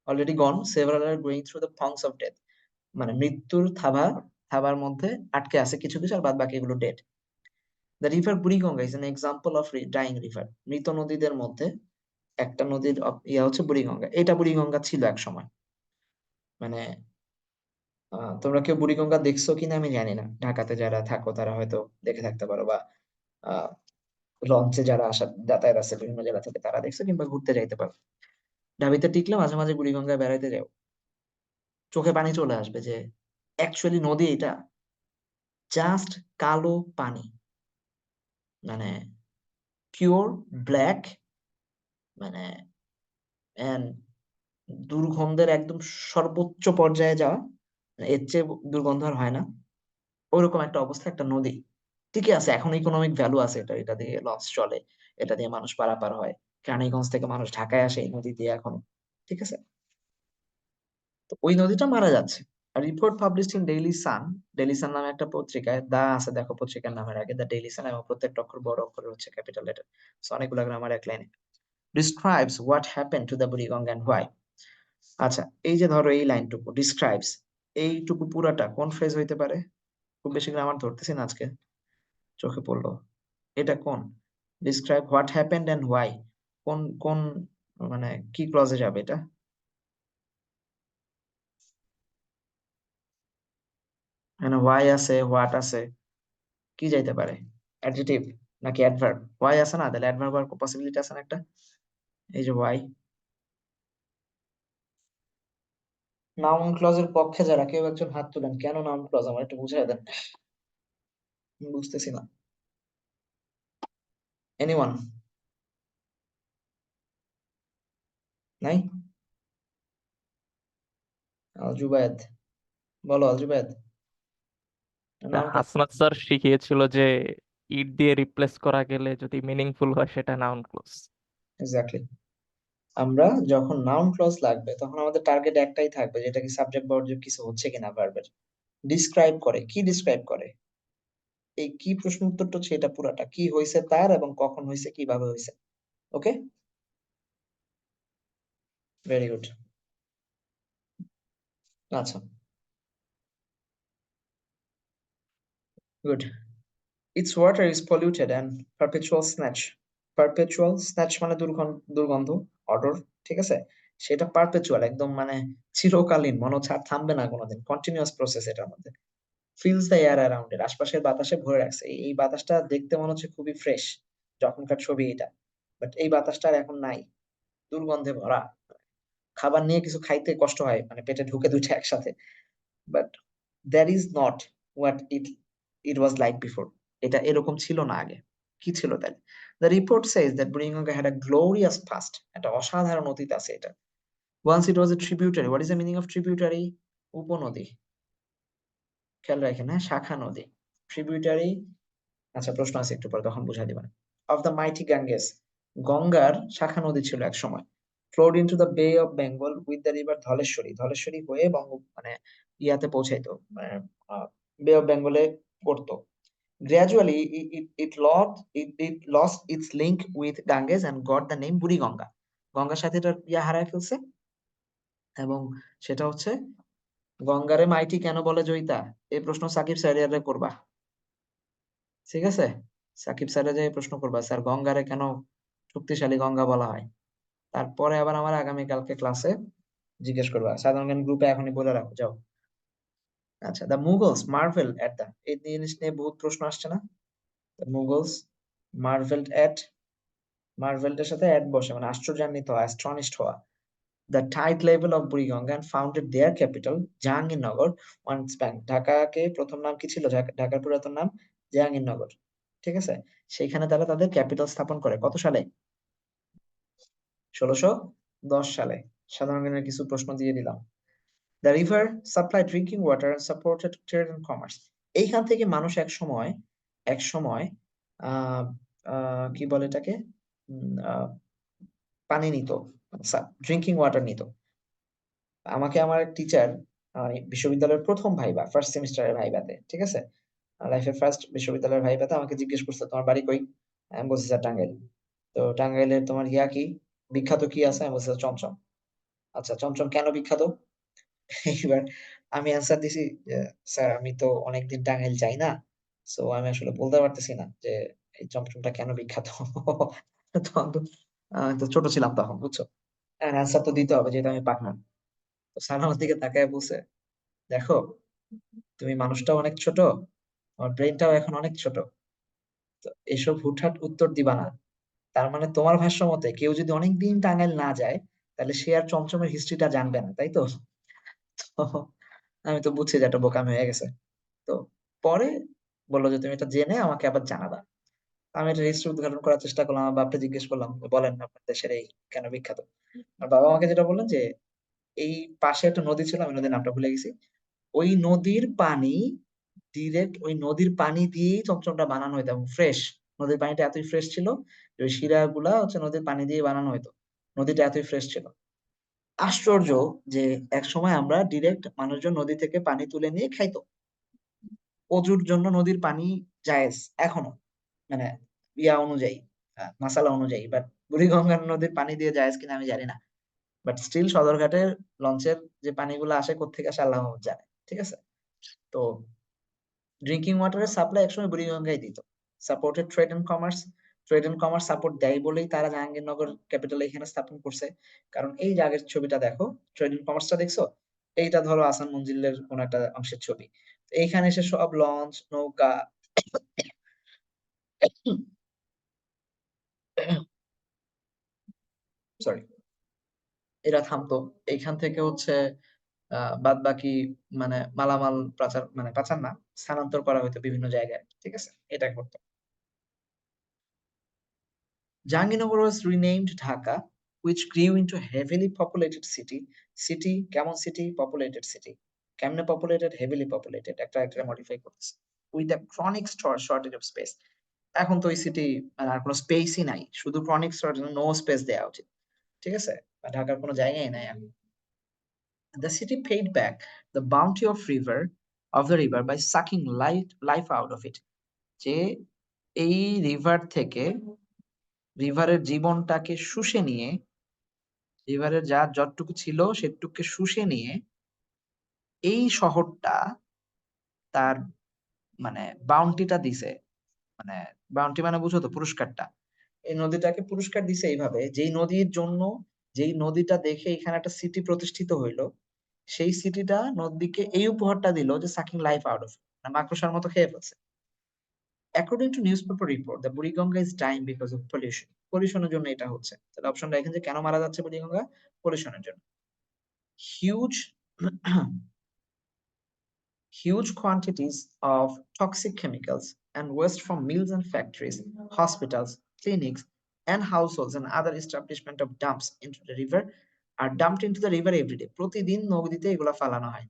already gone, several are going through the throes of death. মানে মৃত্যুর থাবার মধ্যে আটকে আছে কিছু কিছু, আর বাদ বাকি এগুলো dead. The river Buriganga is an example of dying river. মৃত নদীদের মধ্যে একটা নদীর ইয়া হচ্ছে বুড়িগঙ্গা। এটা বুড়িগঙ্গা ছিল এক সময়। মানে তোমরা কেউ বুড়িগঙ্গা দেখছো কিনা আমি জানি না, ঢাকাতে যারা থাকো তারা হয়তো দেখে থাকতে পারো, বা আহ লঞ্চে যারা আসা যাতায়াত আছে বিভিন্ন জেলা থেকে তারা দেখছো, কিংবা ঘুরতে যাইতে পারো। ঢাবিতে টিকলে মাঝে মাঝে বুড়িগঙ্গায় বেড়াইতে যাও, চোখে পানি চলে আসবে যে অ্যাকচুয়ালি নদী এটা জাস্ট কালো পানি, মানে পিওর ব্ল্যাক, মানে and দুর্গন্ধের একদম সর্বোচ্চ পর্যায়ে যাওয়া, মানে এর চেয়ে দুর্গন্ধ আর হয় না। ওইরকম একটা অবস্থা একটা নদী। ঠিকই আছে, এখন ইকোনমিক ভ্যালু আছে, এটা এটা দিয়ে লঞ্চ চলে, এটা দিয়ে মানুষ পারাপার হয়, কেরানীগঞ্জ থেকে মানুষ ঢাকায় আসে এই নদী দিয়ে এখনো। ঠিক আছে, তো ওই নদীটা মারা যাচ্ছে। Report published in Daily Sun নামে একটা পত্রিকায়, দা আছে দেখো পত্রিকার নামের আগে, দ্য ডেইলি সান, এবং প্রত্যেকটা অক্ষর বড় অক্ষরে হচ্ছে ক্যাপিটাল লেটার, অনেকগুলো গ্রামার এক লাইনে। Describes what happen to the Buriganga and why. আচ্ছা, এই যে ধরো এই লাইনটুকু ডিসক্রাইবস, এইটুকু পুরাটা কোন ফ্রেজ হইতে পারে? খুব বেশি গ্রামার ধরতেছি না আজকে, চোখে পড়লো। এটা কোন? Describe what happened and why, কোন কোন মানে কি ক্লজে যাবে এটা? মানে হোয়াই আছে, হোয়াট আছে, কি যাইতে পারে? অ্যাডজেটিভ নাকি অ্যাডভার্ব? হোয়াই আছে না, তাহলে অ্যাডভার্ব হওয়ার পসিবিলিটি আছে না একটা, এই যে হোয়াই। নাউন ক্লজের পক্ষে যারা, কেউ একজন হাত তুলেন, কেন নাউন ক্লজ আমার একটু বুঝাই দেন, আমি বুঝতেছি না। এনিওয়ান? নাই? আল জুবায়েদ, বলো Al Zubayed. Noun clause. Hasnat sir শিখিয়েছিল যে ইট দিয়ে রিপ্লেস করা গেলে যদি মিনিংফুল হয় সেটা নাউন ক্লোজ। এক্স্যাক্টলি। আমরা যখন নাউন ক্লজ লাগবে তখন আমাদের টার্গেট একটাই থাকবে, যেটা কি সাবজেক্ট বা অবজেক্ট কিছু হচ্ছে কিনা ভার্বের। ডিসক্রাইব করে, কি ডিসক্রাইব করে? এই কি প্রশ্ন উত্তরটা হচ্ছে এটা পুরাটা, কি হয়েছে তার এবং কখন হয়েছে, কিভাবে হয়েছে। ওকে, ভেরি গুড। আচ্ছা, good. It's water is polluted and perpetual snatch মানে দুর্গন্ধ, অডর। ঠিক আছে, সেটা পারপেচুয়াল, একদম মানে চিরকালীন, মনে হচ্ছে আর থামবে না কোনোদিন, কন্টিনিউয়াস প্রসেস এটার মধ্যে। ফিলস দ্য এয়ার অ্যারাউন্ড ইট, আশপাশের বাতাসে ভরে রাখছে। এই বাতাসটা দেখতে মনে হচ্ছে খুবই ফ্রেশ, যখনকার ছবি এটা, বাট এই বাতাসটা আর এখন নাই, দুর্গন্ধে ভরা। খাবার নিয়ে কিছু খাইতে কষ্ট হয়, মানে পেটে ঢুকে দুইটা একসাথে, but that is not what it was like before. এটা এরকম ছিল না আগে। কি ছিল তাহলে? The report says that Buriganga had a glorious past, একটা অসাধারণ অতীত আছে এটা। Once it was a tributary, what is the meaning of tributary? উপনদী, খেয়াল রাখেন, হ্যাঁ, শাখা নদী। ট্রিবিউটারি, আচ্ছা প্রশ্ন আছে একটু পরে, তখন বুঝাই দিবেন। অফ দ্য মাইটি গাঙ্গেস, গঙ্গার শাখা নদী ছিল এক সময়। Flowed into the Bay of Bengal with the river Dhaleshwari, Dhaleshwari হয়ে মানে ইয়াতে পৌঁছাইতো, মানে বে অফ বেঙ্গলে পড়তো। Gradually it lost its link with Ganges and got the name Buriganga. গঙ্গার সাথে এটা ইয়া হারায় ফেলছে, এবং সেটা হচ্ছে, গঙ্গারে মাইটি কেন বলে জয়িতা? এই প্রশ্ন সাকিব স্যার করবা, ঠিক আছে? সাকিব স্যারে যে প্রশ্ন করবা, স্যার গঙ্গারে কেন শক্তিশালী গঙ্গা বলা হয়, তারপরে আবার আমার আগামীকালকে ক্লাসে জিজ্ঞেস করবা, সাধারণ জ্ঞান গ্রুপে এখনই বলে রাখো, যাও। আচ্ছা, the Mughals marvel at the, এই জিনিস নিয়ে বহুত প্রশ্ন আসছে না? The Mughals marvelled at, marvelled এর সাথে এট বসে, মানে আশ্চর্যান্বিত হওয়া, অ্যাস্টনিশড হওয়া। The tide level of Buriganga and founded their capital Jahangirnagar once bank. ঢাকাকে প্রথম নাম কি ছিল? ঢাকার পুরাতন নাম জাহাঙ্গীরনগর। ঠিক আছে, সেইখানে তারা তাদের ক্যাপিটাল স্থাপন করে কত সালে? 1610 সালে। সাধারণ জ্ঞানের কিছু প্রশ্ন দিয়ে দিলাম। The river supply drinking water and supported trade and commerce. এইখান থেকে মানুষ এক সময় আহ কি বলে এটাকে, পানি নিত, ড্রিঙ্কিং ওয়াটার নিত। আমাকে আমার টিচার বিশ্ববিদ্যালয়ের প্রথম ভাইবা, ফার্স্ট সেমিস্টারের ভাইবাতে, ঠিক আছে, লাইফের ফার্স্ট বিশ্ববিদ্যালয়ের ভাইবাতে আমাকে জিজ্ঞেস করছে, তোমার বাড়ি কই? আমি বলছি স্যার টাঙ্গাইল। তো টাঙ্গাইলের তোমার ইয়া কি, বিখ্যাত কি আছে? আমি বলছি "স্যার, চমচম"। আচ্ছা, চমচম কেন বিখ্যাত? এইবার আমি অ্যান্সার দিছি যে, স্যার আমি তো অনেকদিন টাঙ্গাইল যাই না, সো আমি আসলে বলতে পারতেছি না যে এই চমচমটা কেন বিখ্যাত। তখন তো তো ছোট ছিলাম তখন, বুঝছো, অ্যান্সার তো দিতে হবে যেহেতু আমি পাকনা। তো স্যার আমার দিকে তাকায় বলছে, দেখো, তুমি মানুষটাও অনেক ছোট, আমার ব্রেনটাও এখন অনেক ছোট, তো এসব হুটহাট উত্তর দিবা না। তার মানে তোমার ভাষ্য মতে কেউ যদি অনেকদিন টাঙ্গাইল না যায়, তাহলে সে আর চমচমের হিস্ট্রিটা জানবে না, তাই তো? তো আমি তো বুঝছি যে একটা বোকামি হয়ে গেছে। তো পরে বললো যে তুমি এটা জেনে আমাকে আবার জানাবা। আমি এটা হিস্ট্রি উদ্ঘাটন করার চেষ্টা করলাম, আমার বাপকে জিজ্ঞেস করলাম, বলেন আপনার দেশের এই কেন বিখ্যাত? আর বাবা আমাকে যেটা বললেন যে, এই পাশে একটা নদী ছিল, আমি নদীর নামটা ভুলে গেছি, ওই নদীর পানি ডিরেক্ট ওই নদীর পানি দিয়েই চমচমটা বানানো হতো এবং ফ্রেশ। নদীর পানিটা এতই ফ্রেশ ছিল যে ওই শিরাগুলা হচ্ছে নদীর পানি দিয়ে বানানো হতো। নদীটা এতই ফ্রেশ ছিল। আশ্চর্য যে এক সময় আমরা ডিরেক্ট মানুষজন নদী থেকে পানি তুলে নিয়ে খাইতো। অজুর জন্য নদীর পানি জায়েজ এখনো, মানে ইয়া অনুযায়ী, মাসালা অনুযায়ী। বাট বুড়িগঙ্গা নদীর পানি দিয়ে জায়েজ কিনা আমি জানি না। বাট স্টিল সদরঘাটের লঞ্চের যে পানিগুলো আসে কোত্থেকে আসে আল্লাহ জানে, ঠিক আছে। তো ড্রিঙ্কিং ওয়াটারের সাপ্লাই একসময় বুড়িগঙ্গায় দিত। Supported trade and commerce support দেয় বলেই তারা জাহাঙ্গীরনগর ক্যাপিটাল এখানে স্থাপন করছে। কারণ এই যে আগের ছবিটা দেখো, ট্রেড এন্ড কমার্সটা দেখছো, এইটা ধরো আসান মঞ্জিলের কোন একটা অংশের ছবি। তো এইখানে এসে সব লঞ্চ, নৌকা, সরি, এরা থামতো। এইখান থেকে হচ্ছে বাদ বাকি মানে মালামাল পাচার, মানে পাচার না, স্থানান্তর করা হতো বিভিন্ন জায়গায়, ঠিক আছে, এটা করতো। Jahangirnagar was renamed Dhaka, which grew into a heavily populated city. City, কেমন city? Populated city. কেমনে populated? Heavily populated. একটা modify করতেছে। With a chronic shortage of space. এখন তো ওই সিটি মানে আর কোনো স্পেসই নাই, শুধু ক্রনিক শর্টেজ, নো স্পেস দেওয়া উচিত, ঠিক আছে। ঢাকার কোনো জায়গায় নাই এখন। The city paid back the bounty of the river by sucking life out of it. যে এই রিভার থেকে, রিভারের জীবনটাকে শুষে নিয়ে, রিভারের যা যতটুকু ছিল সেটুকুকে শুষে নিয়ে এই শহরটা তার মানে বাউন্টিটা দিছে। মানে বাউন্টি মানে বুঝো তো, পুরস্কারটা। এই নদীটাকে পুরস্কার দিছে এইভাবে, যেই নদীর জন্য, যেই নদীটা দেখে এখানে একটা সিটি প্রতিষ্ঠিত হইলো, সেই সিটিটা নদীকে এই উপহারটা দিল যে সাকিং লাইফ আউট অফ, মাকড়সার মতো খেয়ে ফেলছে। According to newspaper report, the Buriganga is dying because of pollution. পলিউশনের জন্য এটা হচ্ছে। তাহলে অপশনটা এখানে যে কেন মারা যাচ্ছে বুড়িগঙ্গা? পলিউশনের জন্য। Huge huge quantities of toxic chemicals and waste from mills and factories, hospitals, clinics, and households and other establishment of dumps into the river are dumped into the river every day. প্রতিদিন নদীতে এগুলা ফালানো হয়।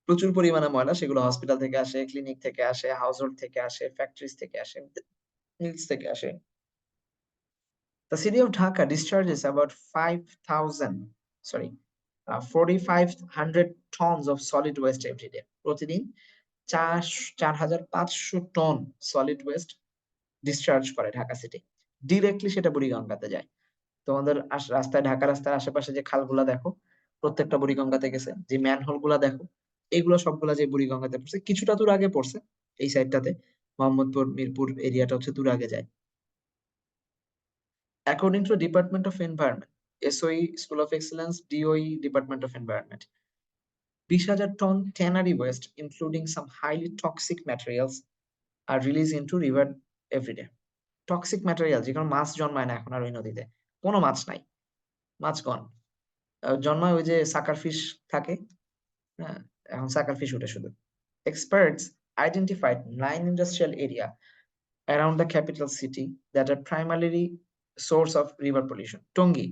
প্রচুর পরিমাণে ময়লা, সেগুলো hospital থেকে আসে, ক্লিনিক থেকে আসে, হাউসহোল্ড থেকে আসে, ফ্যাক্টরিজ থেকে আসে, মিলস থেকে আসে। The city of Dhaka discharges about 4,500 tons of solid waste every day. প্রতিদিন 4,500 টন সলিড ওয়েস্ট ডিসচার্জ করে ঢাকা সিটি। ডিরেক্টলি সেটা বুড়িগঙ্গাতে যায়। তোমাদের রাস্তায়, ঢাকা রাস্তার আশেপাশে যে খালগুলা দেখো, প্রত্যেকটা বুড়িগঙ্গাতে গেছে। যে ম্যানহোল গুলা দেখো, এগুলো সবগুলা যে বুড়িগঙ্গাতে পড়ছে। কিছুটা দূর আগে পড়ছে এই সাইডটাতে, মোহাম্মদপুর, মিরপুর এরিয়াটা হচ্ছে দূর আগে যায়। According to the Department of Environment, SOE, School of Excellence, DOE, Department of Environment, 20,000 ton tannery waste, including some highly toxic materials, are released into river every day. Toxic material, যে কোনো মাছ জন্মায় না এখন আর ওই নদীতে, কোনো মাছ নাই, মাছ গন। জন্মায় ওই যে সাকার ফিশ থাকে, হ্যাঁ, এখন সাকার ফিশ উঠে শুধু। Experts identified 9 industrial area around the capital city that are primarily source of river pollution. Tongi,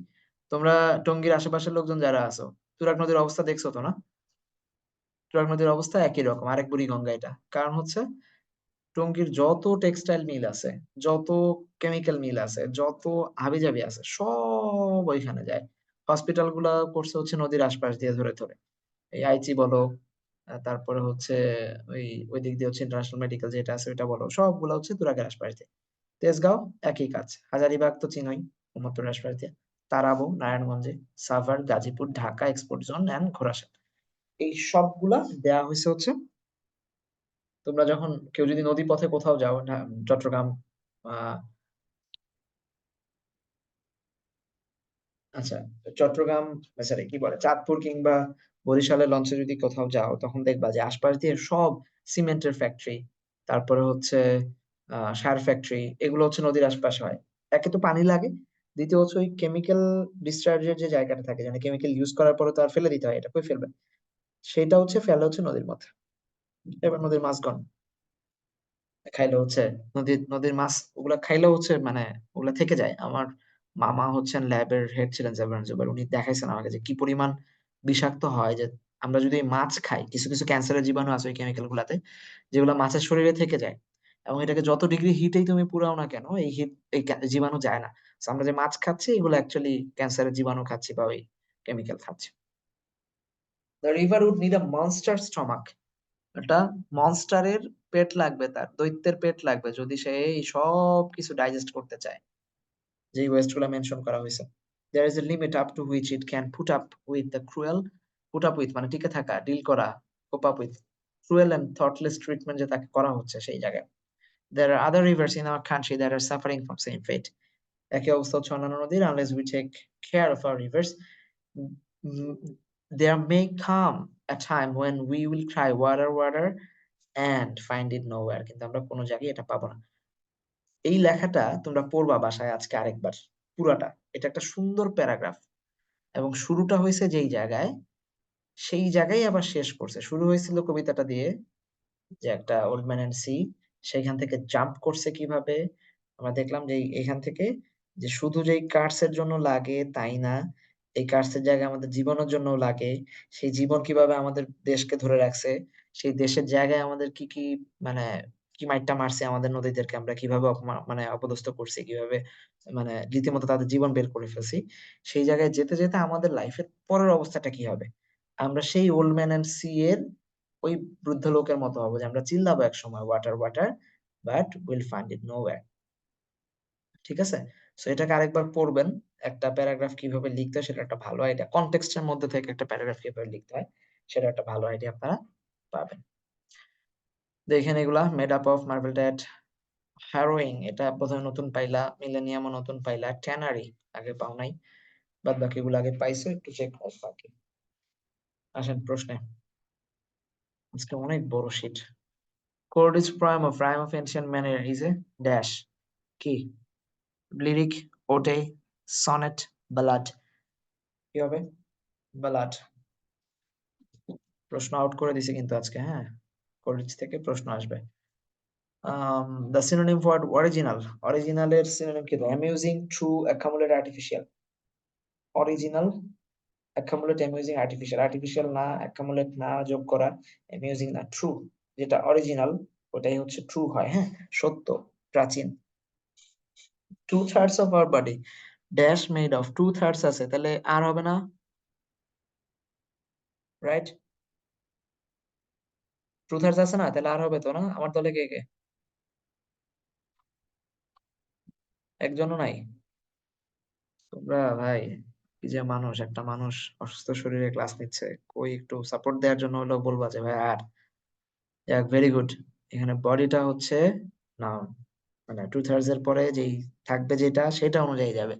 তোমরা টঙ্গীর আশেপাশের লোকজন যারা আছো, তুরাগ নদীর অবস্থা দেখছো তো না? তুরাগ নদীর অবস্থা একই রকম, আরেক বুড়িগঙ্গা এটা। কারণ হচ্ছে টঙ্গীর যত টেক্সটাইল মিল আছে, যত কেমিক্যাল মিল আছে, যত হাবিজাবি আছে, সব ওইখানে যায়। হসপিটাল গুলা করছে হচ্ছে নদীর আশপাশ দিয়ে ধরে ধরে, এই আইচি বলো, তারপরে হচ্ছে ওই ওই দিক দিয়ে হচ্ছে ইন্টারন্যাশনাল মেডিকেল যেটা আছে ওইটা বলো, সবগুলা হচ্ছে তুরাগের আশপাশ দিয়ে। তেজগাঁও একই কাজ, হাজারীবাগ তো চিনোই, মোহাম্মদপুরের আশপাশ দিয়ে, তারাবো নারায়ণগঞ্জে, Savar, Gazipur, Dhaka export zone and Ghorashal, এই সবগুলা দেয়া হয়েছে হচ্ছে। তোমরা যখন কেউ যদি নদী পথে কোথাও যাও, চট্টগ্রাম, আহ আচ্ছা, চট্টগ্রাম, সরি কি বলে, চাঁদপুর কিংবা বরিশালের লঞ্চে যদি কোথাও যাও, তখন দেখবা যে আশপাশ দিয়ে সব সিমেন্টের ফ্যাক্টরি, তারপরে হচ্ছে সার ফ্যাক্টরি, এগুলো হচ্ছে নদীর আশপাশে হয়। একে তো পানি লাগে, দ্বিতীয় হচ্ছে ওই কেমিক্যাল ডিসচার্জের যে জায়গাটা থাকে, মানে কেমিক্যাল ইউজ করার পরে তো আর ফেলে দিতে হয়, এটা কই ফেলবে, সেটা হচ্ছে ফেলে হচ্ছে নদীর মধ্যে। এবার নদীর মাছগণ খাইলে হচ্ছে, নদীর মাছ ওগুলা খাইলেও হচ্ছে মানে ওগুলা থেকে যায়। আমার মামা হচ্ছেন ল্যাবের হেড ছিলেন জেবরান জুবাইর, উনি দেখাইছেন আমাকে যে কি পরিমাণ বিষাক্ত হয়, যে আমরা যদি মাছ খাই, কিছু কিছু ক্যান্সারের জীবাণু আছে ওই কেমিক্যাল গুলাতে, যেগুলো মাছের শরীরে থেকে যায়, এবং এটাকে যত ডিগ্রি হিটেই তুমি পুরাও না কেন এই হিট এই জীবাণু যায় না। So আমরা যে মাছ খাচ্ছি এগুলো অ্যাকচুয়ালি ক্যান্সারের জীবাণু খাচ্ছি বা ওই কেমিক্যাল খাচ্ছি। The river would need a monster stomach, একটা মনস্টারের পেট লাগবে, তার দৈত্যের পেট লাগবে যদি সে এই সব কিছু ডাইজেস্ট করতে চায়, যেই ওয়েস্ট গুলা মেনশন করা হয়েছে। There is a limit up to which it can put up with the cruel, put up with মানে টিকে থাকা, ডিল করা, cope up with cruel and thoughtless treatment যে তাকে করা হচ্ছে সেই জায়গায়। There are other rivers in our country that are suffering from same fate. একই অবস্থা হচ্ছে অন্যান্য নদীর, unless we take care of our rivers, mm, there may come a time when we will cry water water and find it nowhere, কিন্তু আমরা কোনো জায়গায় এটা পাবো না। এই লেখাটা তোমরা পড়বা বাসায় আজকে আরেকবার পুরাটা, এটা একটা সুন্দর প্যারাগ্রাফ, এবং শুরুটা হয়েছে যেই জায়গায় সেই জায়গায় আবার শেষ করছে। শুরু হয়েছিল কবিতাটা দিয়ে যে একটা ওল্ড ম্যান এন্ড সি, সেইখান থেকে জাম্প করছে কিভাবে আমরা দেখলাম, যে এখান থেকে যে শুধু যেই কার্স এর জন্য লাগে তাই না, এই কার্স এর জায়গায় আমাদের জীবনের জন্য লাগে, সেই জীবন কিভাবে আমাদের দেশকে ধরে রাখছে, সেই দেশের জায়গায় আমাদের কি কি মানে কি মাইরটা মারছে আমাদের নদীদেরকে, আমরা কিভাবে মানে অপদস্থ করছি, কিভাবে মানে রীতিমতো তাদের জীবন বের করে ফেলছি, সেই জায়গায় যেতে যেতে আমাদের লাইফের পরের অবস্থাটা কি হবে, আমরা সেই ওল্ড ম্যান এন্ড সি এর ওই বৃদ্ধ লোকের মতো হবো, যে আমরা চিল্লাবো এক সময় water water, but will find it nowhere. ঠিক আছে? সো এটাকে আরেকবার পড়বেন, একটা প্যারাগ্রাফ কিভাবে লিখতে হয় সেটা একটা ভালো আইডিয়া, কনটেক্সটের মধ্যে থেকে একটা প্যারাগ্রাফ কিভাবে লিখতে হয় সেটা একটা ভালো আইডিয়া আপনারা পাবেন। দেখেন এগুলা made up of marble that, harrowing এটা বোধহয় নতুন পাইলা, মিলেনিয়ামও নতুন পাইলা, ট্যানারি আগে পাও নাই, বাদ বাকিগুলো আগে পাইছো, একটু চেক করো বাকি। আসেন প্রশ্নে, আজকে অনেক বড় sheet. Chordic rhyme of ancient manner is a dash কি? Lyric, ode, sonnet, ballad. কি হবে? বালাড। প্রশ্ন আউট করে দিছে কিন্তু আজকে, হ্যাঁ, কলেজ থেকে প্রশ্ন আসবে। দ্য সিনোনিম ফর অরিজিনাল, অরিজিনালের সিনোনিম কি? Amusing, true, accumulate, artificial. Original, accumulate, amusing, artificial. Artificial না, অ্যাকুমুলেট না যোগ করা, অ্যামিউজিং না, ট্রু। যেটা অরিজিনাল ওটাই হচ্ছে ট্রু হয়, হ্যাঁ, সত্য, প্রাচীন। 2/3 of our body dash made of, 2/3 আছে, তাহলে আর হবে না, রাইট? 2/3 আছে না, তাহলে আর হবে তো না? আমার দলে কে কে? একজনও নাই? তোমরা ভাই কি যে মানুষ, একটা মানুষ অসুস্থ শরীরে ক্লাস নিচ্ছে, কই একটু সাপোর্ট দেওয়ার জন্য হলেও বলবা যে ভাই আর। যাক, ভেরি গুড। এখানে বডিটা হচ্ছে নাউন, মানে 2/3 এর পরে যেই থাকবে যেটা সেটা অনুযায়ী যাবে,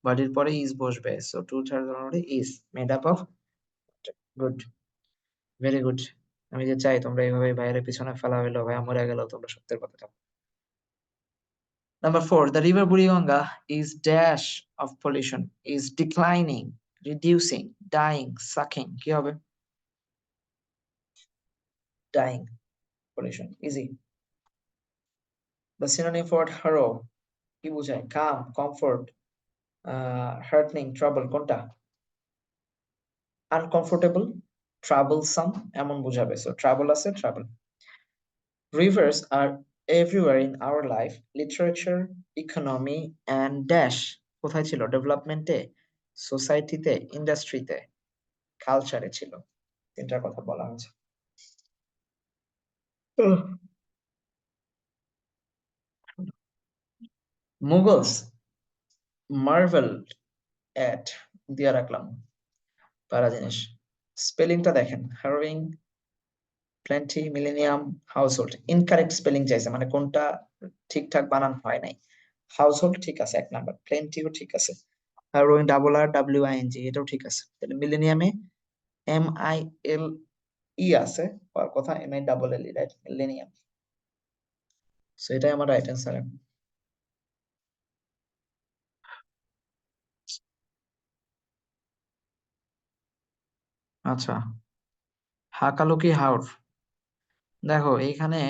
বডির পরে ইজ বসবে, সো 2/3 অনুযায়ী is made up of. Good, very good. আমি যে চাই তোমরা এইভাবে বাইরের পিছনে ফেলা হইলো, ভাই মরে গেল তোমরা সত্যের কথা। Number 4, the river Buriganga is dash of pollution, is declining, reducing, dying, sucking. কি হবে? Dying, pollution, easy. The synonym for harrow কি বোঝায়? Calm, comfort, heartening, trouble, কোনটা? Uncomfortable, troublesome এমন বোঝাবে, so trouble আছে, trouble. Rivers are everywhere in our life, literature, economy and dash কোথায় ছিল? ডেভেলপমেন্টে, সোসাইটিতে, ইন্ডাস্ট্রিতে, কালচারে ছিল, তিনটার কথা বলা হয়েছে। মুগলস মার্ভেল এট দিয়া রাখলাম, পারা জিনিস। স্পেলিংটা দেখেন, harrowing, plenty, millennium, household. Incorrect spelling চাইছে, মানে কোনটা ঠিকঠাক বানান হয় নাই। হাউসহোল্ড ঠিক আছে 1 নাম্বার, প্লেন্টিও ঠিক আছে, harrowing double R W I N G এটাও ঠিক আছে, তাহলে মিলেনিয়ামে এম আই এল ই আছে, আর কথা M I double L E, right? Millennium. So এটাই আমার রাইট অ্যান্সার। আচ্ছা, হাকালুকি হাওর, দেখো এইখানে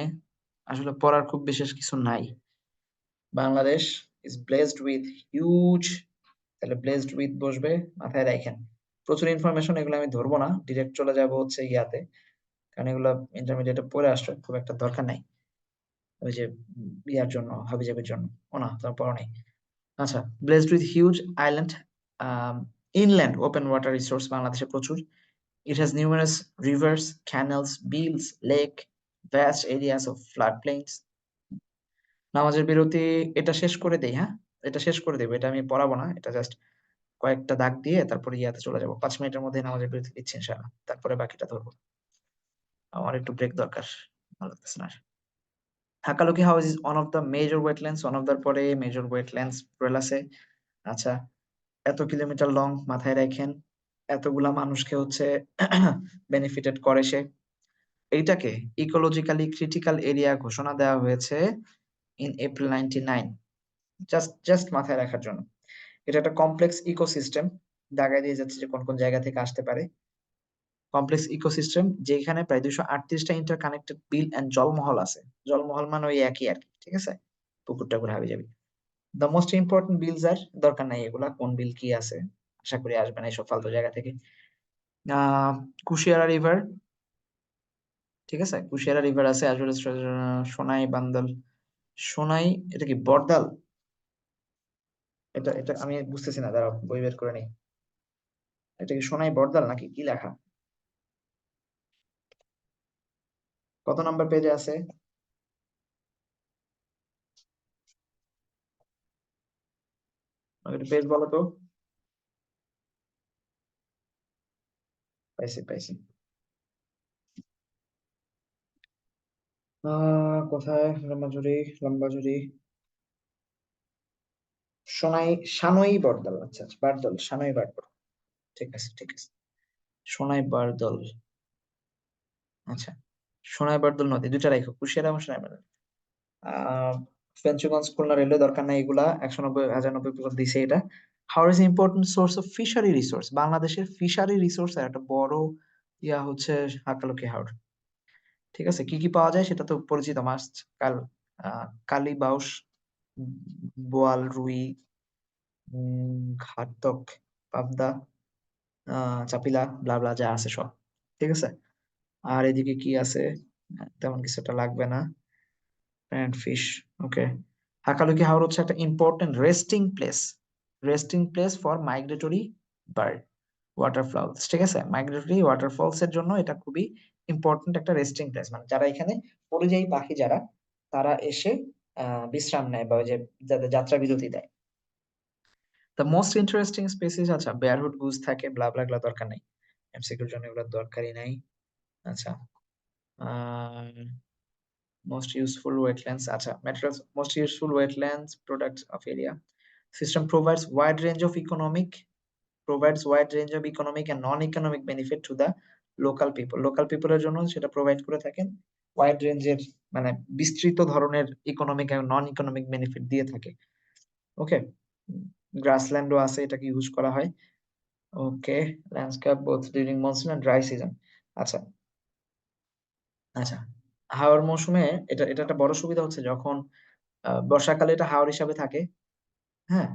আসলে পড়ার খুব বিশেষ কিছু নাই। Bangladesh is blessed with huge, তাহলে ব্লেসড উইথ বসবে, মাথায় রাখেন প্রচুর ইনফরমেশন, এগুলো আমি ধরবো না, ডিরেক্ট চলে যাব হচ্ছে ইয়াতে, কারণ এগুলো ইন্টারমিডিয়েটে পড়ে আসছো, খুব একটা দরকার নাই ওই যে ইয়ার জন্য, হাবিজাবির জন্য। ও না, তোমার পড়া নেই। আচ্ছা, blessed with huge island, inland open water resource বাংলাদেশে প্রচুর। It has numerous rivers, canals, beals, lake, vast areas of floodplains. নামাজের বিরতি, এটা শেষ করে দেই, হ্যাঁ এটা শেষ করে দেবো, এটা আমি পড়াবো না, এটা জাস্ট কয়েকটা দাগ দিয়ে তারপরে ইয়াতে চলে যাবো, 5 মিনিটের মধ্যে নামাজের বিরতি দিচ্ছি ইনশাআল্লাহ, তারপরে বাকিটা ধরবো। আমার একটু ব্রেক দরকার, ভালো লাগতেছে না আর। Hakaluki house is one of the major wetlands, one of the পরে মেজর ওয়েটল্যান্ডস রয়েল আছে। আচ্ছা, এত কিলোমিটার লং, মাথায় রাখেন, এতগুলা মানুষকে হচ্ছে বেনিফিটেড করে সে। এইটাকে ইকোলজিক্যালি ক্রিটিক্যাল এরিয়া ঘোষণা দেওয়া হয়েছে ইন এপ্রিল 99, জাস্ট মাথায় রাখার জন্য। এটা একটা কমপ্লেক্স ইকোসিস্টেম, দাগায় দিয়ে যাচ্ছে যে কোন কোন জায়গা থেকে আসতে পারে। কমপ্লেক্স ইকোসিস্টেম যেখানে প্রায় 238টা ইন্টারকানেক্টেড বিল এন্ড জলমহল আছে। জলমহল মানে ওই একই আর কি, ঠিক আছে, পুকুর টাকুর হাবি যাবি। দ্য মোস্ট ইম্পর্টেন্ট বিলস আর, দরকার নাই এগুলা কোন বিল কি আছে, আশা করি আসবে না এইসব ফালতু জায়গা থেকে। কুশিয়ারা রিভার, ঠিক আছে, কুশিয়ারা রিভার আছে, as well as Sonai Bardal, Sonai, এটা কি বড়দাল? এটা এটা আমি বুঝতেছি না, দাঁড়াও বই বের করে নেই। এটা কি সোনাই বড়দাল নাকি কি লেখা? কত নাম্বার পেজে আছে? পেজ বলো তো। পাইছি পাইছি। কোথায়? লম্বাঝুরি, লম্বাঝুরি, সোনাই, সানই বড়দাল, আচ্ছা আচ্ছা, বারদল, সানই বারদল, ঠিক আছে ঠিক আছে, সোনাই বারদল। আচ্ছা, সোনাই বারদল নদী, দুইটা রাখো, কুশিয়ারা এবং সোনাই বারদল। ফেঞ্চুগঞ্জ, খুলনা রেলওয়ে, দরকার নাই এগুলা, 190,090 দিছে এটা। How is important source of fishery resource, বাংলাদেশের ফিশারি রিসোর্স একটা বড় ইয়া হচ্ছে হাকালুকি হাওর। ঠিক আছে, কি কি পাওয়া যায় সেটা তো পরিচিত, মাছ, কাল, কালী, বাউস, বোয়াল, রুই, ঘাটক, পাবদা, চাপিলা, ব্লা ব্লা যা আছে সব, ঠিক আছে। আর এদিকে কি আছে? তেমন কিছু একটা লাগবে না। প্যান্ট ফিশ, ওকে। হাকালুকি হাওর হচ্ছে একটা important resting place for migratory bird waterfalls, ঠিক আছে, মাইগ্রেটরি ওয়াটারফলস এর জন্য এটা খুবই ইম্পর্টেন্ট একটা রেস্টিং প্লেস, মানে যারা এখানে পরিযায়ী পাখি যারা, তারা এসে বিশ্রাম নেয় বা ওই যে যাদের যাত্রা বিরতি দেয়। দ্য মোস্ট ইন্টারেস্টিং স্পেসিস, আচ্ছা বেয়ারহুড গুজ থাকে, ব্লা ব্লা, গুলা দরকার নাই, এমসিকিউর জন্য এগুলো দরকারই নাই। আচ্ছা, most useful wetlands, acha, materials, most useful wetlands products of area system provides wide range of economic and non-economic benefit to the local people এর জন্য সেটা প্রোভাইড করে থাকেন ওয়াইড রেঞ্জের, মানে বিস্তৃত ধরনের ইকোনমিক এবং নন ইকোনমিক বেনিফিট দিয়ে থাকে। ওকে, গ্রাসল্যান্ডও আছে, এটাকে ইউজ করা হয়। Okay, landscape both during monsoon and dry season. আচ্ছা আচ্ছা, হাওয়ার মৌসুমে এটা এটা একটা বড় সুবিধা হচ্ছে যখন বর্ষাকালে এটা হাওর হিসাবে থাকে, হ্যাঁ,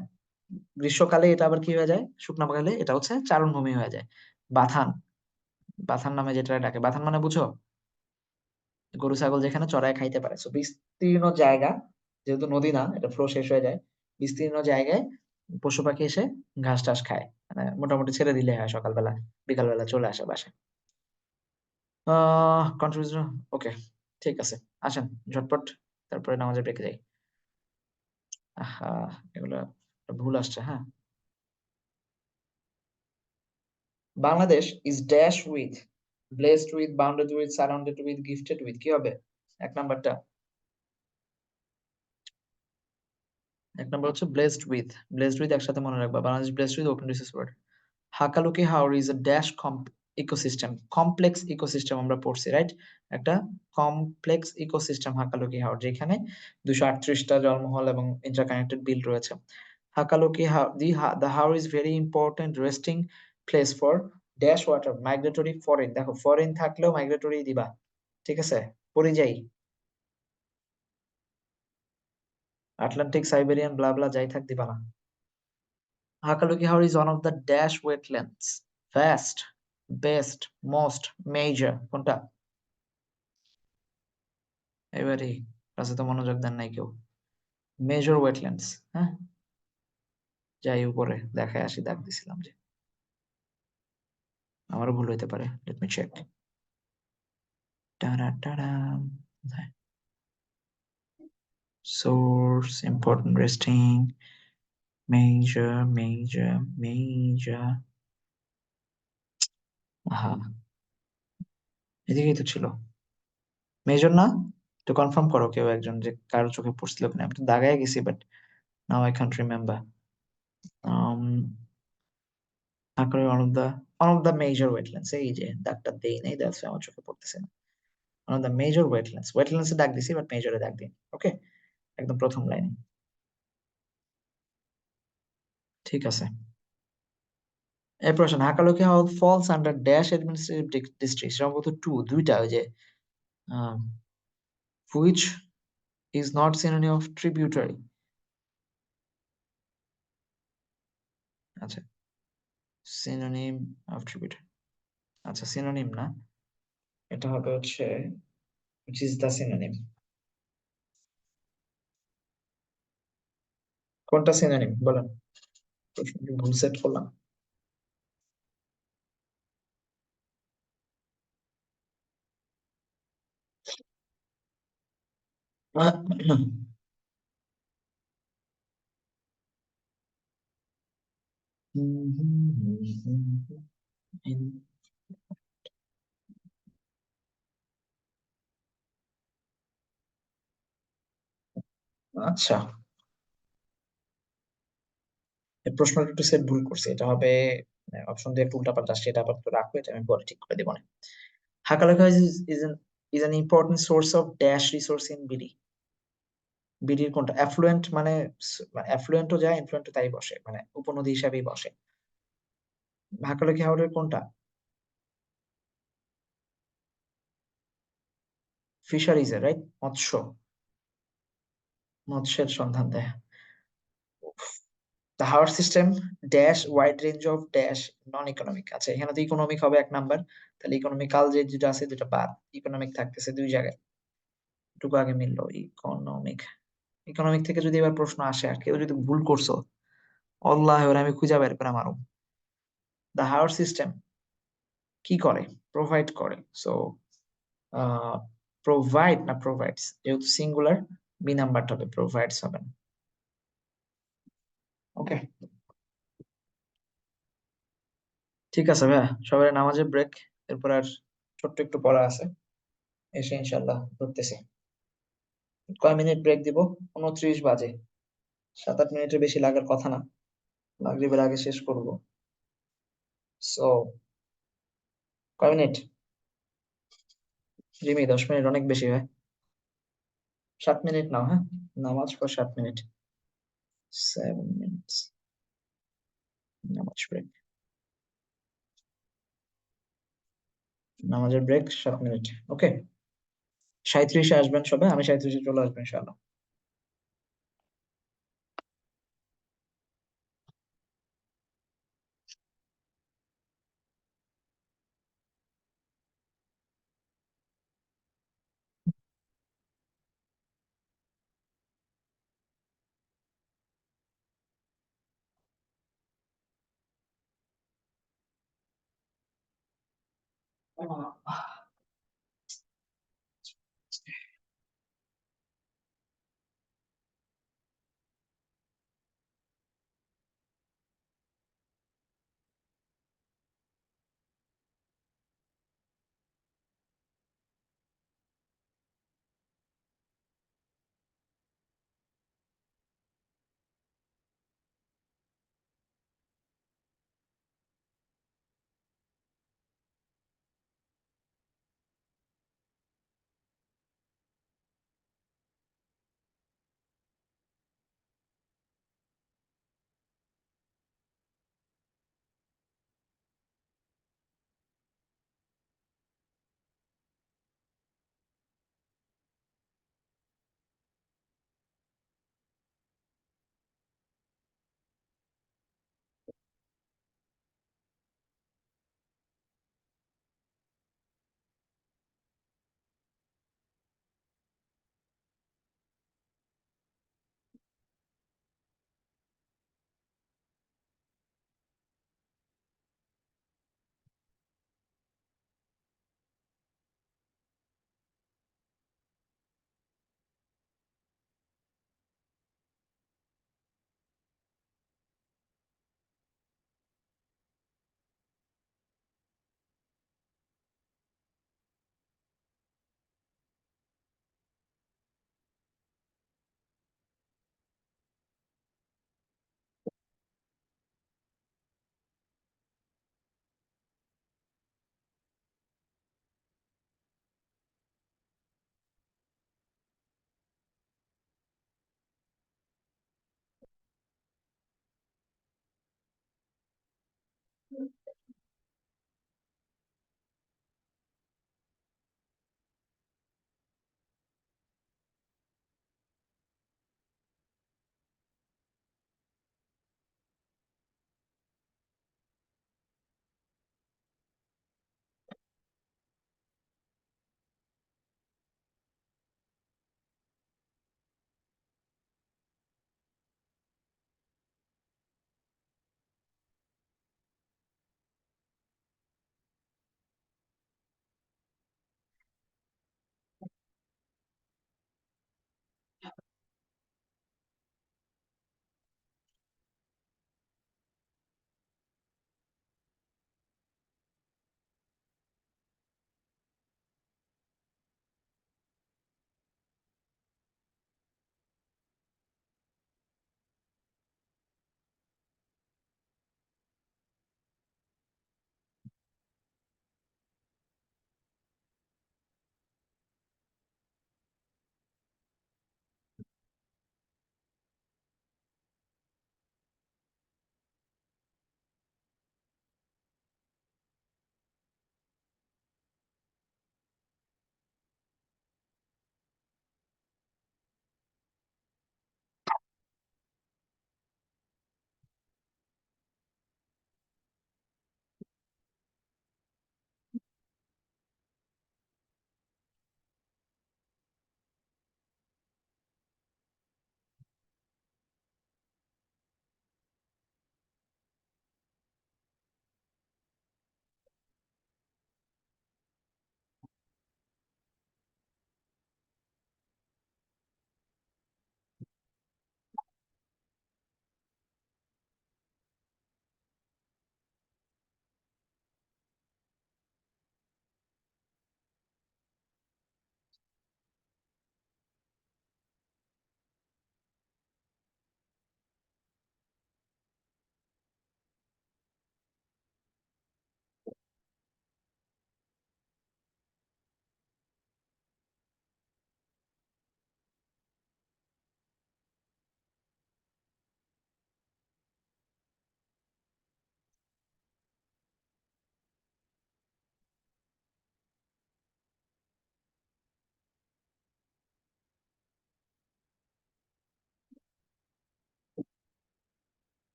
গ্রীষ্মকালে এটা আবার কি হয়ে যায়, শুকনো কালে এটা হচ্ছে চারণভূমি হয়ে যায়। বাথান, বাথান নামে যেটা ডাকে, বাথান মানে বুঝো, গরু ছাগল যেখানে চড়ায় খাইতে পারে, তো বিস্তীর্ণ জায়গা, যেহেতু নদী না, এটা ফ্লো শেষ হয়ে যায়, বিস্তীর্ণ জায়গায় পশু পাখি এসে ঘাস টাস খায়, মানে মোটামুটি ছেড়ে দিলে হয়, সকালবেলা বিকালবেলা চলে আসে বাসায়। কন্ট্রিবিউশন, ওকে, ঠিক আছে, আসেন ঝটপট, তারপরে নামাজে ব্রেকে যাই। আহা, এগুলো ভুল আসছে, হ্যাঁ। Bangladesh is dash with, blessed with, bounded with, surrounded with, gifted with, কি হবে এক নাম্বারটা? এক নাম্বার হচ্ছে ব্লেসড উইথ একসাথে মনে রাখবা, Bangladesh blessed with open resource world. Hakaluki haor is a dash ecosystem, complex ecosystem আমরা পড়ছি, রাইট, একটা কমপ্লেক্স ইকোসিস্টেম হাকালুকি হাওর, যেখানে 238টা জলমহল এবং ইন্টারকানেক্টেড বিল রয়েছে। হাকালুকি হাওর, the Haor is very important resting place for dash water migratory foreign, দেখো ফরেন থাকলেও মাইগ্রেটরি দিবা, ঠিক আছে, পরিযায়ী, আটলান্টিক, সাইবেরিয়ান, ব্লা ব্লা যাই থাক দিবা না। হাকালুকি হাওর is one of the dash wetlands fast, best, most, major কোনটা? এবারে ক্লাসে তো মনোযোগ দেন নাই কেউ। মেজর ওয়েটল্যান্ডস, হ্যাঁ যাই উপরে দেখায় আসি, দাগ দিছিলাম যে, আমারও ভুল হইতে পারে, লেট মি চেক। টাটা টাটা, source, important, resting, major major major, হ্যাঁ এদিকেই তো ছিল। মেজর না? একটু কনফার্ম করো কেউ একজন যে কারো চোখে পড়ছিল কিনা। আমি তো দাগায় গেছি, but now I can't remember. one of the major wetlands, এই যে দাগটা দেই নাই, দ্যাটস আমার চোখে পড়তেছে না। one of the major wetlands এ দাগ দিছি, বাট মেজরে দাগ দিই। ওকে, একদম প্রথম লাইনে। ঠিক আছে, এই প্রশ্ন, Hakaluki house false under dash administrative district, সম্ভবত দুইটা, ওই যে which is not synonym of tributary. আচ্ছা, সিনোনিম অফ ট্রিবিউটারি, আচ্ছা সিনোনিম না, এটা হবে হচ্ছে which is the synonym, কোনটা সিনোনিম বলেন? প্রশ্ন কি ভুল সেট করলাম? আচ্ছা, এই প্রশ্নটা একটু সেট ভুল করছি, এটা হবে অপশন দিয়ে একটু উল্টাপাল্টা আসছে, এটা আপাতত রাখো, এটা আমি পরে ঠিক করে দেবো না। Hakaluki is an important source of dash resource in BD. বিডির কোনটা অ্যাফ্লুয়েন্ট, মানে অ্যাফ্লুয়েন্টও যায়, ইনফ্লুয়েন্টও তাই বসে, মানে উপনদী হিসাবেই বসে। হাকালুকি হাওরের কোনটা? ফিশারিজ এর, রাইট, মৎস্যের সন্ধান দেয়। The Howard system dash wide range of dash non-economic, আচ্ছা এখানে তো ইকোনমিক হবে এক নাম্বার, তাহলে ইকোনমিক্যাল যে দুটো আছে দুটো বাদ, ইকোনমিক থাকতেছে দুই জায়গায়, এটুকু আগে মিললো। ইকোনমিক, ইকোনমিক থেকে যদি এবার প্রশ্ন আসে আর কেউ যদি ভুল করছো, আল্লাহ এবার আমি খুঁজে বের করে মারো। দ্য হাওয়ার সিস্টেম কি করে? প্রোভাইড করে, সো প্রোভাইড না প্রোভাইডস, যেহেতু সিঙ্গুলার বি নাম্বারটা হবে, প্রোভাইডস হবে না। ওকে, ঠিক আছে ভাইয়া, সবাই নামাজের ব্রেক, এরপর আর ছোট্ট একটু পড়া আছে, এসে ইনশাল্লাহ ধরতেছি। কয় মিনিট ব্রেক দিব? 29 বাজে, 7-8 মিনিটের বেশি লাগার কথা না, মাগরিবের আগে শেষ করব। সো কয় মিনিট রিমি? 10 মিনিট অনেক বেশি হয়, 7 মিনিট নাও, হ্যাঁ নামাজ পর 7 মিনিট, 7 মিনিট নামাজ ব্রেক, নামাজের ব্রেক 7 মিনিট। ওকে, 37-এ আসবেন সবাই, আমি 37-এ চলে আসবেন ইনশাআল্লাহ।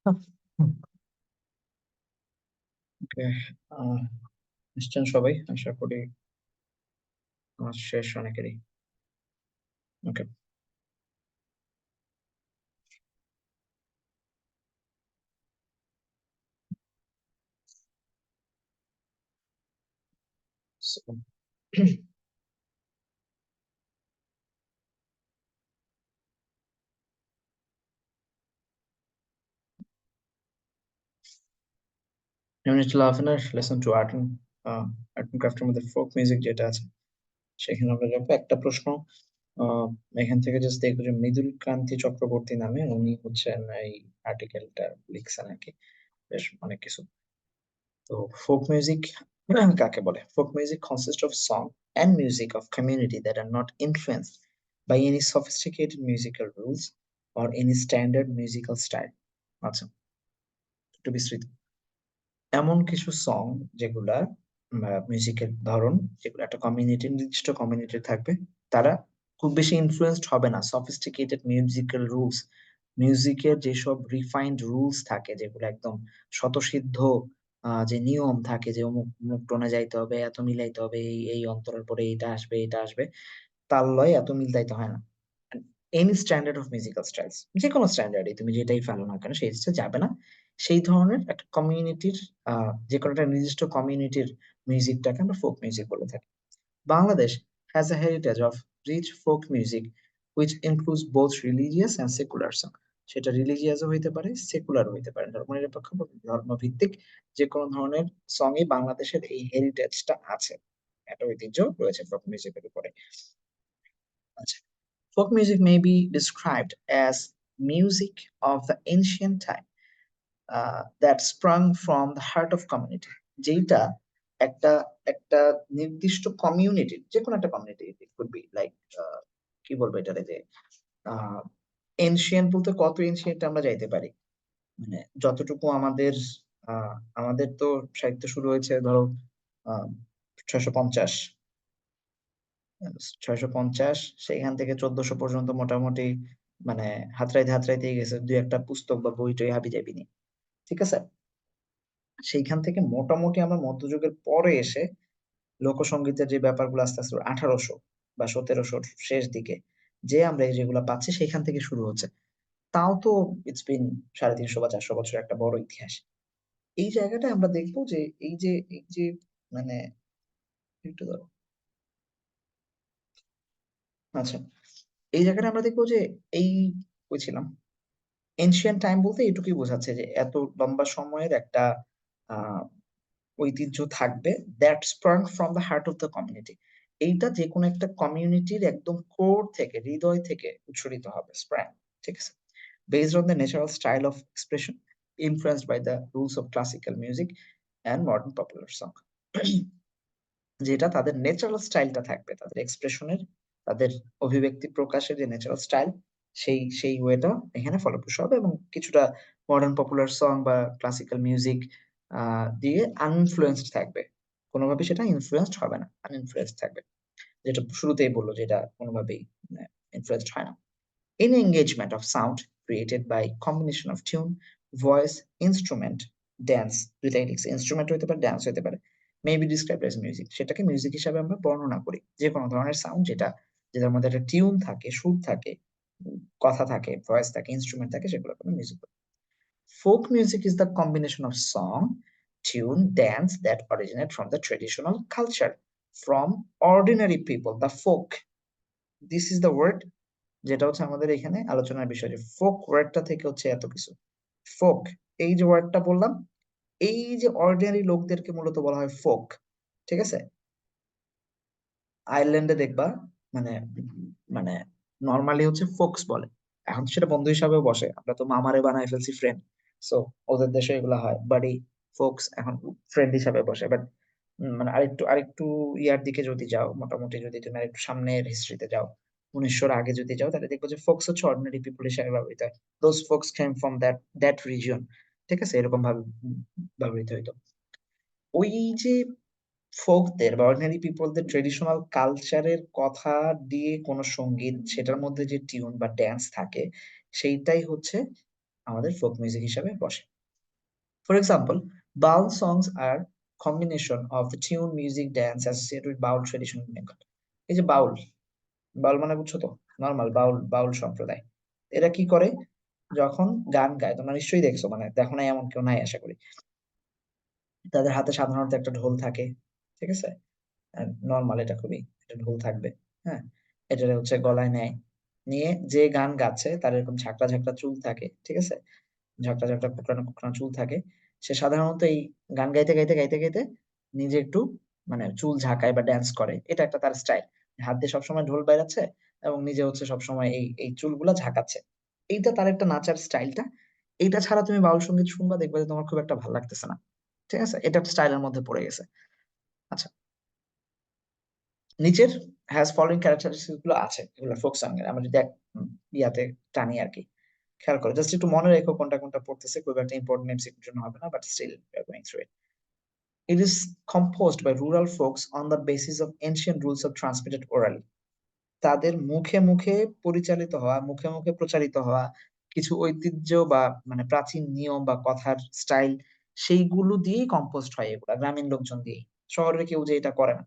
ওকে, নিশ্চয় সবাই, আশা করি আমার শেষ অনেকেরই। ওকে, ইউনিট 11 এর লেসন 2 আর্ট অ্যান্ড ক্রাফটের মধ্যে ফোক মিউজিক যেটা আছে সেখানে আমরা যাবো। একটা প্রশ্ন আহ, এখান থেকে জাস্ট দেখবো যে মৃদুল ক্রান্তি চক্রবর্তী নামে উনি হচ্ছেন এই আর্টিকেলটা লিখছেন আর কি, বেশ অনেক কিছু। তো ফোক মিউজিক কাকে বলে? Folk music consist of song and music of community that are not influenced by any sophisticated musical rules or any standard musical style. আচ্ছা, একটু বিস্তৃত। এমন কিছু সং যেগুলা মিউজিকের ধরন, যেগুলো একটা কমিউনিটি, নির্দিষ্ট কমিউনিটি থাকবে, তারা খুব বেশি ইনফ্লুয়েন্সড হবে না সফিস্টিকেটেড মিউজিক্যাল রুলস, মিউজিকের যেসব রিফাইন্ড রুলস থাকে, যেগুলো একদম স্বতঃসিদ্ধ যে নিয়ম থাকে, যে অমুক অমুক টোনে যাইতে হবে, এত মিলাইতে হবে, এই এই অন্তরের পরে এটা আসবে এটা আসবে, তাল লয় এত মিলতাইতে হয় না। Any standard of musical styles, যে কোনো স্ট্যান্ডার্ডে তুমি যেটাই ফেলো না কেন সেই জিনিসটা যাবে না। সেই ধরনের একটা কমিউনিটির, যে কোনো একটা নির্দিষ্ট কমিউনিটির মিউজিকটাকে আমরা ফোক মিউজিক বলে থাকি। Bangladesh has a heritage of rich folk music which includes both religious and secular song. সেটা রিলিজিয়াসও হইতে পারে, সেকুলার হইতে পারে, ধর্মনিরপেক্ষ বা ধর্মভিত্তিক যে কোনো ধরনের সঙ্গে বাংলাদেশের এই হেরিটেজটা আছে, একটা ঐতিহ্য রয়েছে ফোক মিউজিকের উপরে। আচ্ছা, folk music may be described as music of the ancient time that sprung from the heart of community, যেটা একটা একটা নির্দিষ্ট কমিউনিটির, যে কোনো একটা community, it could be like, কি বলবো এটারে, যে এনশিয়েন্ট বলতে কত এনশিয়েন্ট আমরা যাইতে পারি, মানে যতটুকু আমাদের আমাদের তো সাহিত্য শুরু হয়েছে ধরো 650, 650 সেখান থেকে 1400 পর্যন্ত মোটামুটি, মানে হাতড়াইতে হাতড়াইতেই গেছে, দুই একটা পুস্তক বা বই টই হাবি যাবি নি, ঠিক আছে। সেইখান থেকে মোটামুটি আমরা মধ্যযুগের পরে এসে লোকসঙ্গীতের যে ব্যাপারগুলো আস্তে আস্তে 1800 বা 1700 শেষ দিকে যে আমরা এই যেগুলো পাচ্ছি সেখান থেকে শুরু হচ্ছে। তাও তো ইটস বিন 350 বা 400 বছর, একটা বড় ইতিহাস। এই জায়গাটা আমরা দেখবো যে এই যে মানে একটু ধরো, আচ্ছা, এই জায়গাটা আমরা দেখবো যে এই বলছিলাম এনশিয়ান্ট টাইম বলতে এটুকুই বোঝাচ্ছে যে এত লম্বা সময়ের একটা আহ ঐতিহ্য থাকবে, that স্প্রাং from the heart of the community. এইটা যে কোনো একটা কমিউনিটির একদম কোর থেকে, হৃদয় থেকে উচ্চারিত হবে, স্প্রাং, ঠিক আছে। Based on the natural style of expression influenced by the rules of classical music and modern popular song, যেটা তাদের ন্যাচারাল স্টাইলটা থাকবে, তাদের এক্সপ্রেশনের, তাদের অভিব্যক্তি প্রকাশের যে ন্যাচারাল স্টাইল, সেই ওয়েটা এখানে ফলপ্রসূ হবে, এবং কিছুটা মডার্ন পপুলার সং বা ক্লাসিক্যাল মিউজিক দিয়ে আনইনফ্লুয়েন্সড থাকবে, কোনোভাবেই সেটা ইনফ্লুয়েন্সড হবে না, আনইনফ্লুয়েন্সড থাকবে, যেটা শুরুতেই বললো, যেটা কোনোভাবেই ইনফ্লুয়েন্সড হয় না। Any engagement of sound created by combination of tune, voice, instrument, dance, দুইটাই লিখছে, ইনস্ট্রুমেন্ট হইতে পারে, ড্যান্স হইতে পারে, may be described as music, সেটাকে মিউজিক হিসাবে আমরা বর্ণনা করি। যে কোনো ধরনের সাউন্ড যেটা, যেটার মধ্যে একটা টিউন থাকে, সুর থাকে, কথা থাকে, ভয়েস থাকে, ইনস্ট্রুমেন্ট থাকে, সেগুলোকে আমরা মিউজিক বলি। Folk music is the combination of song, tune, dance that originate from the traditional culture, from ordinary people, the folk. This is the word যেটা হচ্ছে আমাদের এখানে আলোচনার বিষয়, যে ফোক ওয়ার্ডটা থেকে হচ্ছে এত কিছু। ফোক, এই যে ওয়ার্ডটা বললাম, এই যে অর্ডিনারি লোকদেরকে মূলত বলা হয় ফোক, ঠিক আছে। আয়ারল্যান্ডে দেখবা, মানে মানে নর্মালি হচ্ছে ফোকস বলে, এখন সেটা বন্ধু হিসাবেও বসে, আমরা তো মামারে বানায় ফেলছি ফ্রেন্ড, সো ওদের দেশে এগুলা হয়, বাট এই ফোকস এখন ফ্রেন্ড হিসাবে বসে। বাট মানে আরেকটু আরেকটু ইয়ার দিকে যদি যাও, মোটামুটি যদি তুমি আরেকটু সামনের হিস্ট্রিতে যাও, 1900 আগে যদি যাও, তাহলে দেখবো যে ফোকস হচ্ছে অর্ডিনারি পিপল হিসাবে ব্যবহৃত হয়। Those folks came from that region, ঠিক আছে, এরকম ভাবে ব্যবহৃত হইতো। ওই যে ফোকদের বা অর্ডিনারি পিপলদের ট্রেডিশনাল কালচারের কথা দিয়ে কোন সঙ্গীত, সেটার মধ্যে যে টিউন বা ড্যান্স থাকে, সেইটাই হচ্ছে আমাদের ফোক মিউজিক হিসাবে বসে। For example, Baul songs are combination of the tune, music, dance associated with Baul tradition in Bengal. এই যে বাউল, বাউল মানে বুঝছো তো, নর্মাল বাউল, বাউল সম্প্রদায়। এরা কি করে যখন গান গায়, তোমরা নিশ্চয়ই দেখছো, মানে দেখো না এমন কেউ নাই আশা করি, তাদের হাতে সাধারণত একটা ঢোল থাকে, ঠিক আছে, নর্মাল, এটা খুবই, একটা ঢোল থাকবে, হ্যাঁ, এটা হচ্ছে গলায় নেয়, নিয়ে যে গান গাচ্ছে তার এরকম ঝাঁকড়া ঝাঁকড়া চুল থাকে, ঠিক আছে, ঝাঁকড়া ঝাঁকড়া কোঁকড়ানো কোঁকড়ানো চুল থাকে। সে সাধারণত এই গান গাইতে গাইতে গাইতে গাইতে নিজে একটু মানে চুল ঝাঁকায় বা ড্যান্স করে, এটা একটা তার স্টাইল। হাত দিয়ে সবসময় ঢোল বাজাচ্ছে এবং নিজে হচ্ছে সবসময় এই এই চুলগুলা ঝাঁকাচ্ছে। এইটা তার একটা নাচার স্টাইলটা। এইটা ছাড়া তুমি বাউল সঙ্গীত শুনবা, দেখবে যে তোমার খুব একটা ভালো লাগতেছে না, ঠিক আছে, এটা একটা স্টাইলের মধ্যে পড়ে গেছে। আচ্ছা, নিচের হ্যাজ ফলোইং ক্যারেক্টারিস্টিক্স গুলো আছে এগুলো ফোক সং এর। আমরা যদি এক ইয়াতে টানি আর কি, খেয়াল করো, জাস্ট একটু মনে রেখো কোনটা কোনটা পড়তেছে, খুব একটা ইম্পর্টেন্ট এমসিকিউর জন্য হবে না, but still we are going through it. It is composed by rural folks on the basis of ancient rules of transmitted orally. তাদের মুখে মুখে পরিচালিত হওয়া, মুখে মুখে প্রচারিত হওয়া কিছু ঐতিহ্য বা মানে প্রাচীন নিয়ম বা কথার স্টাইল, সেইগুলো দিয়েই কম্পোজড হয় এগুলা, গ্রামীণ লোকজন দিয়েই। শহরে কেউ যে এটা করে না,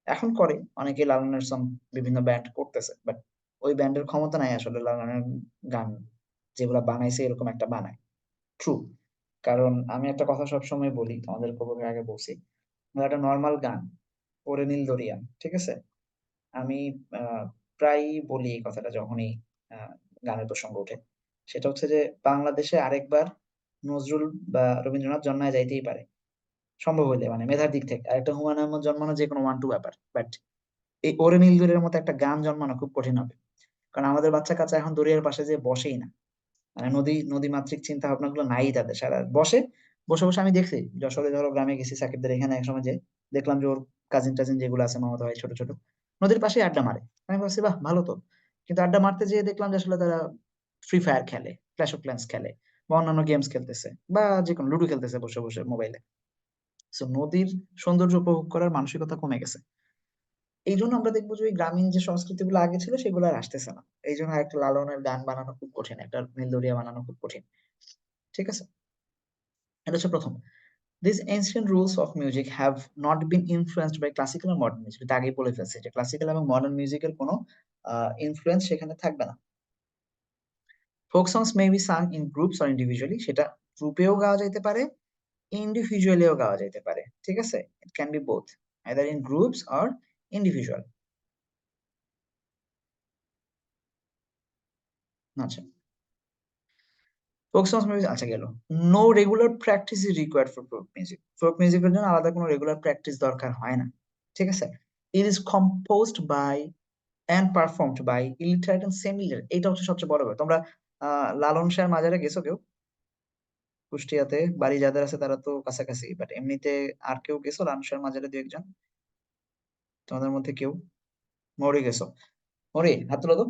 এখন করে অনেকে, লালনের সং বিভিন্ন ব্যান্ড করতেছে, বাট ওই ব্যান্ডের ক্ষমতা নাই আসলে লালনের গান যেগুলা বানাইছে এরকম একটা বানায়, ট্রু। কারণ আমি একটা কথা সবসময় বলি, তোমাদের খবরের আগে বলছি, একটা নর্মাল গান, ওরে নীল দরিয়া, ঠিক আছে, আমি প্রায়ই বলি এই কথাটা যখনই আহ, গানের প্রসঙ্গ ওঠে, সেটা হচ্ছে যে বাংলাদেশে আরেকবার নজরুল বা রবীন্দ্রনাথ জন্মায় যাইতেই পারে, সম্ভব হইলে, মানে মেধার দিক থেকে। আর একটা হুমায়ুন আহমেদ জন্মানো যে কোনো 1-2 ব্যাপার, বাট এই ওরে নীল দরিয়ার মতো একটা গান জন্মানো খুব কঠিন হবে। কারণ আমাদের বাচ্চা কাচ্চা এখন দরিয়ার পাশে যে বসেই না, মানে নদী নদী মাতৃক চিন্তা ভাবনা গুলো নাই তাদের, সারা বসে বসে বসে আমি দেখছি যশোরে, ধরো গ্রামে গেছি সাকিবদের এখানে একসময়, যে দেখলাম যে ওর কাজিন টাজিন যেগুলো আছে, মামাতো ভাই ছোট ছোট, নদীর পাশে আড্ডা মারে। আমি ভাবছি বাহ ভালো তো, কিন্তু আড্ডা মারতে যেয়ে দেখলাম যে আসলে তারা ফ্রি ফায়ার খেলে, ক্ল্যাশ অফ ক্ল্যান্স খেলে, বা অন্যান্য গেমস খেলতেছে, বা যে কোনো লুডো খেলতেছে বসে বসে মোবাইলে। সো নদীর সৌন্দর্য উপভোগ করার মানসিকতা কমে গেছে। এই জন্য আমরা দেখবো যে ওই গ্রামীণ যে সংস্কৃতি গুলো আগে ছিল সেগুলো আর আসতেছে না। এই জন্য একটা লালনের গান বানানো খুব কঠিন, একটা নীলদরিয়া বানানো খুব কঠিন, ঠিক আছে। এটা হচ্ছে প্রথম। These ancient rules of music have not been influenced by classical or modern music. এটা আগেই বলে ফেলছি যে ক্লাসিক্যাল এবং মডার্ন মিউজিকের কোনো ইনফ্লুয়েন্স সেখানে থাকবে না। Folk songs may be sung in groups or individually, সেটা গ্রুপেও গাওয়া যেতে পারে, ইন্ডিভিজুয়ালিও গাওয়া যেতে পারে, ঠিক আছে, it can be both, either in groups or individual. আচ্ছা, ফোক সংস মিউজিক আচ্ছা গেল। No regular practice is required for folk music. Folk মিউজিকের জন্য আলাদা কোনো রেগুলার প্র্যাকটিস দরকার হয় না, ঠিক আছে। It is composed by and performed by illiterate and semi-literate. এইটা হচ্ছে সবচেয়ে বড় ব্যাপার। তোমরা লালন শাহের মাজারে গেছো কেউ? কুষ্টিয়াতে বাড়ি যাদের আছে তারা তো কাছাকাছি, বাট এমনিতে আর কেউ গেছো লালন শাহের মাজারে, দু একজন তোমাদের মধ্যে কেউ? মরে গেছো? মরে হাত তুলো তো।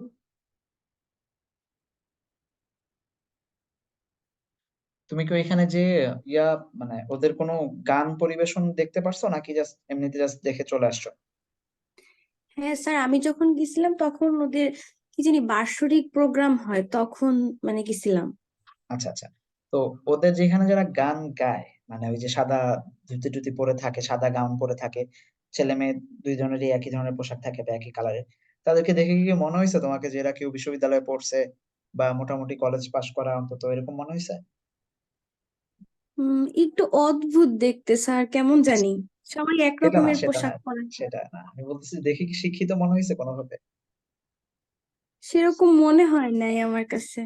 তুমি কি এখানে যে ইয়া মানে ওদের কোনো গান পরিবেশন দেখতে পারছো, নাকি জাস্ট এমনিতে জাস্ট দেখে চলে আসছো? হ্যাঁ স্যার, আমি যখন গেছিলাম তখন ওদের কি জানি বার্ষিক প্রোগ্রাম হয় তখন মানে গেছিলাম। আচ্ছা আচ্ছা। তো ওদের যেখানে যারা গান গায়, মানে ওই যে সাদা ধুতি টুতি পরে থাকে, সাদা গাউন পরে থাকে, ছেলে মেয়ে দুই জনেরই একই ধরনের পোশাক থাকে বা একই কালারের, তাদেরকে দেখে কি মনে হয়েছে তোমাকে যে এরা কেউ বিশ্ববিদ্যালয়ে পড়ছে বা মোটামুটি কলেজ পাশ করা অন্তত, এরকম মনে হয়েছে? একটু অদ্ভুত দেখতে স্যার, কেমন আচ্ছা, জানি সবাই সেটা না একরকমের সেটা না পোশাক পরে। সেটা না, আমি বলতেছি দেখে কি শিক্ষিত মনে হয়েছে কোনোভাবে? সেরকম মনে হয় নাই আমার কাছে।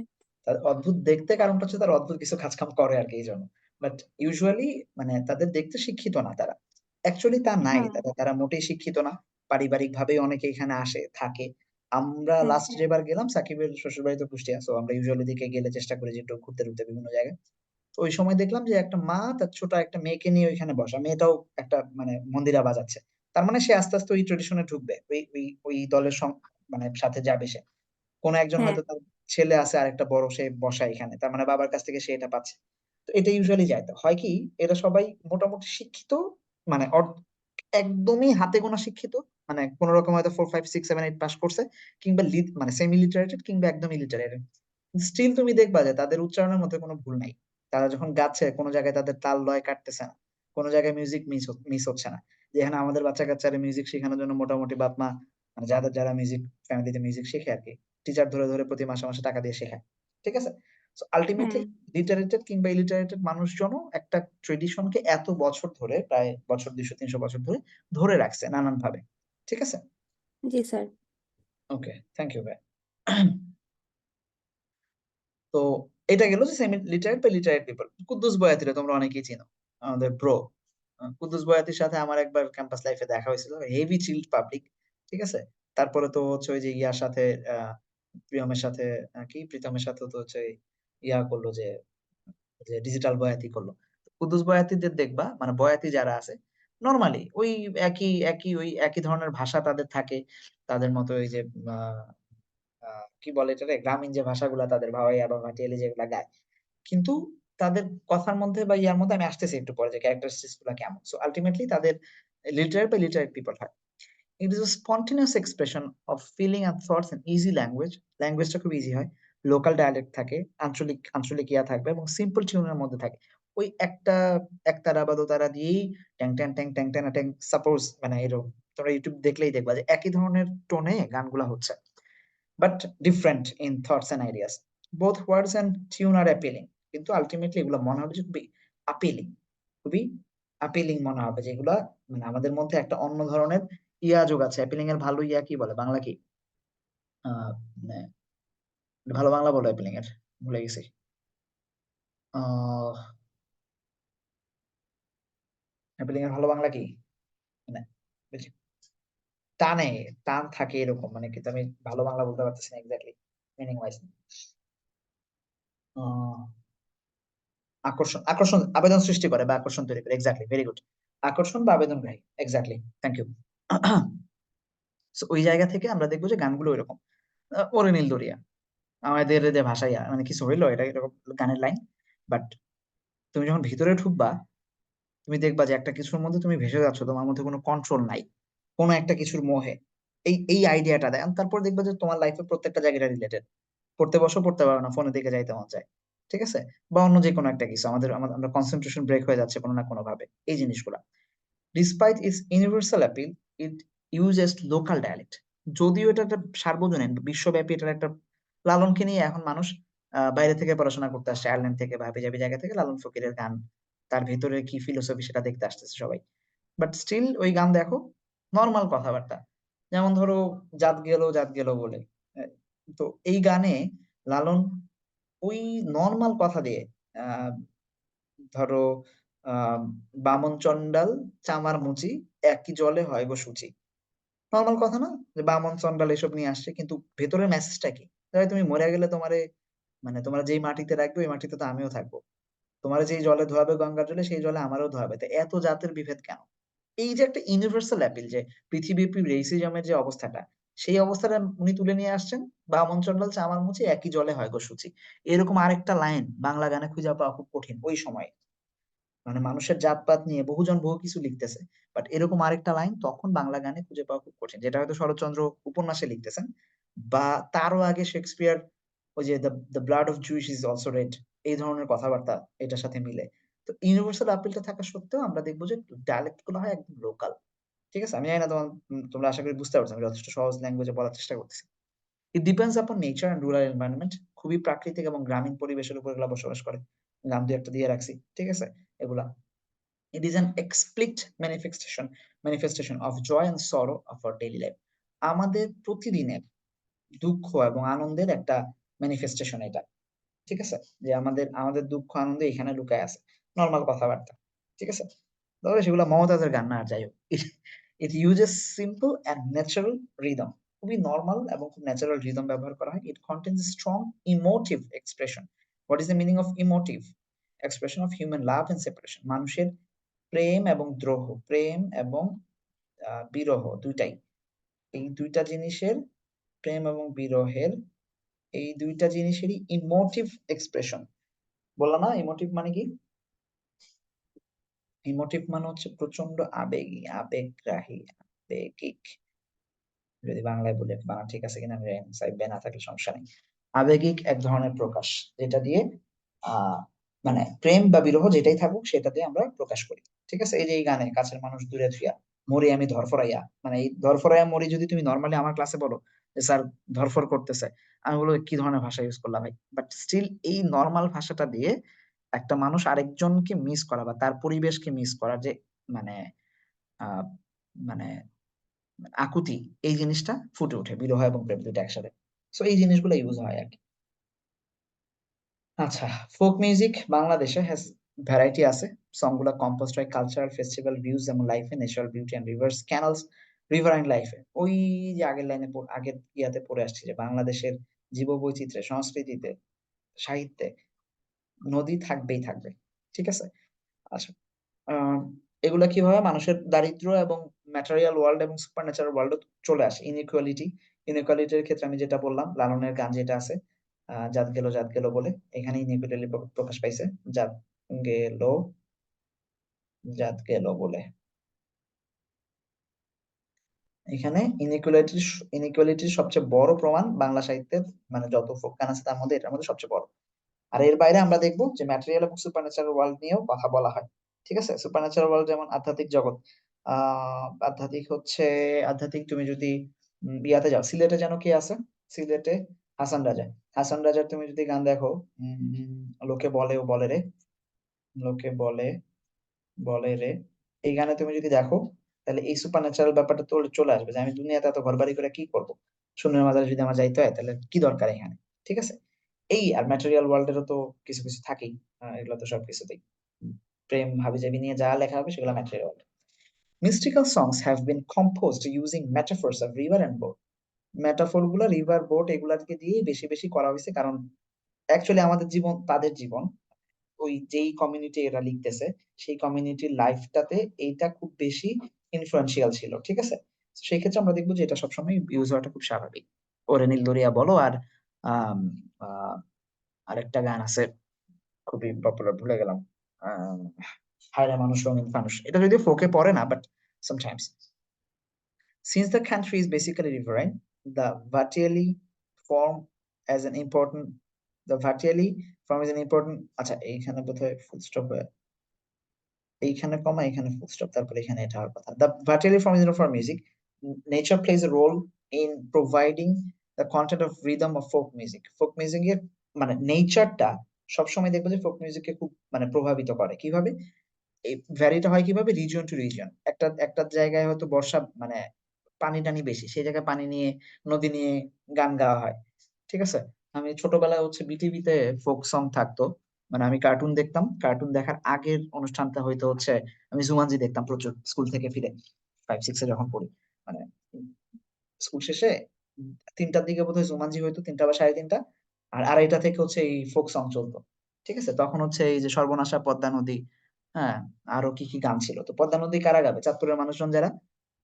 তার অদ্ভুত দেখতে কারণটা হচ্ছে তার অদ্ভুত কিছু কাজকাম করে আর কি, এই জন্য। বাট ইউজুয়ালি মানে তাদের দেখতে শিক্ষিত না তারা, অ্যাকচুয়ালি তা নাই, হ্যাঁ, তারা মোটেই শিক্ষিত না। পারিবারিক ভাবেই অনেকে এখানে আসে থাকে। আমরা হ্যাঁ, লাস্ট হ্যাঁ, যেবার গেলাম, সাকিবের শ্বশুর বাড়ি তো কুষ্টিয়া, সো আমরা ইউজুয়ালি দিকে গেলে চেষ্টা করি যে একটু ঘুরতে ঘুরতে বিভিন্ন জায়গায়। তো ওই সময় দেখলাম যে একটা মা তার ছোট একটা মেয়েকে নিয়ে ওইখানে বসা, মেয়েটাও একটা মানে মন্দিরা বাজাচ্ছে। তার মানে সে আস্তে আস্তে ওই ট্রেডিশনে ঢুকবে, ওই ওই ওই দলের মানে সাথে যাবে সে। কোন একজন হ্যাঁ, হয়তো তার ছেলে আছে আর একটা বড়, সে বসা এখানে, তার মানে বাবার কাছ থেকে সে এটা পাচ্ছে। তো এটা ইউজুয়ালি যায়, তো হয় কি, এরা সবাই মোটামুটি শিক্ষিত, মানে একদমই হাতে গোনা শিক্ষিত, মানে কোন রকম হয়তো 4, 5, 6, 7, 8 পাস করছে, কিংবা মানে সেমি লিটারেটেড কিংবা একদম ইলিটারেটেড। স্টিল তুমি দেখবা যে তাদের উচ্চারণের মধ্যে কোনো ভুল নাই। তারা যখন গাচ্ছে কোনো জায়গায় তাদের তাল লয় কাটতেছে না, কোনো জায়গায় মিউজিক মিস হচ্ছে না। যেখানে আমাদের বাচ্চা কাচ্চারা মিউজিক শেখানোর জন্য মোটামুটি বাপ মা মানে যারা মিউজিক ফ্যামিলিতে মিউজিক শেখে আর কি, টিচার ধরে ধরে প্রতি মাসে মাসে টাকা দিয়ে শেখায়, ঠিক আছে? সো আলটিমেটলি হ্যাঁ, লিটারেটেড কিংবা ইলিটারেটেড মানুষজনও একটা ট্রেডিশনকে এত বছর ধরে, প্রায় বছর 200-300 বছর ধরে ধরে রাখছে নানান ভাবে, ঠিক আছে? জি স্যার। ওকে, থ্যাংক ইউ ভাই। তো এটা গেল যে সেমি লিটারেট বা লিটারেট পিপল। কুদ্দুস বয়াতিরা তোমরা অনেকেই চিনো, আমাদের ব্রো। কুদ্দুস বয়াতির সাথে আমার একবার ক্যাম্পাস লাইফে দেখা হয়েছিল, হেভি চিল্ড পাবলিক, ঠিক আছে? তারপরে তো হচ্ছে ওই যে ইয়ার সাথে প্রিয়মের সাথে কি প্রীতমের সাথে তো হচ্ছে ইয়া করলো যে ডিজিটাল বয়াতি করলো। কুদ্দুস বয়াতিদের দেখবা মানে বয়াতি যারা আছে নরমালি ওই একই ধরনের ভাষা তাদের থাকে, তাদের মতো ওই যে আহ কি বলে এটা গ্রামীণ যে ভাষাগুলা তাদের ভাওয়াইয়া বা ভাটিয়ালি যেগুলা গায়, কিন্তু তাদের কথার মধ্যে বা ইয়ার মধ্যে আমি আসতেছি একটু পরে যে ক্যারেক্টারিস্টিক্স গুলা কেমন। সো আলটিমেটলি তাদের লিটারেট বা লিটারেট পিপল হয়। It is a spontaneous expression of feeling and thoughts in easy language. ল্যাঙ্গুয়েজটা খুব ইজি হয়, লোকাল ডায়ালেক্ট থাকে, আঞ্চলিক ইয়া থাকবে এবং সিম্পল টিউনের মধ্যে থাকে। ওই একতারা বা দোতারা দিয়েই ট্যাং ট্যাং ট্যাং ট্যাং ট্যাং ট্যাং সাপোজ মানে এরকম তোমরা ইউটিউব দেখলেই দেখবা যে একই ধরনের টোনে গানগুলা হচ্ছে, but different in thoughts and ideas. Both words and tune are appealing, কিন্তু আলটিমেটলি এগুলো মনে হবে যে খুবই আপিলিং, খুবই আপিলিং মনে হবে, যেগুলা মানে আমাদের মধ্যে একটা অন্য ধরনের ইয়া যোগ আছে। অ্যাপিলিং এর ভালো ইয়া কি বলে বাংলা কি? মানে ভালো বাংলা বলো অ্যাপিলিং এর, ভুলে গেছি। অ্যাপিলিং এর ভালো বাংলা কি? মানে বুঝি- টানে, টান থাকে এরকম, মানে কিন্তু আমি ভালো বাংলা বলতে পারতেছি না এক্স্যাক্টলি মিনিং ওয়াইজ। আকর্ষণ, আকর্ষণ আবেদন সৃষ্টি করে বা আকর্ষণ তৈরি করে, এক্স্যাক্টলি, ভেরি গুড। আকর্ষণ বা আবেদনকারী, এক্স্যাক্টলি, থ্যাংক ইউ। সো ওই জায়গা থেকে আমরা দেখবো যে গানগুলো ওইরকম। ওরে নীল দরিয়া আমাদের যে ভাষায় মানে কিছু হইলো এটা এরকম গানের লাইন, বাট তুমি যখন ভিতরে ঢুকবা তুমি দেখবা যে একটা কিছুর মধ্যে তুমি ভেসে যাচ্ছ, তোমার মধ্যে কোনো কন্ট্রোল নাই, কোনো একটা কিছুর মোহে। এই আইডিয়াটা দেয়। আর তারপর দেখবা যে তোমার লাইফের প্রত্যেকটা জায়গাটা রিলেটেড। পড়তে বসো, পড়তে পারো না, ফোনের দিকে যাইতে মন চায়, ঠিক আছে? বা অন্য যে কোনো একটা কিছু আমরা কনসেন্ট্রেশন ব্রেক হয়ে যাচ্ছে কোনো না কোনো ভাবে, এই জিনিসগুলা। Despite it's universal appeal, it uses local dialect. যদিও এটা একটা সার্বজনীন বিশ্বব্যাপী এটার একটা লালনকে নিয়ে এখন মানুষ বাইরে থেকে পড়াশোনা করতে আসছে, আয়ারল্যান্ড থেকে বা হাবি জাবি জায়গা থেকে লালন ফকিরের গান, তার ভেতরে কি ফিলোসফি সেটা দেখতে আসতেছে সবাই। বাট স্টিল ওই গান দেখো, নর্মাল কথাবার্তা, যেমন ধরো জাত গেল বলে। আহ, তো এই গানে লালন ওই নর্মাল কথা দিয়ে আহ ধরো আহ বামন চন্ডাল চামার মুচি একই জলে হয় গো শুচি, নর্মাল কথা না? যে বামন চন্ডাল এসব নিয়ে আসছে, কিন্তু ভেতরের মেসেজটা কি? তাহলে তুমি মরে গেলে তোমারে মানে তোমার যেই মাটিতে রাখবে ওই মাটিতে তো আমিও থাকবো, তোমার যেই জলে ধোয়াবে গঙ্গার জলে সেই জলে আমারও ধোয়াবে, তো এত জাতের বিভেদ কেন? এই যে একটা ইউনিভার্সাল অ্যাপিল, যে পৃথিবীব্যাপী রেসিজমের যে অবস্থাটা, সেই অবস্থাটা উনি তুলে নিয়ে আসছেন। বামন চন্ডাল চামার মুচি একই জলে হয় গো শুচি, এরকম আরেকটা লাইন বাংলা গানে খুঁজে পাওয়া খুব কঠিন ওই সময়। মানে মানুষের জাতপাত নিয়ে বহুজন বহু কিছু লিখতেছে, বাট এরকম আরেকটা লাইন তখন বাংলা গানে খুঁজে পাওয়া খুব কঠিন, যেটা হয়তো শরৎচন্দ্র উপন্যাসে লিখতেছেন, বা তারও আগে শেক্সপিয়ার ওই যে the blood of juice is also red, এই ধরনের কথাবার্তা এটার সাথে মিলে। তো ইউনিভার্সাল আপিলটা থাকা সত্ত্বেও আমরা দেখবো যে ডায়ালেক্ট গুলো হয় একদম লোকাল, ঠিক আছে? আমি জানি না তোমরা আশা করি বুঝতে পারছো আমি যথেষ্ট সহজ ল্যাঙ্গুয়েজে বলার চেষ্টা করতেছি। It depends upon nature and rural environment, খুবই প্রাকৃতিক এবং গ্রামীণ পরিবেশের উপর এগুলা বসবাস করে। গান দুই একটা দিয়ে রাখছি, ঠিক আছে? এগুলা it is an explicit manifestation of joy and sorrow of our daily life. আমাদের প্রতিদিনের দুঃখ এবং আনন্দের একটা ম্যানিফেস্টেশন এটা, ঠিক আছে? যে আমাদের আমাদের দুঃখ আনন্দ এখানে লুকায় আছে, নর্মাল কথাবার্তা, ঠিক আছে? তবে সেগুলো মমতাজের গান না, আর যাই হোক। It uses simple and natural rhythm, খুবই নর্মাল এবং খুব ন্যাচারাল রিদম ব্যবহার করা হয়। It contains strong emotive expression. What is the meaning of emotive? Expression of human love and separation, মানুষের প্রেম এবং দ্রোহ, প্রেম এবং বিরহ দুইটাই, এই দুইটা জিনিসের, প্রেম এবং বিরহের এই দুইটা জিনিসেরই ইমোটিভ এক্সপ্রেশন। বললাম না ইমোটিভ মানে কি? ইমোটিভ মানে হচ্ছে প্রচন্ড আবেগী, আবেগগ্রাহী, আবেগিক। যদি বাংলায় বলি, বাংলা ঠিক আছে কিনা আমি সাইড না থাকলে সমস্যা নেই। আবেগিক এক ধরনের প্রকাশ, যেটা দিয়ে আহ মানে প্রেম বা বিরহ যেটাই থাকুক সেটা দিয়ে আমরা প্রকাশ করি। ঠিক আছে, এই যে এই গানে কাছের মানুষ দূরে থুইয়া মরি আমি ধরফরাইয়া, মানে এই ধরফরাইয়া মরি যদি তুমি নর্মালি আমার ক্লাসে বলো যে স্যার ধরফর করতেছে, আমি বলবো কি ধরনের ভাষা ইউজ করলাম ভাই, বাট স্টিল এই নর্মাল ভাষাটা দিয়ে একটা মানুষ আরেকজনকে মিস করা বা তার পরিবেশকে মিস করা যে মানে আহ মানে আকুতি, এই জিনিসটা ফুটে ওঠে বিরহ এবং প্রেম দুইটা একসাথে। সো এই জিনিসগুলো ইউজ হয় আর কি। আচ্ছা, ফোক মিউজিক বাংলাদেশে হ্যাজ ভ্যারাইটি আছে। সং গুলা কম্পোজড হয় কালচারাল ফেস্টিভ্যাল ভিউজ এবং লাইফে natural beauty and rivers canals, river and লাইফে। ওই যে আগের লাইনে আগের ইয়াতে পড়ে আসছে যে বাংলাদেশের জীববৈচিত্র্যে, সংস্কৃতিতে, সাহিত্যে নদী থাকবেই থাকবে। ঠিক আছে। আচ্ছা, আহ, এগুলা কিভাবে মানুষের দারিদ্র এবং ম্যাটেরিয়াল ওয়ার্ল্ড এবং সুপার ন্যাচারাল ওয়ার্ল্ড চলে আসে। ইনইকুয়ালিটি, ইনইকুয়ালিটির ক্ষেত্রে আমি যেটা বললাম লালনের গান যেটা আছে জাত গেল বলে, এখানে ইনইকুয়ালিটি প্রকাশ পাইছে জাত গেল, জাত গেল বলে। এখানে ইনইকুয়ালিটির সবচেয়ে বড় প্রমাণ বাংলা সাহিত্যের, মানে যত ফোক গান আছে তার মধ্যে এটার মধ্যে সবচেয়ে বড়। আর এর বাইরে আমরা দেখবো যে ম্যাটেরিয়াল এবং সুপার ন্যাচারাল ওয়ার্ল্ড নিয়েও কথা বলা হয়। ঠিক আছে, সুপার ন্যাচারাল ওয়ার্ল্ড যেমন আধ্যাত্মিক জগৎ, আধ্যাত্মিক হচ্ছে আধ্যাত্মিক, তুমি যদি ইয়াতে যাও, সিলেটে যেন কি আছে, সিলেটে হাসান রাজা, হাসান রাজার তুমি যদি গান দেখো, লোকে বলে ও বলে রে, লোকে বলে বলে রে, এই গানে তুমি যদি দেখো তাহলে এই সুপার ন্যাচারাল ব্যাপারটা তো চলে আসবে যে আমি দুনিয়াতে এত ঘর বাড়ি করে কি করবো, শূন্যের মাঝে যদি আমার যাইতে হয় তাহলে কি দরকার এখানে। ঠিক আছে, এই আর ম্যাটেরিয়াল ওয়ার্ল্ডেরও তো কিছু কিছু থাকেই, এগুলো তো সবকিছুতেই প্রেম হাবিজাবি নিয়ে যা লেখা হবে সেগুলো material world. Mystical songs have been composed using metaphors of river and boat. Metaphor গুলা রিভার বোট এগুলাকে দিয়েই বেশি বেশি করা হয়েছে, কারণ অ্যাকচুয়ালি আমাদের জীবন তাদের জীবন, ওই যেই কমিউনিটি এরা লিখতেছে সেই কমিউনিটির লাইফটাতে এইটা খুব বেশি ইনফ্লুয়েন্সিয়াল ছিল। ঠিক আছে, সেই ক্ষেত্রে আমরা দেখবো যে এটা সবসময় ইউজ হওয়াটা খুব স্বাভাবিক। ওরে নীল দরিয়া বলো, আর আম, আহ, আরেকটা গান আছে খুবই পপুলার, ভুলে গেলাম, আহ হায়রে মানুষ রঙিন মানুষ, এটা যদিও ফোকে পড়ে না, but sometimes. Since the country is basically riverine, the Vatieli form as an important, the Vatieli form is an important, আচ্ছা এইখানে বোধহয় ফুল স্টপ, এইখানে কমা এখানে ফুল স্টপ, তারপরে এখানে এটা হওয়ার কথা। The Vatieli form is for music. Nature plays a role in providing the content of rhythm of folk music. Folk music এর মানে নেচারটা সবসময় দেখবো যে ফোক মিউজিককে খুব মানে প্রভাবিত করে। কিভাবে এই ভ্যারিটা হয়, কিভাবে রিজিয়ন টু রিজিয়ন, একটা একটা জায়গায় হয়তো বর্ষা মানে পানি টানি বেশি, সেই জায়গায় পানি নিয়ে, নদী নিয়ে গান গাওয়া হয়। ঠিক আছে, আমি ছোটবেলায় হচ্ছে বিটিভিতে ফোক সং থাকতো, মানে আমি কার্টুন দেখতাম, কার্টুন দেখার আগের অনুষ্ঠানটা হয়তো হচ্ছে আমি জুমানজি দেখতাম প্রচুর স্কুল থেকে ফিরে, 5-6 যখন পড়ি, মানে স্কুল শেষে 3টার দিকে বোধহয় জুমানজি হয়তো, 3টা বা 3:30, আর 2:30 থেকে হচ্ছে এই ফোক সং চলতো। ঠিক আছে, তখন হচ্ছে এই যে সর্বনাশা পদ্মা নদী, হ্যাঁ, আরো কি কি গান ছিল। তো পদ্মা নদী কারা গাবে? চাঁদপুরের মানুষজন যারা,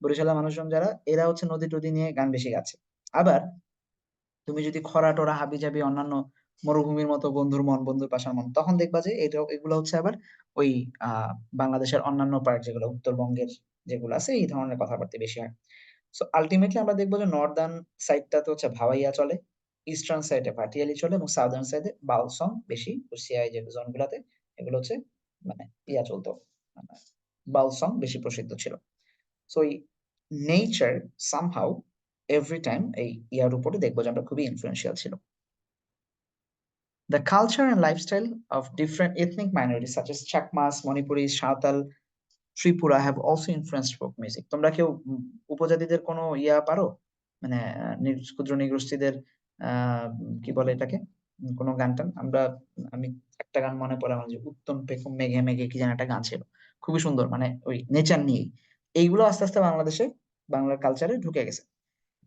বরিশালের মানুষজন যারা, এরা হচ্ছে নদী টদী নিয়ে গান বেশি গাচ্ছে। আবার তুমি যদি খরা টরা হাবিজাবি অন্যান্য মরুভূমির মতো বন্ধুর মন, বন্ধুর পাশার মন, তখন দেখবা যে এটা এগুলো হচ্ছে আবার ওই বাংলাদেশের অন্যান্য পার্ট যেগুলো উত্তরবঙ্গের যেগুলো আছে এই ধরনের কথাবার্তা বেশি হয়। সো আলটিমেটলি আমরা দেখবো যে নর্দার্ন সাইডটাতে হচ্ছে ভাওয়াইয়া চলে, ইস্টার্ন সাইডে ভাটিয়ালি চলে, এবং সাউদার্ন সাইডে বাউল সং বেশি, এশিয়ায় যে জোন গুলাতে এগুলো হচ্ছে মানে ইয়া চলতো, বাউল সং বেশি প্রসিদ্ধ ছিল। সো এই নেচার সামহাউ এভরি টাইম এই ইয়ার উপরে দেখবো যে আমরা খুবই ইনফ্লুয়েন্সিয়াল ছিল। The culture and lifestyle of different ethnic minorities such as Chakmas, Manipuris, Sawtal, Tripura have also influenced folk music. তোমরা কেউ উপজাতিদের কোনো ইয়া পারো, মানে ক্ষুদ্র নৃগোষ্ঠীদের কি বলে এটাকে, কোনো গান টান? আমি একটা গান মনে পড়ে আমার, যে উত্তম পেখম মেঘে মেঘে কি যেন একটা গান ছিল, খুবই সুন্দর, মানে ওই নেচার নিয়েই। এইগুলো আস্তে আস্তে বাংলাদেশে বাংলার কালচারে ঢুকে গেছে।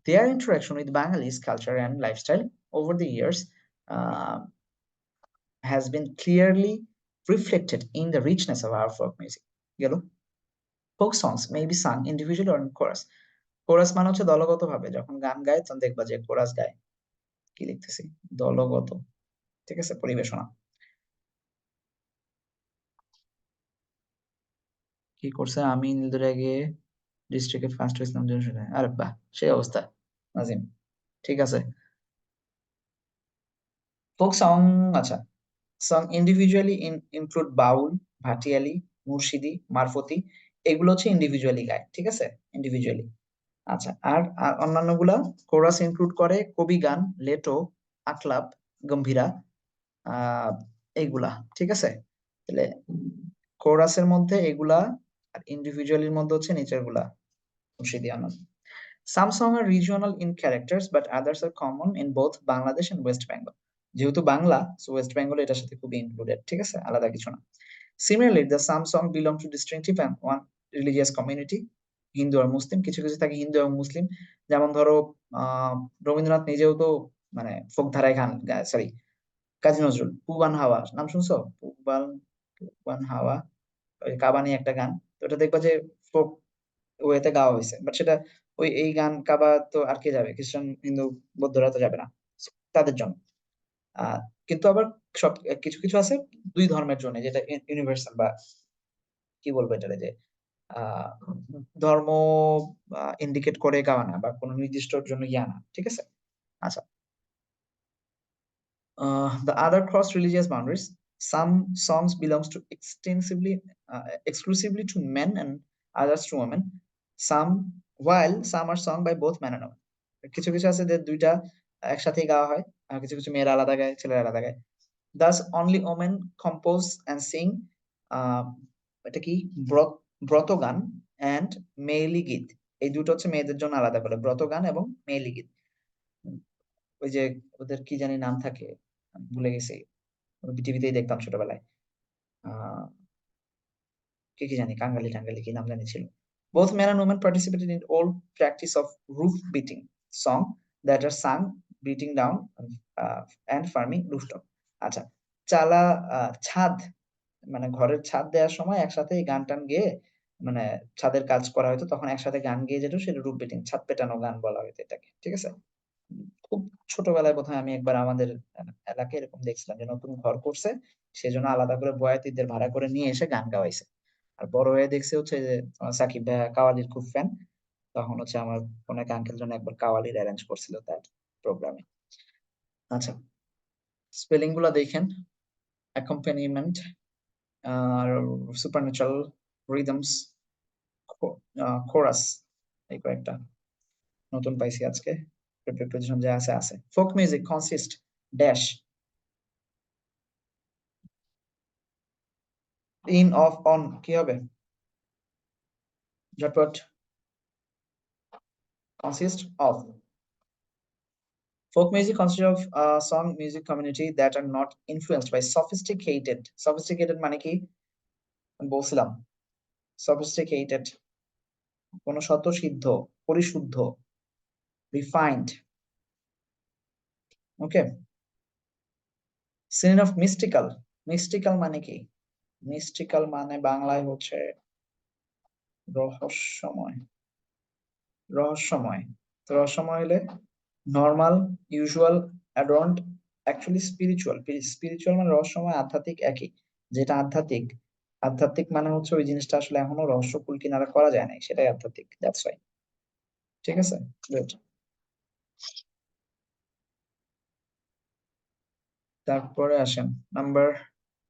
Their interaction with Bengalis culture and lifestyle over the years uh, has been clearly reflected in the richness of our folk music. গেল, folk songs may be sung individually or in chorus. Chorus মানে হচ্ছে দলগত ভাবে যখন গান গায় তখন দেখবা যে কোরাস গায়, কি লিখতেছি, দলগত। ঠিক আছে, পরিবেশনা কি করছে, আমি নীলদরিয়া গিয়ে ডিস্ট্রিক্টে ফার্স্ট হয়েছিলাম, আরে বাহ, সেই অবস্থা নাজিম। ঠিক আছে, ফোক সং, আচ্ছা, সং ইন্ডিভিজুয়ালি ইনক্লুড বাউল, ভাটিয়ালি, মুর্শিদি, মারফতি, এগুলো হচ্ছে ইন্ডিভিজুয়ালি গায়, ঠিক আছে, ইন্ডিভিজুয়ালি। আচ্ছা, আর আর অন্যান্য গুলা কোরাস ইনক্লুড করে কবি গান, লেটো, আকলাপ, গম্ভীরা, এইগুলা, ঠিক আছে। তাহলে কোরাসের মধ্যে এগুলা, আর ইন্ডিভিজুয়ালির মধ্যে হচ্ছে নিচের গুলা, মুর্শিদি, আনন্দ। Some songs are regional in characters, but others are common in both Bangladesh and West Bengal. যেহেতু বাংলা, সো ওয়েস্ট বেঙ্গল এটার সাথে খুবই ইনক্লুডেড, ঠিক আছে, আলাদা কিছু না। Similarly, the some song belong to distinctive and one religious community, Hindu আর মুসলিম, কিছু কিছু থাকে হিন্দু এবং মুসলিম। যেমন ধরো রবীন্দ্রনাথ নিজেও তো মানে ফোক ধারায় গান গায়, সরি, কাজী নজরুল, পুবান হাওয়া নাম শুনছো? পুবান পুবান হাওয়া, ওই কাবানি একটা গান, তো ওটা দেখবা যে ফোক ওয়েতে গাওয়া হয়েছে, বাট সেটা ওই এই গান কাবা তো আর কে যাবে, খ্রিস্টান, হিন্দু, বৌদ্ধরা তো যাবে না, তাদের জন্য। আহ কিন্তু আবার সব কিছু কিছু আছে দুই ধর্মের জন্য, যেটা ইউনিভার্সাল, বা কি বলবো এটারে, যে আহ ধর্ম ইন্ডিকেট করে গাওয়া না, বা কোনো নির্দিষ্ট জন্য ইয়া না, ঠিক আছে। আচ্ছা, the other cross religious boundaries. Some songs belongs to exclusively to men and others to women. While some are sung by both men and women. কিছু কিছু আছে যে দুইটা একসাথেই গাওয়া হয়, আর কিছু কিছু মেয়েরা আলাদা গায়, ছেলেরা আলাদা গায়। Thus only women compose and sing এটা কি ব্রত গান and মেয়েলি গীত, এই দুটো হচ্ছে মেয়েদের জন্য আলাদা করে, ব্রত গান এবং মেয়েলি গীত। ওই যে ওদের কি জানি নাম থাকে, আমি ভুলে গেছি, টিভিতেই দেখতাম ছোটবেলায়, আহ কি কি জানি, কাঙ্গালি টাঙ্গালি কি নাম জানি ছিল। Both men and women participated in old practice of roof beating song that are sung beating down and farming rooftop. আচ্ছা, চালা ছাদ, মানে ঘরের ছাদ দেওয়ার সময় একসাথে এই গান টান গেয়ে, মানে ছাদের কাজ করা হয়তো, তখন একসাথে গান গেয়ে যেত, সেটা রুফ বিটিং, ছাদ পেটানো গান বলা হতো এটাকে, ঠিক আছে। খুব ছোটবেলায় বোধহয় আমি একবার আমাদের এলাকায় এরকম দেখছিলাম যে নতুন ঘর করছে, সেজন্য আলাদা করে বয়াতিদের ভাড়া করে নিয়ে এসে গান গাওয়াইছে। আর বড় হয়ে দেখছে হচ্ছে যে সাকিব ভাইয়া কাওয়ালির খুব ফ্যান, তখন হচ্ছে আমার অনেক আঙ্কেল জন্য একবার কাওয়ালির অ্যারেঞ্জ করছিল তার প্রোগ্রামে। আচ্ছা, স্পেলিং গুলা দেখেন, অ্যাকম্পানিমেন্ট, সুপারন্যাচারাল, রিদমস, কোরাস, এই কয়েকটা নতুন পাইছি আজকে, প্রিপারেশন যা আছে আছে। Folk music consist dash in of on, কি হবে ঝটপট, consist of. Folk music consists of song music community that are not influenced by sophisticated মানে কি বলছিলাম, sophisticated, কোন স্বতঃসিদ্ধ, পরিশুদ্ধ, refined, okay. Synonym of mystical মানে কি, মিস্টিক্যাল মানে বাংলায় হচ্ছে রহস্যময়, রহস্যময়, তো রহস্যময় হলে normal, usual, adorned, actually spiritual. Spiritual মানে রহস্যময়, আধ্যাত্মিক একই, যেটা আধ্যাত্মিক, আধ্যাত্মিক মানে হচ্ছে ওই জিনিসটা আসলে এখনো রহস্য কুল কিনারা করা যায় নাই, সেটাই আধ্যাত্মিক, দ্যাটস ওয়াই, ঠিক আছে, গুড। তারপরে আসেন number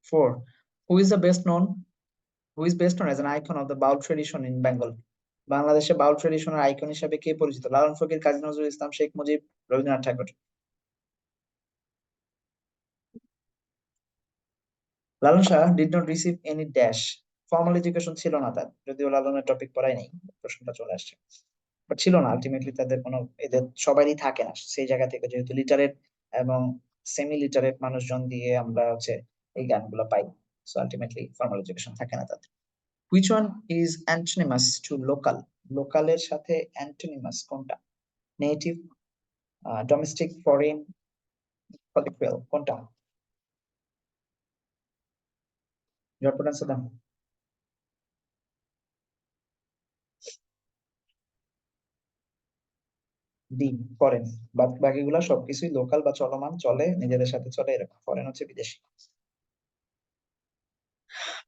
4, who is the best known, who is best known as an icon of the Baul tradition in Bengal. বাংলাদেশে বাউল ট্রেডিশনের আইকন হিসেবে কে পরিচিত? Lalon Fakir, Kazi Nazrul Islam, Sheikh Mujib, Rabindranath Thakur. Lalon Shah did not receive any dash, formal education ছিল না তার, যদিও লালনের টপিক পড়াই নেই, প্রশ্নটা চলে আসছে, বাট ছিল না আলটিমেটলি, তাদের কোনো, এদের সবারই থাকে না সেই জায়গা থেকে, যেহেতু লিটারেট এবং সেমি লিটারেট মানুষজন দিয়ে আমরা হচ্ছে এই গানগুলো পাই, সো আলটিমেটলি ফর্মাল এডুকেশন থাকে না তাদের। Which one is antonymous to local, লোকালের সাথে অ্যান্টোনিমাস কোনটা? নেটিভ, ডোমেস্টিক, ফরেন, কলিকুয়াল, কোনটা? ঝটপট আনসার দাও। D, foreign. বাকিগুলা সবকিছুই লোকাল বা চলমান, চলে, নিজেদের সাথে চলে, এরকম। ফরেন হচ্ছে বিদেশি।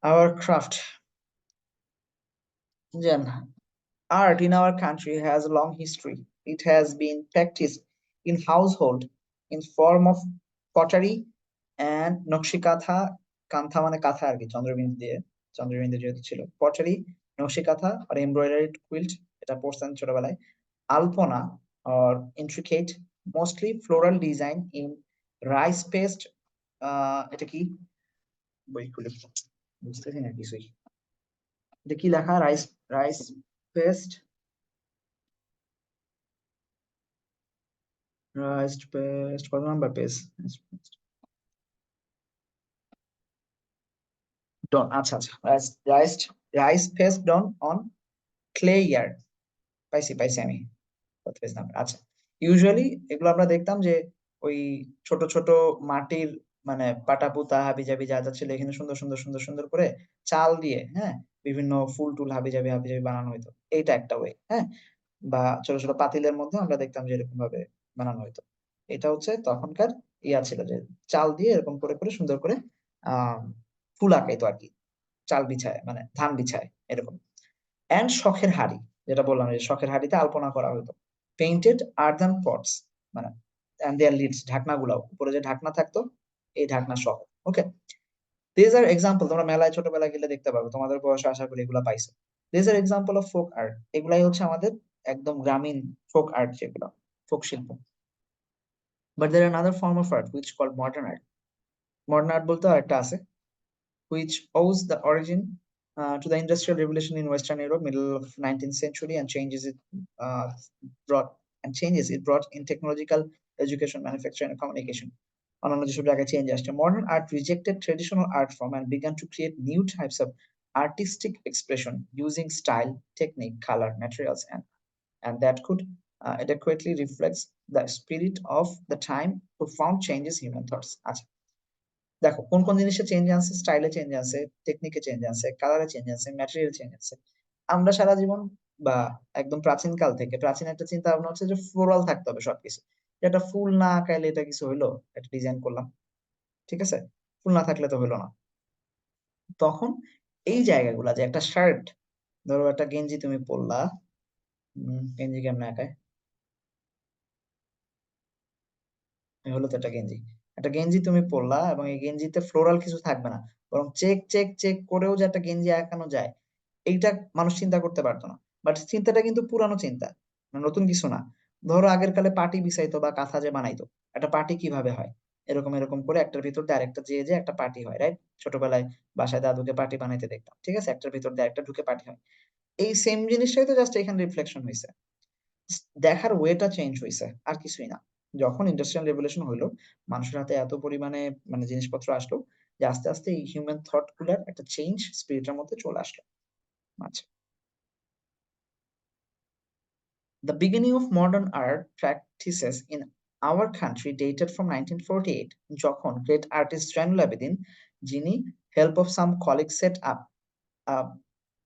আওয়ার ক্রাফট, জান, art in our country has a long history. It has been practiced in household in form of pottery, and nakshikantha, kantha মানে কাঁথা আর কি, চন্দ্রবিন্দু যেহেতু ছিল। পটারি, নকশিকাঁথা আর এমব্রয়ডারিড কুইল্ট, এটা পড়ছেন ছোটবেলায়। আলপনা or intricate mostly floral design in rice paste, এটা কি বই খুলে বুঝতেছি না কিছুই, এটা কি লেখা? রাইস রাইস পেস্ট, কত নাম্বার পেজ? ডন, আচ্ছা আচ্ছা, rice paste drawn on clay yard, পাইছি আমি কত পেজ নাম্বার। আচ্ছা, ইউজুয়ালি এগুলো আমরা দেখতাম যে ওই ছোট ছোট মাটির মানে পাটাপুতা হাবিজাবি যা যা ছিল এখানে সুন্দর সুন্দর সুন্দর সুন্দর করে চাল দিয়ে, হ্যাঁ, বিভিন্ন ফুল টুল হাবিজাবি হাবিজাবি বানানো হইতো, এইটা একটা ওয়ে, হ্যাঁ। বা ছোট ছোট পাতিলের মধ্যে আমরা দেখতাম যে এরকম ভাবে বানানো হইতো। এটা হচ্ছে তখনকার ইয়া ছিল যে চাল দিয়ে এরকম করে করে সুন্দর করে আহ ফুল আঁকাইতো আর কি, চাল বিছায় মানে ধান বিছায় এরকম। এন্ড শখের হাড়ি, যেটা বললাম যে শখের হাড়িতে আলপনা করা হতো। পেইন্টেড আর্থান পটস, মানে এন্ড দেয়ার লিডস, ঢাকনা গুলাও উপরে যে ঢাকনা থাকতো এই ঢাকনা সহ। ওকে, দিস আর এক্সাম্পল, তোমরা মেলায় ছোটবেলায় গেলে দেখতে পারবে, তোমাদের বয়সে আশা করি এগুলা পাইছো। This are example of folk art, এগুলাই হচ্ছে আমাদের একদম গ্রামীণ ফোক আর্ট, যেগুলো ফোক শিল্প। But there another form of art which called modern art. Modern art বলতে আরেকটা আছে, which owes the origin to the Industrial Revolution in Western Europe, middle of 19th century, and uh, changes it brought in technological education, manufacturing, and communication. অন্যান্য যেসব জায়গায় change আসছে, modern art rejected traditional art form and began to create new types of artistic expression using style, technique, color, materials, and that could adequately reflects the spirit of the time, profound changes human thoughts. আচ্ছা, দেখো কোন কোন জিনিসে change আনছে, স্টাইলে change আনছে, টেকনিকে change আনছে, কালারে চেঞ্জ আনছে, ম্যাটেরিয়াল চেঞ্জ আনছে। আমরা সারা জীবন বা একদম প্রাচীন কাল থেকে প্রাচীন একটা চিন্তা ভাবনা হচ্ছে যে ফ্লোরাল থাকতে হবে সবকিছু, এটা ফুল না আঁকাইলে এটা কিছু হইলো, একটা ডিজাইন করলাম, ঠিক আছে, ফুল না থাকলে তো হইলো না। তখন এই জায়গাগুলা যে একটা শার্ট, ধরো একটা গেঞ্জি তুমি পরলা, গেঞ্জি কেমনে আঁকায়, এই হলো তো একটা গেঞ্জি তুমি পরলা এবং এই গেঞ্জিতে ফ্লোরাল কিছু থাকবে না, বরং চেক চেক চেক করেও যে একটা গেঞ্জি আঁকানো যায়, এইটা মানুষ চিন্তা করতে পারতো না। বাট চিন্তাটা কিন্তু পুরানো চিন্তা, মানে নতুন কিছু না। ধরো আগের কালে পাটি বিছাইতো বা কাঁথা যে বানাইতো, একটা পাটি কিভাবে হয়, এরকম এরকম করে একটার ভিতর দিয়ে আরেকটা যে যে একটা পাটি হয়, রাইট? ছোটবেলায় বাসায় দাদুকে পাটি বানাইতে দেখতাম, ঠিক আছে, একটার ভিতর দিয়ে একটা ঢুকে পাটি হয়। এই সেম জিনিসটাই তো জাস্ট এখানে রিফ্লেকশন হয়েছে, দেখার ওয়েটা চেঞ্জ হয়েছে, আর কিছুই না। যখন ইন্ডাস্ট্রিয়াল রেভলিউশন হইলো, মানুষের হাতে এত পরিমাণে মানে জিনিসপত্র আসলো যে আস্তে আস্তে এই হিউম্যান থট গুলার একটা চেঞ্জ স্পিরিটের মধ্যে চলে আসলো। আচ্ছা, the beginning of modern art practices in our country dated from 1948, যখন great artist জয়নুল আবেদিন, যিনি help of some colleagues set up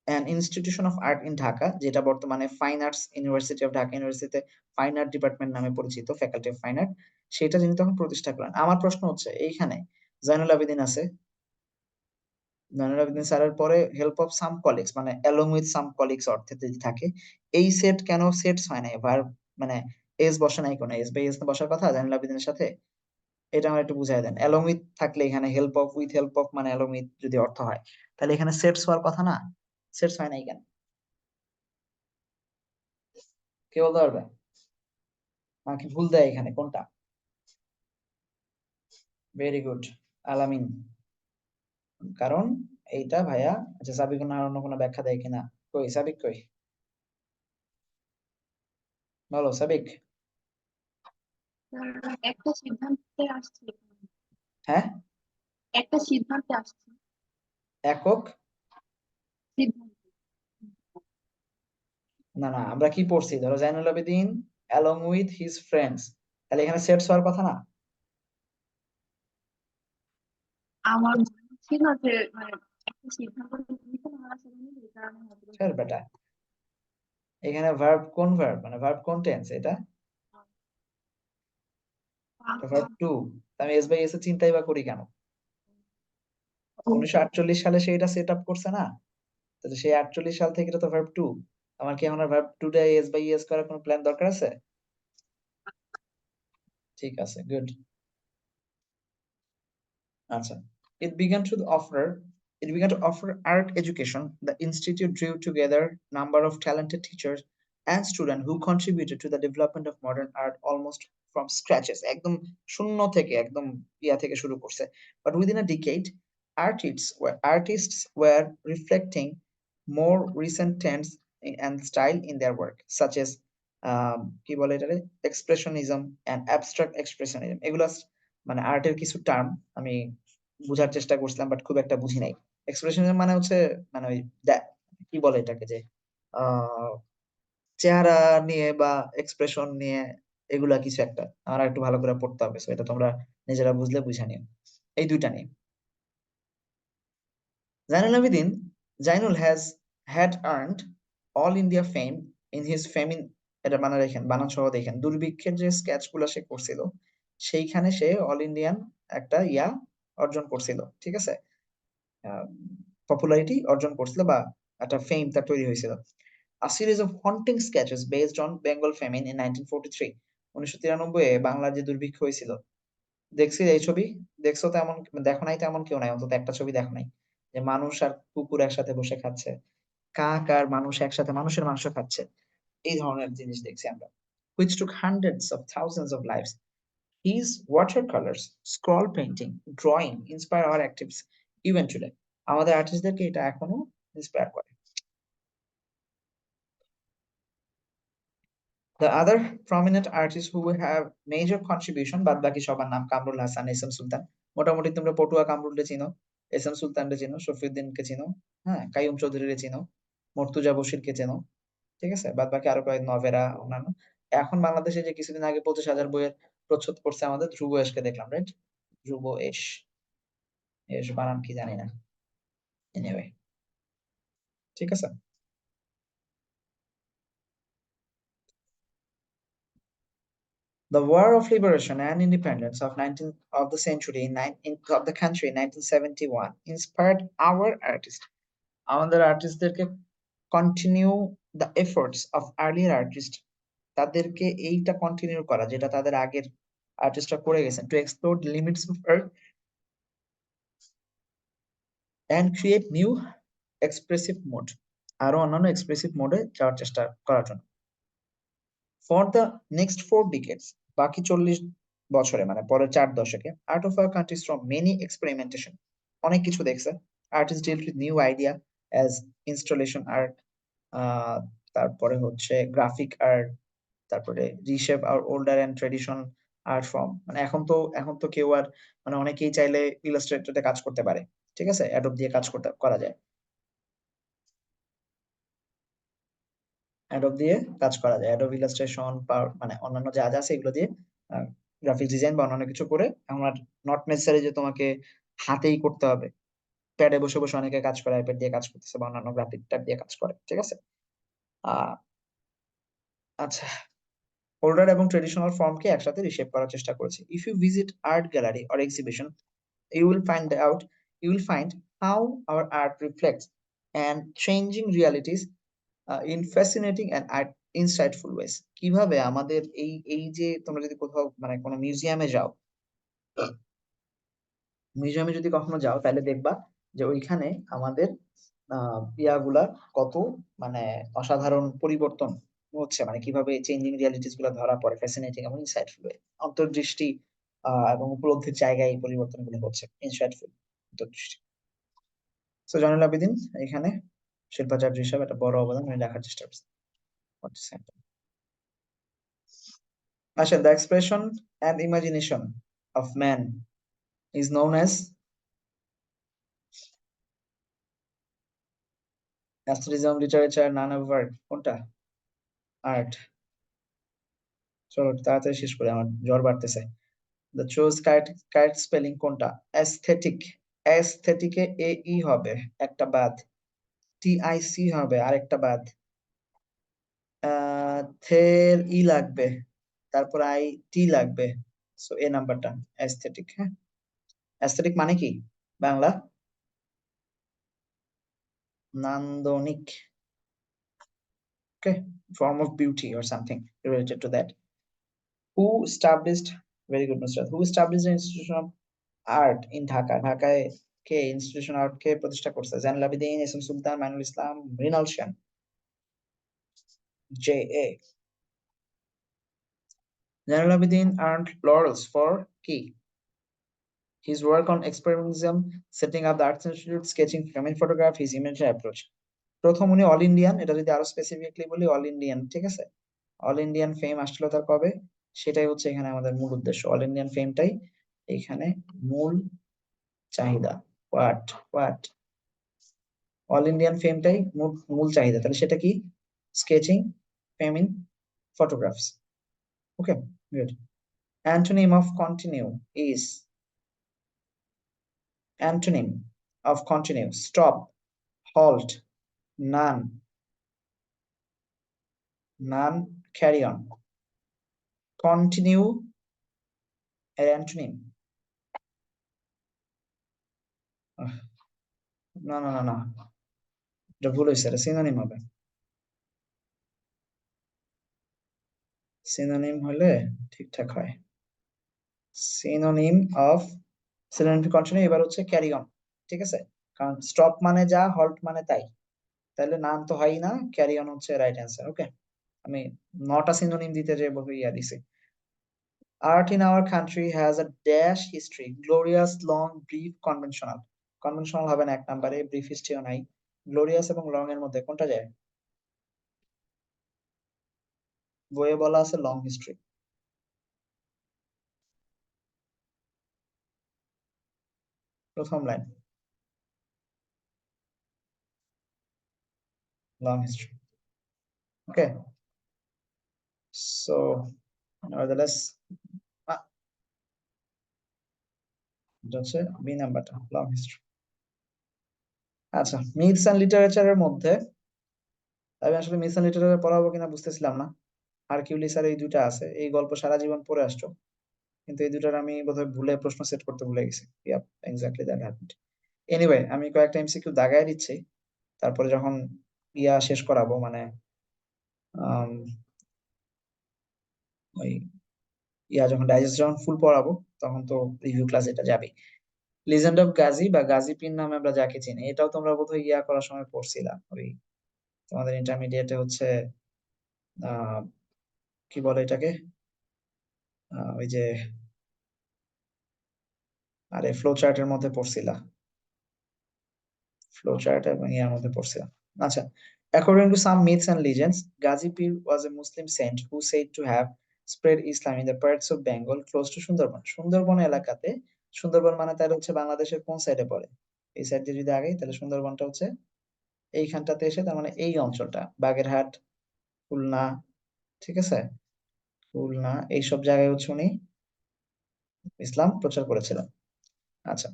an institution of art in Dhaka, যেটা বর্তমানে fine arts university of Dhaka ইউনিভার্সিটিতে ফাইন আর্ট ডিপার্টমেন্ট নামে পরিচিত, faculty of fine art, সেটা যিনি তখন প্রতিষ্ঠা করেন। আমার প্রশ্ন হচ্ছে এইখানে জয়নুল আবেদিন আছে, জয়নুল আবেদিন স্যারের পরে হেল্প অফ সাম কলিগস মানে অ্যালং উইথ সাম কলিগস অর্থে যদি থাকে, এই সেট কেন সেটস হয় নাই, ভার্ব মানে এস বসে নাই, কোন এস বাই এস বসার কথা জয়নুল আবেদিনের সাথে, এটা আমার একটু বুঝাই দেন। অ্যালং উইথ থাকলে এখানে help of, with help of মানে অ্যালং উইথ যদি অর্থ হয়, তাহলে এখানে সেটস হওয়ার কথা না, সেটস হয় নাই কেন, কে বলতে পারবে? নাকি ভুল দেয় এখানে কোনটা? ভেরি গুড, আলামিন। কারণ এইটা ভাইয়া, আচ্ছা সাবিক না অন্য কোনো ব্যাখ্যা দেয় কিনা, কই সাবিক কই, বলো সাবিক। একটা সিদ্ধান্তে আসছে, হ্যাঁ, একটা সিদ্ধান্তে আসছে, একক, সিদ্ধান্ত। না না, আমরা কি পড়ছি, ধরো Zainul Abedin along with his friends, তাহলে এখানে সেটস হওয়ার কথা না? আমার মনে ছিল যে মানে একটা সিদ্ধান্ত নিতে না আসলে এই কারণে হয়তো স্যার বেটা, এখানে ভার্ব কোন ভার্ব, মানে ভার্ব কোন টেন্স এটা? Verb two. আমি এস বাই এস এর চিন্তাই বা করি কেন? 1948 সালে সে এটা সেট আপ করছে না, তো সেই 48 সাল থেকে এটা তো ভার্ব টু। আমার কি এখন ভার্ব টু টা এস বাই এস করার কোনো প্ল্যান দরকার আছে? ঠিক আছে, good. Acha. It began to offer art education. The institute drew together number of talented teachers and students who contributed to the development of modern art almost from scratches. একদম শূন্য থেকে একদম ইয়া থেকে শুরু করছে. But within a decade, artists were reflecting more recent trends and style in their work, such as কি বলে এটারে expressionism and abstract expressionism. এগুলা মানে আর্টের কিছু টার্ম আমি বুঝার চেষ্টা করছিলাম বাট খুব একটা বুঝি নাই। এক্সপ্রেশনিজম মানে হচ্ছে মানে ওই কি বলে এটাকে যে আহ চেহারা নিয়ে বা এক্সপ্রেশন নিয়ে এগুলা কিছু একটা আমার একটু ভালো করে পড়তে হবে, সো এটা তোমরা নিজেরা বুঝলে বুঝা নিও। এই দুইটা নিয়ে Zainul has had earned all India fame in his fame এটা বানান রেখেন, বানান সহ দেখেন, দুর্ভিক্ষের যে স্কেচ গুলা সে করছিল সেইখানে সে অল ইন্ডিয়ান একটা ইয়া অর্জন করছিল, ঠিক আছে, পপুলারিটি অর্জন করছিল বা একটা ফেম তার তৈরি হয়েছিল। A series of haunting sketches based on Bengal famine in 1943 1993 এ বাংলার যে দুর্ভিক্ষ হয়েছিল, দেখছি এই ছবি, দেখছো তেমন, দেখো নাই তেমন কেউ নাই, অন্তত একটা ছবি দেখো নাই যে মানুষ আর কুকুর একসাথে বসে খাচ্ছে, কাক আর মানুষ একসাথে মানুষের মাংস খাচ্ছে, এই ধরনের জিনিস দেখছি আমরা, which took hundreds of thousands of lives. His watercolors, scroll painting, drawing inspire our actives even today. আমাদের আর্টিস্টদেরকে এটা এখনো ইন্সপায়ার করে। The other prominent artists who will have major contribution, বাদ বাকি সবার নাম কামরুল হাসান, এস এম সুলতান, মোটামুটি তোমরা পটুয়া কামরুলকে চিনো, এস এম সুলতানকে চিনো, শফিউদ্দিনকে চিনো, হ্যাঁ, কাইয়ুম চৌধুরীকে চিনো, মর্তুজা বশিরকে চেনো, ঠিক আছে, বাদ বাকি আরো কয়েক নভেরা অন্যান্য। এখন বাংলাদেশে যে কিছুদিন আগে 25,000 বইয়ের প্রচ্ছদ করছে আমাদের ধ্রুব এশকে দেখলাম, রাইট, ধ্রুব এশ, এশ বানান কি জানি না, এনিওয়ে, ঠিক আছে। The War of Liberation and Independence of the century of the country in 1971 inspired our artists. আমাদের আর্টিস্টদেরকে continue the efforts of earlier artist, তাদেরকে এইটা কন্টিনিউ করা যেটা তাদের আগের আর্টিস্টরা করে গেছেন, to explore the limits of art and create new expressive mode, আরো অন্যান্য এক্সপ্রেসিভ মোডে যাওয়ার চেষ্টা করার জন্য। ফর দ্য নেক্সট 4 decades, বাকি 40 বছরে মানে পরের 4 দশকে, art of our countries from many experimentation, অনেক কিছু দেখছে, artist deal with new idea as installation art, তারপরে হচ্ছে গ্রাফিক আর্ট, তারপরে reshape are older and tradition art form, মানে এখন তো কেউ আর মানে অনেকেই চাইলে ইলাস্ট্রেটরে কাজ করতে পারে, ঠিক আছে, অ্যাডোব দিয়ে কাজ করা যায়, অ্যাডোব দিয়ে কাজ করা যায়, অ্যাডোব ইলাস্ট্রেশন মানে অন্যান্য যা যা আছে এগুলো দিয়ে গ্রাফিক ডিজাইন বা অন্যান্য কিছু করে, আমার নট নেসেসারি যে তোমাকে হাতেই করতে হবে, প্যাডে বসে বসে অনেকে কাজ করে, আইপ্যাড দিয়ে কাজ করতেছে বা অন্যান্য গ্রাফিক ট্যাব দিয়ে কাজ করে, ঠিক আছে। আচ্ছা, ওল্ডার এবং ট্রেডিশনাল ফর্মকে একসাথে রিশেপ করার চেষ্টা করেছে। If you visit art gallery or exhibition, you will find how our art reflects and changing realities in fascinating and insightful ways. কিভাবে আমাদের এই যে তোমরা যদি কোথাও মানে কোনো মিউজিয়ামে যাও, যদি কখনো যাও তাহলে দেখবা যে ওইখানে আমাদের ইয়াগুলা কত মানে অসাধারণ পরিবর্তন হচ্ছে, মানে কিভাবে চেঞ্জিং রিয়ালিটিস গুলা ধরা পড়ে ফ্যাসিনেটিং এবং ইনসাইটফুল ওয়ে, অন্তর্দৃষ্টি এবং উপলব্ধির জায়গায় এই পরিবর্তনগুলো হচ্ছে, ইনসাইটফুল অন্তর্দৃষ্টি। সো জয়নুল আবেদিন এখানে শিল্পাচার্য হিসাবে একটা বড় অবদান উনি রাখার চেষ্টা করছেন। আসেন, the expression and imagination of man is known as aesthetism, literature, none of art, কোনটা? আর্ট। চলো তাড়াতাড়ি শেষ করে, আমার জ্বর বাড়তেছে। the choose correct spelling কোনটা? aesthetic, aesthetic এ ই হবে একটা বাদ, tic হবে আরেকটা বাদ, থের ই লাগবে, তারপর আই টি লাগবে, সো এ নাম্বারটা অ্যাস্থেটিক। হ্যাঁ, অ্যাস্থেটিক মানে কি বাংলা? নান্দনিক, okay, form of beauty or something related to that. Who established, very good Nusrat, who established the institution of art in Dhaka, ঢাকায় কে ইনস্টিটিউশন আর্ট কে প্রতিষ্ঠা করছে? Zainul Abedin, S M Sultan, Mainul Islam, Mrinal Sen. J A. Zainul Abedin earned laurels for কি? His work on experimentalism, setting up the Arts Institute, sketching, famine photograph, his humanitarian approach. প্রথম উনি all Indian, এটা যদি আরো স্পেসিফিকলি বলি অল ইন্ডিয়ান, ঠিক আছে? অল ইন্ডিয়ান ফেম আসলো তার কবে? সেটাই হচ্ছে এখানে আমাদের মূল উদ্দেশ্য। অল ইন্ডিয়ান ফেমটাই এখানে মূল চাহিদা। হোয়াট অল ইন্ডিয়ান ফেমটাই মূল চাহিদা, তাহলে সেটা কি? Sketching, famine, photographs. Okay, good. Antonym of continue is, antonym of continue, stop, halt, none, carry on. Continue এর অ্যান্টোনিম, না না না না, এটা ভুল হয়েছে, এটা সিনোনিম হবে। সিনোনিম হলে ঠিকঠাক হয়। Synonym of, synonym to continue এবার হচ্ছে ক্যারি অন, ঠিক আছে? কারণ স্টপ মানে যা, হল্ট মানে তাই, তাহলে নাম তো হয়ই না, ক্যারি অন হচ্ছে রাইট অ্যান্সার। ওকে, আমি নটা সিনোনিম দিতে যে ইয়া দিছি। Art in our country has a dash history, glorious, long, brief, conventional. Conventional হবে না এক নম্বরে, brief historyও নাই। গ্লোরিয়াস এবং লং এর মধ্যে কোনটা যায়? বইয়ে বলা আছে লং হিস্ট্রি। প্রথম লাইন, লং হিস্ট্রি। ওকে, সো nevertheless এটা হচ্ছে বি নাম্বারটা, লং হিস্ট্রি। আচ্ছা, মিথস এন্ড লিটারেচারের মধ্যে আমি আসলে মিথস এন্ড লিটারেচার পড়াবো কিনা বুঝতেছিলাম না। হারকিউলিস আর এই দুইটা আছে, এই গল্প সারা জীবন পড়ে আসছো, কিন্তু এই দুটার আমি বোধহয় ভুলে প্রশ্ন সেট করতে ভুলে গেছি। Yep, exactly that happened. Anyway, আমি কয়েকটা এমসিকিউ দাগায় দিচ্ছি, তারপরে যখন ইয়া শেষ করাবো, মানে ওই ইয়া যখন ডাইজেস্ট যখন ফুল পড়াবো, তখন তো রিভিউ ক্লাস এটা যাবে। লিজেন্ড অফ গাজী বা গাজী পীর নামে আমরা যাকে চিনি, এটাও তোমরা বোধহয় ইয়া করার সময় পড়ছিলা, ওই তোমাদের ইন্টারমিডিয়েটে হচ্ছে আহ কি বলে এটাকে, ওই যে আরে ফ্লো চার্টের মধ্যে পড়ছিলা, ফ্লো চার্ট এবং ইয়ার মধ্যে পড়ছিলাম। আচ্ছা, according to some myths and legends, Ghazi Pir was a Muslim saint who said to have spread Islam in the parts of Bengal close to Sundarban. Sundarban এলাকাতে, সুন্দরবন মানে তাহলে হচ্ছে বাংলাদেশের কোন সাইডে পড়ে? এই সাইড দিয়ে যদি আগে, তাহলে সুন্দরবনটা হচ্ছে এইখানটাতে এসে, তার মানে এই অঞ্চলটা, বাগেরহাট, খুলনা, ঠিক আছে, খুলনা, এইসব জায়গায় হচ্ছে উনি ইসলাম প্রচার করেছিলেন। আচ্ছা,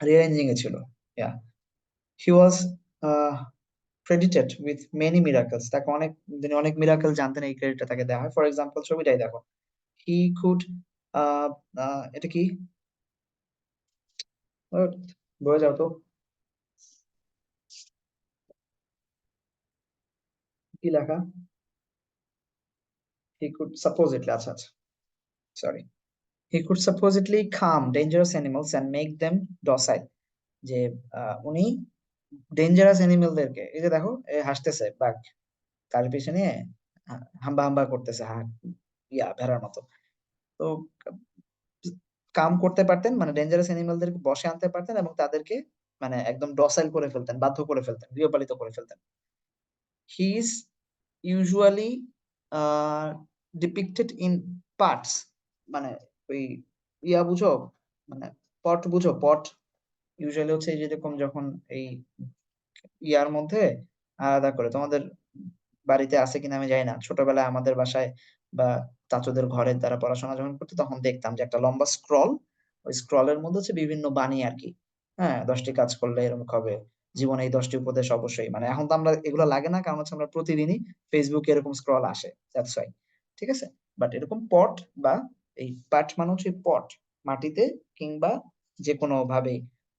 রিঅ্যারেঞ্জিং এ ছিল, ইয়া, হি ওয়াজ credited with many miracles, তাকে অনেক, তিনি অনেক মিরাকেল জানতেন, এই ক্রেডিটটা তাকে দেওয়া হয়। ফর এক্সাম্পল, ছবিটাই দেখো, হি কুড, এটা কি, বলে যাও তো, কি লেখা? হি কুড সাপোজিটলি, আচ্ছা আচ্ছা, sorry, he could সাপোজিটলি calm dangerous animals and make them docile, যে উনি ডেঞ্জারাস অ্যানিমেলদেরকে, এই যে দেখো হাসতেছে বাঘ, তার পিছনে হাম্বা হাম্বা করতেছে, ইয়া ভেড়ার মতো, তো কাম করতে পারতেন, মানে ডেঞ্জারাস এনিমেলদেরকে বশে আনতে পারতেন এবং তাদেরকে মানে একদম ডসাইল করে ফেলতেন, বাধ্য করে ফেলতেন, গৃহপালিত করে ফেলতেন। He is usually depicted in parts, মানে ওই ইয়া বুঝো, মানে পট বুঝো, পট ইউজুয়ালি হচ্ছে এই যেরকম যখন এই ইয়ার মধ্যে আলাদা করে, তোমাদের বাড়িতে আছে কিনা আমি জানি না, ছোটবেলায় আমাদের বাসায় বা চাচুদের ঘরে তারা পড়াশোনা যখন করতো, তখন দেখতাম যে একটা লম্বা স্ক্রল, ওই স্ক্রলের মধ্যে হচ্ছে বিভিন্ন বাণী আর কি। হ্যাঁ, 10টি কাজ করলে এরকম হবে, জীবনে এই 10টি উপদেশ অবশ্যই, মানে এখন তো আমরা এগুলো লাগে না, কারণ হচ্ছে আমরা প্রতিদিনই ফেসবুকে এরকম স্ক্রল আসে, দ্যাটস ওয়াই, ঠিক আছে? বাট এরকম পট বা এই পাট মানে হচ্ছে পট, মাটিতে কিংবা যে কোনো ভাবে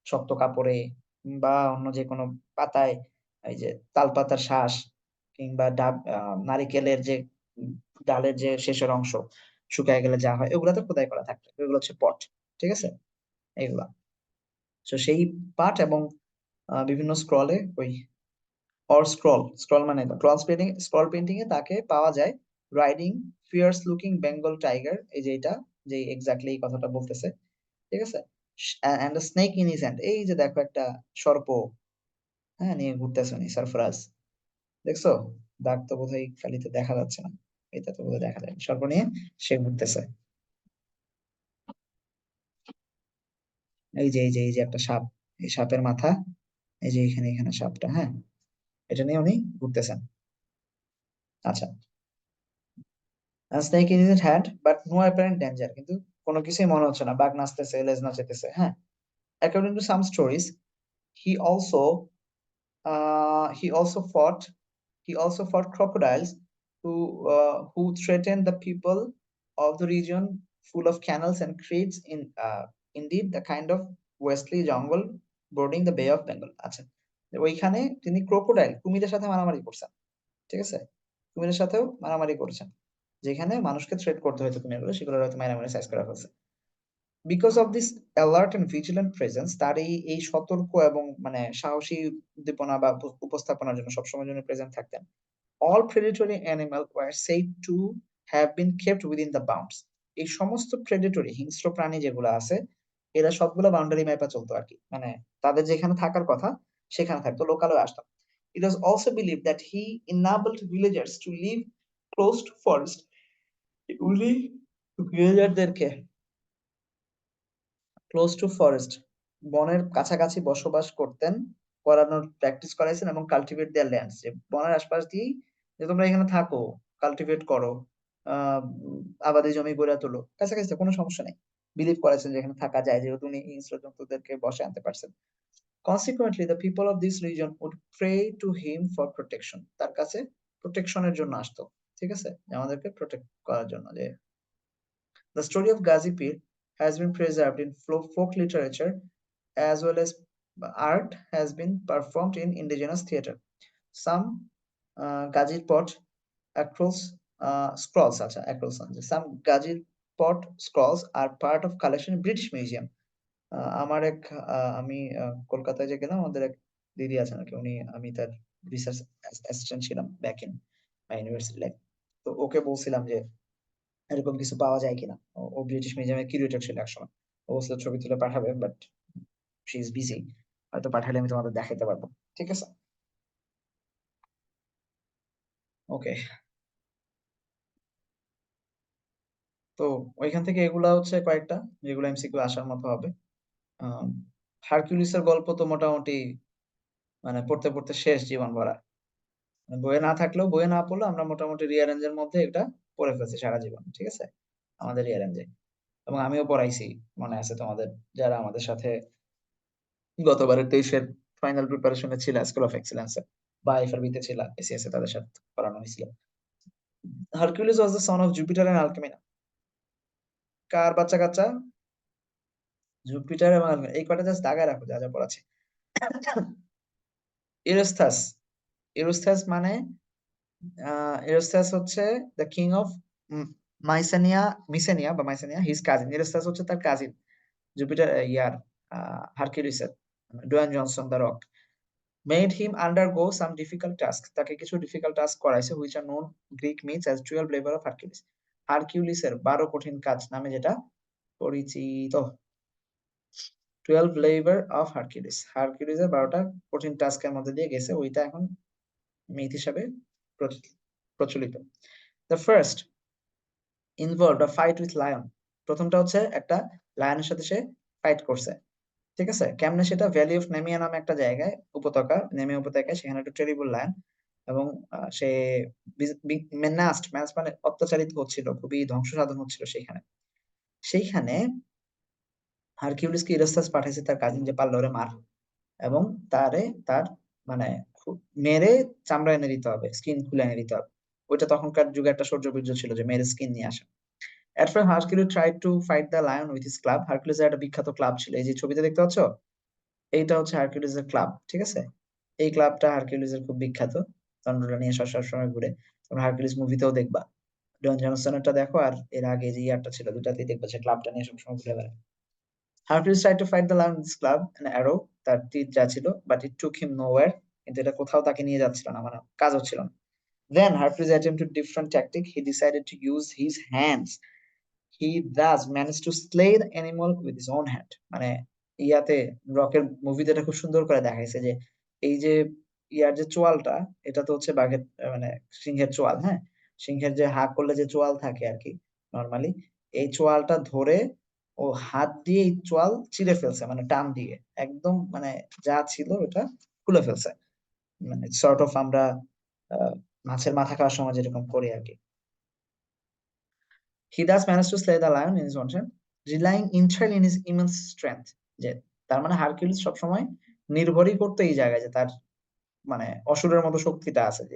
শক্ত কাপড়ে বা অন্য যে কোনো পাতায়, এই যে তাল পাতার শাঁস কিংবা ডাব, নারিকেলের যে ডালের যে শেষের অংশ শুকায় গেলে যা হয়, ওগুলাতে খোদাই করা থাকবে, ওগুলো হচ্ছে পট, ঠিক আছে? এগুলা। তো সেই পাঠ এবং বিভিন্ন স্ক্রলে ওই স্ক্রল মানে স্ক্রল পেন্টিং এ তাকে পাওয়া যায় riding fierce looking Bengal tiger, এই যে এটা, যে এক্স্যাক্টলি এই কথাটা বলতেছে, ঠিক আছে। And snake in his hand, এই যে দেখো একটা সর্প, হ্যাঁ, নিয়ে ঘুরতেছে উনি, সারফরাজ, দেখছো? দাগ তো বোধহয় কালিতে দেখা যাচ্ছে না, এটা তো বোধহয় দেখা যায়, সর্প নিয়ে সে ঘুরতেছে। এই যে একটা সাপ, এই সাপের মাথা, এই যে এখানে এখানে সাপটা, হ্যাঁ, এটা নিয়ে উনি ঘুরতেছেন। আচ্ছা, snake in his hand but no apparent danger, কিন্তু কোনো কিছুই মনে হচ্ছে না, বাঘ নাচতেছে, লেজ নাচাইতেছে, হ্যাঁ। According to some stories he also uh, he also fought he also fought crocodiles who threatened the people of the region full of canals and creeks in indeed the kind of westly jungle bordering the Bay of Bengal। আচ্ছা, ওইখানে তিনি crocodile, কুমিরের সাথে মারামারি করছেন, ঠিক আছে, কুমিরের সাথেও মারামারি করেছেন, যেখানে মানুষকে থ্রেট করতে হয়তো কুমিরগুলো, সেগুলো হয়তো মারামারি সাইজ করা হয়েছে। Because of this alert and vigilant presence, তার এই সতর্ক এবং মানে সাহসী উদ্দীপনা বা উপস্থাপনার জন্য, সবসময়ের জন্য প্রেজেন্ট থাকতেন। All predatory animal were said to have been kept within the bounds, এই সমস্ত প্রেডেটরি হিংস্র প্রাণী যেগুলো আছে, এরা সবগুলো বাউন্ডারি ম্যাপে চলতো আর কি, মানে তাদের যেখানে থাকার কথা সেখানে থাকতো, লোকালয়ে আসতাম। It was also believe that he enabled villagers to live close to forest, উনি ভিলেজারদেরকে ক্লোজ টু ফরেস্ট, বনের কাছাকাছি বসবাস করানোর প্র্যাকটিস করাইছেন, এবং কালটিভেট দেয়ার ল্যান্ডস, যে বনের আশপাশ দিয়েই যে তোমরা এখানে থাকো, কালটিভেট করো, আবাদি জমি গড়ে তোলো, কাছাকাছি কোনো সমস্যা নেই, বিলিভ করেছেন যে এখানে থাকা যায়, যেহেতু উনি হিংস্র জন্তুদেরকে বসে আনতে পারছেন। Consequently the people of this region would pray to him for protection, তার কাছে প্রোটেকশনের জন্য আসতো, ঠিক আছে, আমাদেরকে প্রোটেক্ট করার জন্য। যে the story of Ghazi Pir has been preserved in folk literature as well as art has been performed in indigenous theatre. Some Gazir pot across scrolls, across some Gazir pot scrolls are part of collection in British Museum. আমার এক আমি কলকাতায় যে গেলাম, আমাদের এক দিদি আছেন আর কি, উনি, আমি তার রিসার্চ অ্যাসিস্ট্যান্ট ছিলাম back in my university life. তো ওকে বলছিলাম যে এরকম কিছু পাওয়া যায় কিনা, ও ব্রিটিশ মিউজিয়ামের কিউরেটর ছিল একসময়, ও বলছিল ছবি তুলে পাঠাবে, বাট শি ইজ বিজি, হয়তো পাঠালে আমি তোমাদের দেখাতে পারবো, ঠিক আছে। ওকে, তো ওইখান থেকে এগুলা হচ্ছে কয়েকটা যেগুলো এমসিকিউ আসার মতো হবে। হারকিউলিসের গল্প তো মোটামুটি মানে পড়তে পড়তে শেষ জীবন ভরা, বইয়ে না থাকলেও, বইয়ে না পড়লেও আমরা মোটামুটি রিয়ারেঞ্জের মধ্যে এটা পড়ে ফেলছি সারা জীবন, ঠিক আছে, আমাদের রিয়ারেঞ্জে। এবং আমিও পড়াইছি, মনে আছে তোমাদের যারা আমাদের সাথে গতবারের 23-এর ফাইনাল প্রিপারেশনে ছিল স্কুল অফ এক্সেলেন্স বা এফআরবি তে ছিল, এসিএস এ তাদের সাথে পড়ানো হয়েছিল। Hercules was the son of Jupiter and Alcmena, কার বাচ্চা কাচ্চা? জুপিটার এবং আলকেমিনা, এই কটা জাস্ট দাগায় রাখো যা যা পড়াচ্ছে। ইউরেস্থাস, ইউরেস্থাস মানে ইউরেস্থাস হচ্ছে দ্য কিং অফ মিসেনিয়া বা মাইসেনিয়া, হিজ কাজিন। ইউরেস্থাস হচ্ছে তার কাজিন, জুপিটার হারকিউলিসের, Dwayne Johnson the Rock made him undergo some difficult tasks, তাকে কিছু ডিফিকাল্ট টাস্ক করাইছে, which are known Greek myths as 12 labor of Hercules, হারকিউলিসের 12 কঠিন কাজ নামে যেটা পরিচিত, 12 labor of Hercules, হারকিউলিসের 12টা কঠিন টাস্কের মধ্যে দিয়ে গেছে, ওইটা এখন মিথ হিসাবে প্রচলিত। The first involved a fight with lion, প্রথমটা হচ্ছে একটা লায়নের সাথে সে ফাইট করছে, ঠিক আছে। কেমনে সেটা? ভ্যালি অফ নেমিয়া নামে একটা জায়গায়, উপত্যকা, নেমিয়া উপত্যকায়, সেখানে একটা টেরিবল লায়ন, এবং সে মেনাস্ট মানে অত্যাচারিত হচ্ছিল, খুবই ধ্বংস সাধন হচ্ছিল সেখানে। সেইখানে হারকিউলিসকে ইউরেস্থাস পাঠাইছে তার কাজিন, যে পারলে ওরে মার, এবং তার মানে মেরে চামড়া এনে দিতে হবে, স্কিন খুলে এনে দিতে হবে। ওইটা তখনকার যুগে একটা শৌর্যবীর্য ছিল, যে মেরে স্কিন নিয়ে আসা। At first Hercules tried to fight the lion with his club, হারকিউলিসের একটা বিখ্যাত ক্লাব ছিল, এই যে ছবিতে দেখতে পাচ্ছ, এইটা হচ্ছে হারকিউলিসের ক্লাব, ঠিক আছে। এই ক্লাবটা হারকিউলিসের খুব বিখ্যাত, দণ্ডটা নিয়ে সবসময় ঘুরে, তোমরা হারকিউলিস মুভিতেও দেখবা, ডন জনসনেরটা দেখো, আর এর আগে যে ইয়ারটা ছিল দুটাতেই দেখবা, সে ক্লাবটা নিয়ে সবসময় ঘুরে বেড়ায়। Hercules tried to fight the lion with his club and arrow, তার তীর যা ছিল, but it took him nowhere, কিন্তু এটা কোথাও তাকে নিয়ে যাচ্ছিল না, মানে কাজ হচ্ছিল না। Then Hercules attempted different tactic. He decided to use his hands. He thus managed to slay the animal with his own hand. মানে ইয়াতে রকের মুভিতে এটা খুব সুন্দর করে দেখাইছে যে এই যে ইয়ার যে চোয়ালটা, এটা তো হচ্ছে বাঘের মানে সিংহের চোয়াল, হ্যাঁ, সিংহের যে হাঁ করলে যে চোয়াল থাকে আর কি নর্মালি, এই চোয়ালটা ধরে ও হাত দিয়ে এই চোয়াল চিরে ফেলছে, মানে টান দিয়ে একদম মানে যা ছিল ওটা খুলে ফেলছে, মানে সর্ট অফ আমরা মাছের মাথা খাওয়ার সময় যেরকম করি আর কি। He thus managed to slay the lion in his own hand, relying entirely in his immense strength. যে তার মানে হারকিউলিস সবসময় নির্ভরই করতো এই জায়গায় যে তার মানে অসুরের মতো শক্তিটা আছে, যে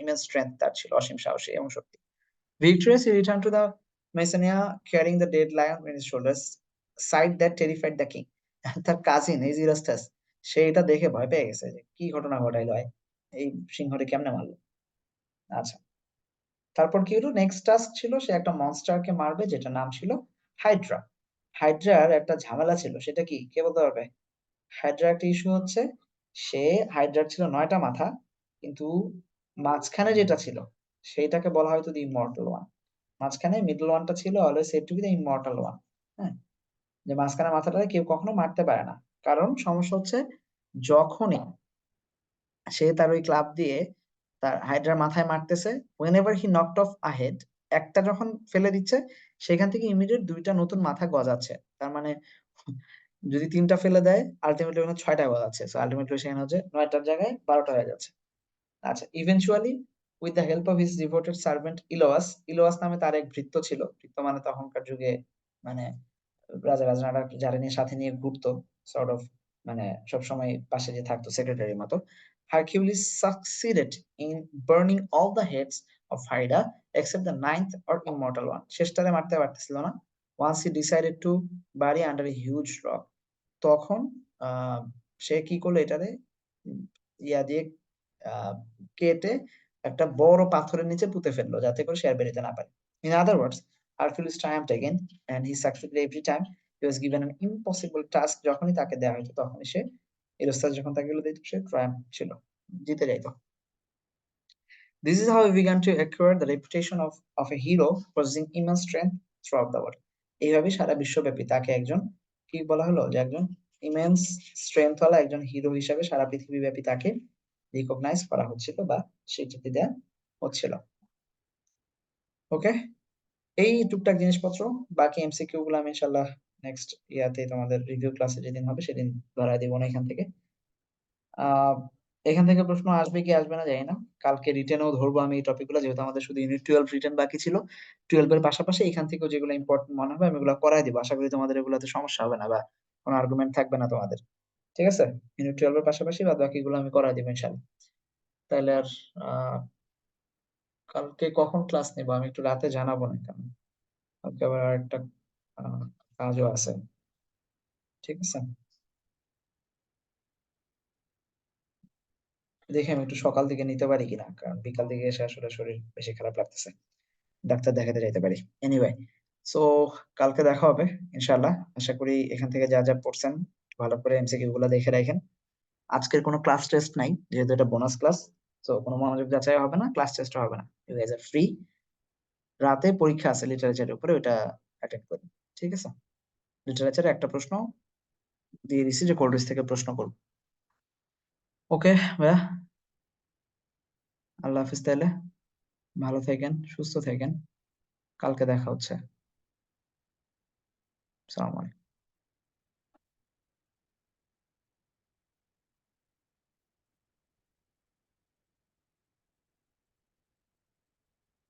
ইমেন্স স্ট্রেংথ তার ছিল, অসীম সাহসী এবং শক্তি। Victorious, he returned to the Messenia carrying the dead lion on his shoulders, sight that terrified the king. তার কাজিন এই জিরাস্টাস, সে এটা দেখে ভয় পেয়ে গেছে যে কি ঘটনা ঘটাইলো, এই সিংহটি কেমনে মারলো। আচ্ছা, তারপর কি হলো, নেক্সট টাস্ক ছিল সে একটা মনস্টারকে মারবে যেটা নাম ছিল হাইড্রা। হাইড্রার একটা ঝামেলা ছিল, সেটা কি কে বলতে পারবে? হাইড্রার একটা ইস্যু হচ্ছে, সে হাইড্রার ছিল 9টা মাথা, কিন্তু মাঝখানে যেটা ছিল সেইটাকে বলা হয়তো দি ইমর্টাল ওয়ান। মাঝখানে মিডল ওয়ানটা ছিল always said to B the immortal one. হ্যাঁ, যে মাঝখানে মাথাটা কেউ কখনো মারতে পারে না, কারণ সমস্যা হচ্ছে যখনই সে তার ওই ক্লাব দিয়ে তার হাইড্রার মাথায় মারতেছে, whenever he knocked off a head, একটা যখন ফেলে দিচ্ছে সেখান থেকে ইমিডিয়েট 2টা নতুন মাথা গজাচ্ছে, তার মানে যদি 3টা ফেলে দেয় আলটিমেটলি ওখানে 6টা গজাচ্ছে, সো আলটিমেটলি সেখানে হচ্ছে 9টার জায়গায় 12টা হয়ে যাচ্ছে। আচ্ছা, eventually with the help of his devoted servant Iolaus, Iolaus নামে তার এক ভৃত্য ছিল, ভৃত্য মানে তখনকার যুগে মানে রাজা রাজনারা যারা নিয়ে সাথে নিয়ে ঘুরতো, সর্ট অফ মানে সবসময় পাশে যে থাকতো সেক্রেটারির মতো। Hercules succeeded in burning all the heads of Hydra except the 9th or immortal one. শেষটারে মারতে পারতেছিল না। Once he decided to bury under a huge rock, তখন সে কি করলো, এটারে ইয়া দিয়ে কেটে একটা বড় পাথরের নিচে পুঁতে ফেললো, যাতে করে সে আর বেরোতে না পারে। In other words, Hercules triumphed again and he succeeded every time he was given an impossible task. যখনই তাকে দেওয়া হতো তখনই সে, ইরোস্টাস যখন তাকে এগুলো দিত, সে ট্রায়াম্প ছিল, জিতে যাইতো। This is how he began to acquire the reputation of a hero possessing immense strength throughout the world. এইভাবে সারা বিশ্বব্যাপী তাকে একজন কি বলা হলো, যে একজন ইমেন্স স্ট্রেংথ ওয়ালা একজন হিরো হিসাবে সারা পৃথিবীব্যাপী তাকে রিকগনাইজ করা হচ্ছিল বা স্বীকৃতি দেওয়া হচ্ছিল। ওকে, এই টুকটাক জিনিসপত্র, বাকি এমসিকিউ গুলো আমি ইনশাআল্লাহ নেক্সট ইয়াতে তোমাদের রিভিউ ক্লাসে যেদিন হবে সেদিন ধরাই দিব না এখান থেকে। এখান থেকে প্রশ্ন আসবে কি আসবে না জানি না, কালকে রিটেনও ধরবো আমি এই টপিকগুলো, যেহেতু আমাদের শুধু ইউনিট 12 রিটেন বাকি ছিল। 12 এর পাশাপাশি এখান থেকেও যেগুলো ইম্পর্টেন্ট মনে হবে আমি এগুলো করাই দিব, আশা করি তোমাদের এগুলোতে সমস্যা হবে না বা কোনো আর্গুমেন্ট থাকবে না তোমাদের, ঠিক আছে? ইউনিট 12 এর পাশাপাশি বাদ বাকিগুলো আমি করাই দিব ইনশাআল্লাহ। তাহলে আর কালকে কখন ক্লাস নেবো আমি একটু রাতে জানাবো না, কারণ কালকে আবার একটা কাজও আছে, ঠিক আছে? দেখি আমি একটু সকাল দিকে নিতে পারি কিনা, কারণ বিকাল দিকে এসে আসলে শরীর বেশি খারাপ লাগতেছে, ডাক্তার দেখাতে যাইতে পারি। এনিওয়ে, সো কালকে দেখা হবে ইনশাআল্লাহ। আশা করি এখান থেকে যা যা পড়ছেন ভালো করে এমসিকিউ গুলো দেখে রাখেন। আজকের কোনো ক্লাস টেস্ট নাই, যেহেতু এটা বোনাস ক্লাস, তো কোনো মনোযোগ যাচাই হবে না, ক্লাস টেস্ট হবে না, ইউ গাইজ আর ফ্রি। রাতে পরীক্ষা আছে লিটারেচারের উপরে, ওটা অ্যাটেন্ড করুন, ঠিক আছে? লিটারেচারে একটা প্রশ্ন দিয়ে দিছি যে কোল্ড থেকে প্রশ্ন করব। ওকে ভাইয়া, আল্লাহ হাফিজ, তাহলে ভালো থাকেন, সুস্থ থাকেন, কালকে দেখা হচ্ছে। আসসালামু আলাইকুম।